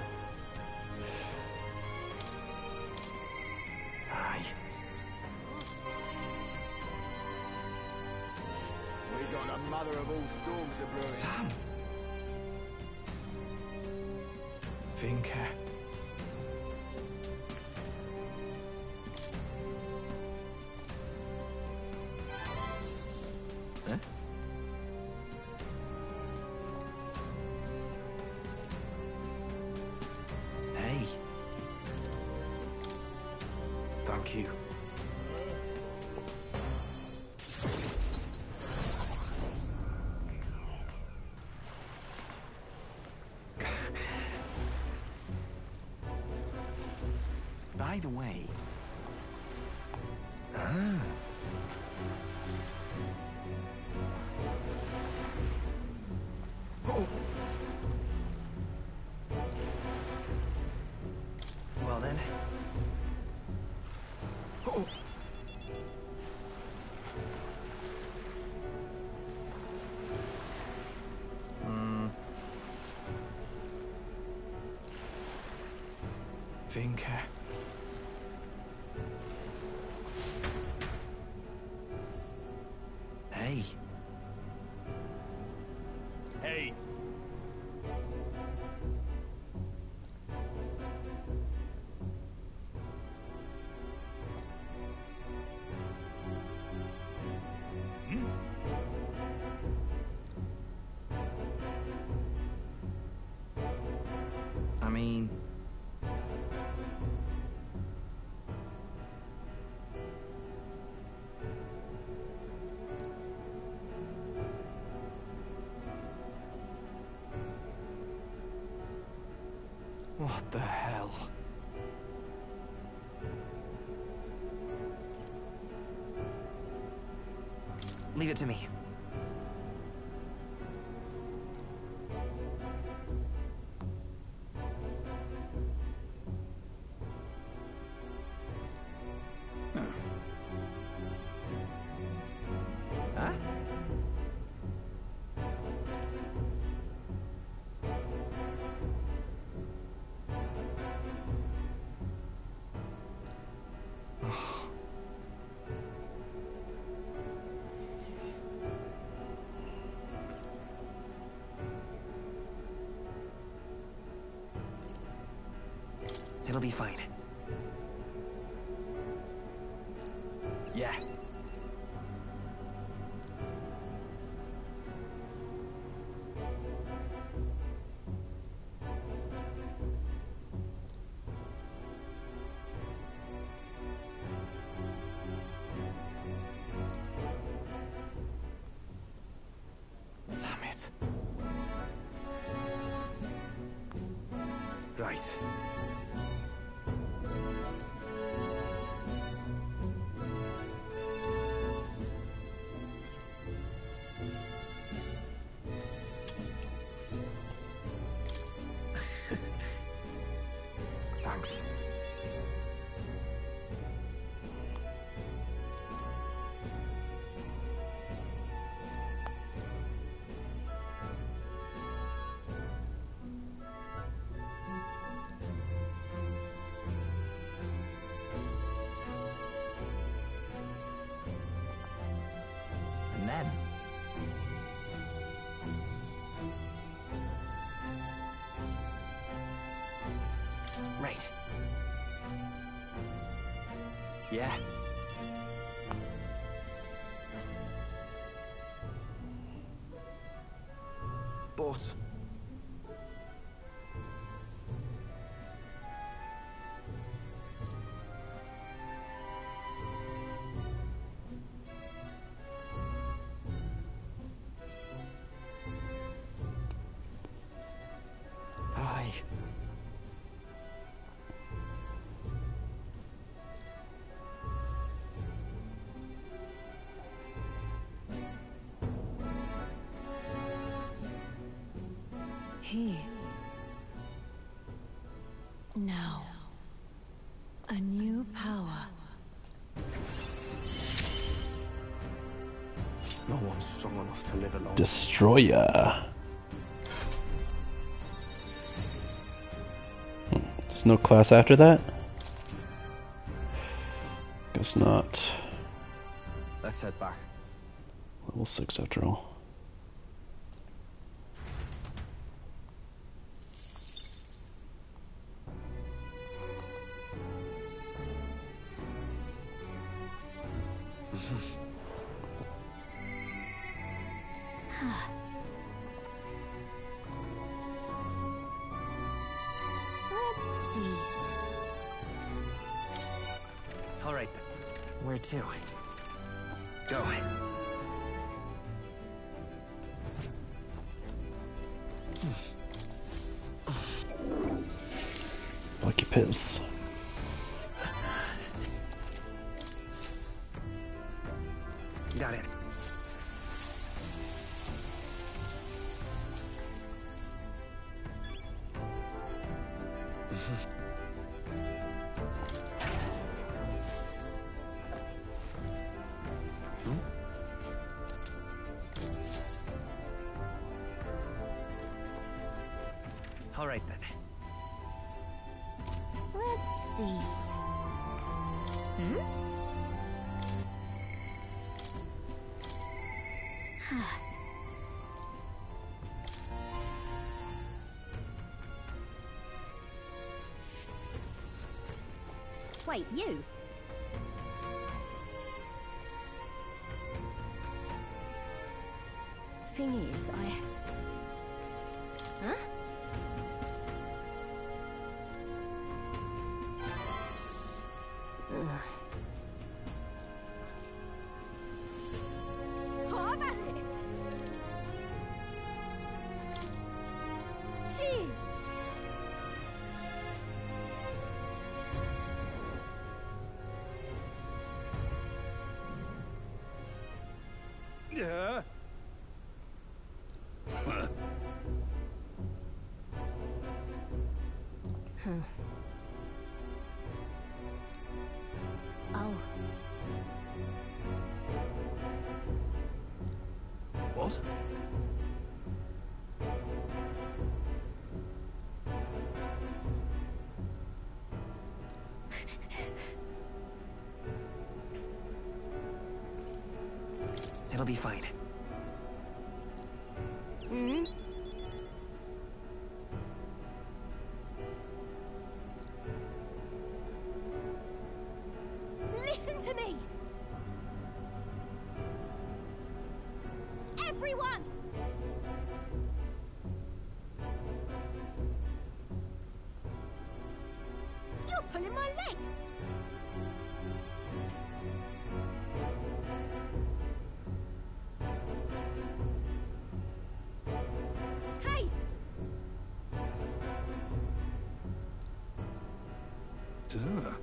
Thank you. By the way... Well then. Vinker. Hey. Hey. What the hell? Leave it to me. Huh? It'll be fine. Yeah. Damn it. Right. Thanks. And then... Right. Yeah. But... Aye. Here. Now. A new power. No one's strong enough to live alone. Destroyer. There's no class after that? Guess not. Let's head back. Level 6 after all. Let's see. All right then. Where to? Go. Lucky Piz. Got it. All right then. Let's see. Wait, you? Thing is, Huh? Have at it! Jeez! her? Oh. What? It'll be fine. Hmm? Listen to me! Everyone! You're pulling my leg! Hey! Duh.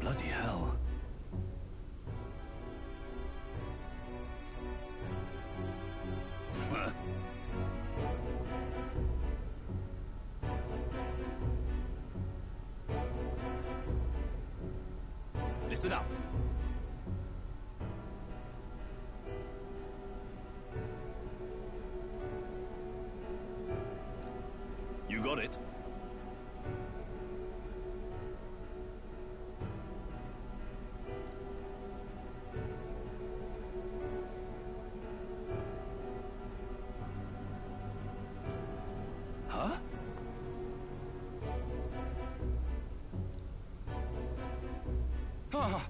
Bloody hell. Listen up. You got it. Huh? Ah.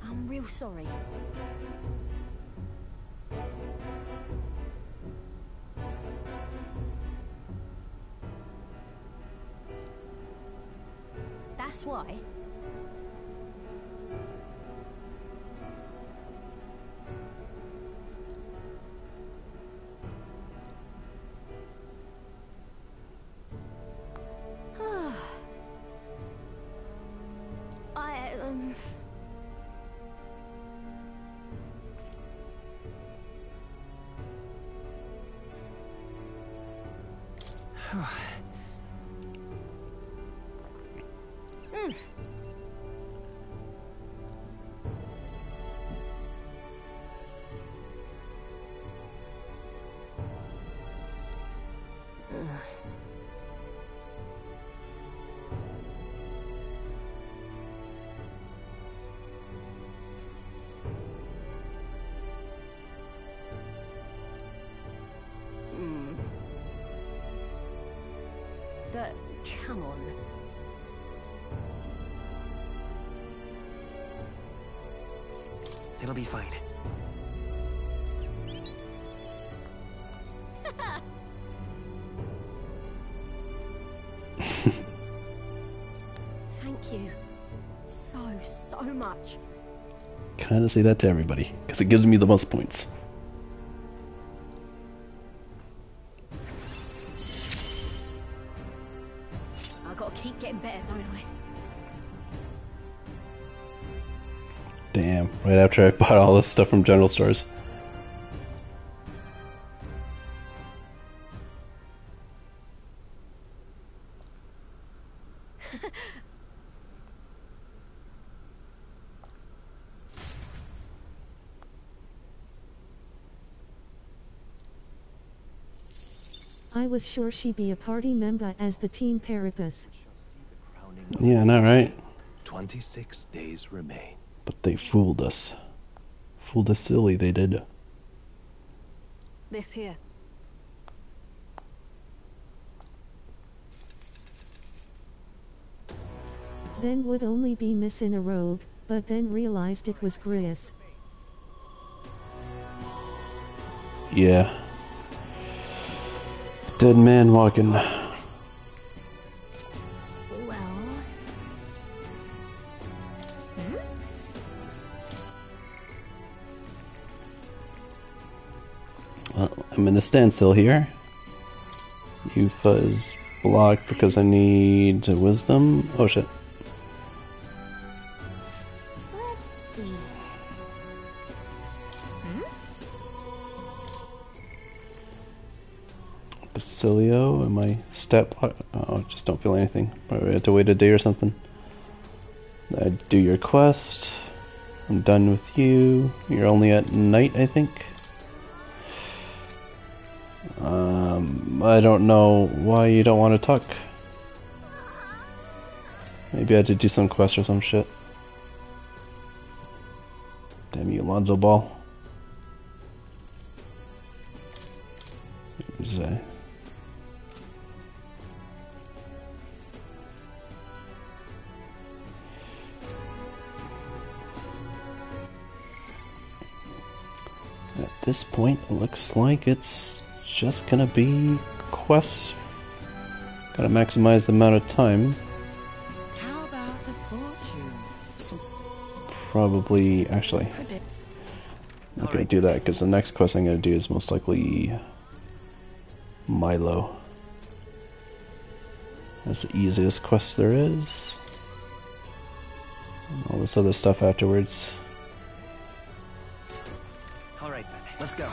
I'm real sorry. That's why. I, But come on. It'll be fine. Thank you. So much. Kind of say that to everybody, because it gives me the most points. I gotta keep getting better, don't I? Damn, right after I bought all this stuff from general stores. I was sure she'd be a party member as the Team Parapus. Yeah, I know, right? 26 days remain. But they fooled us. Fooled us silly, they did. This here. Then would only be missing a robe, but then realized it was Gris. Yeah. Dead man walking. Well, I'm in a standstill here. Yufa is blocked because I need wisdom. Oh shit. Let's see. Basilio, am I stat block? Oh, just don't feel anything. Probably have to wait a day or something. Do your quest. I'm done with you. You're only at night, I think. I don't know why you don't want to talk. Maybe I had to do some quest or some shit. Damn you, Lonzo Ball. At this point, it looks like it's just gonna be quests. Gotta maximize the amount of time. How about a fortune? Probably, actually, I'm not gonna do that because the next quest I'm gonna do is most likely Milo. That's the easiest quest there is. All this other stuff afterwards. Alright then, let's go.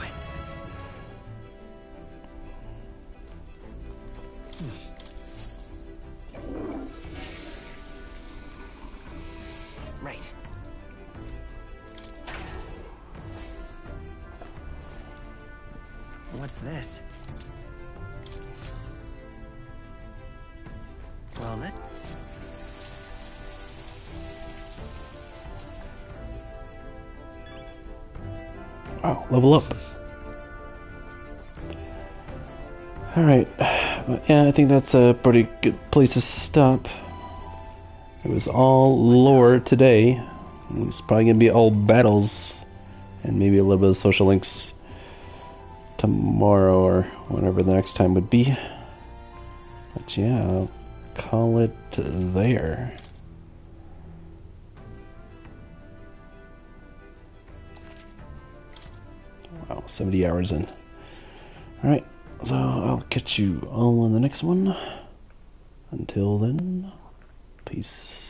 Right. What's this? Well, that... Oh, level up. Alright, but yeah, I think that's a pretty good place to stop. It was all lore today. It's probably gonna be all battles and maybe a little bit of social links tomorrow or whenever the next time would be. But yeah, I'll call it there. Wow, 70 hours in. Alright, so I'll catch you all on the next one. Until then, peace.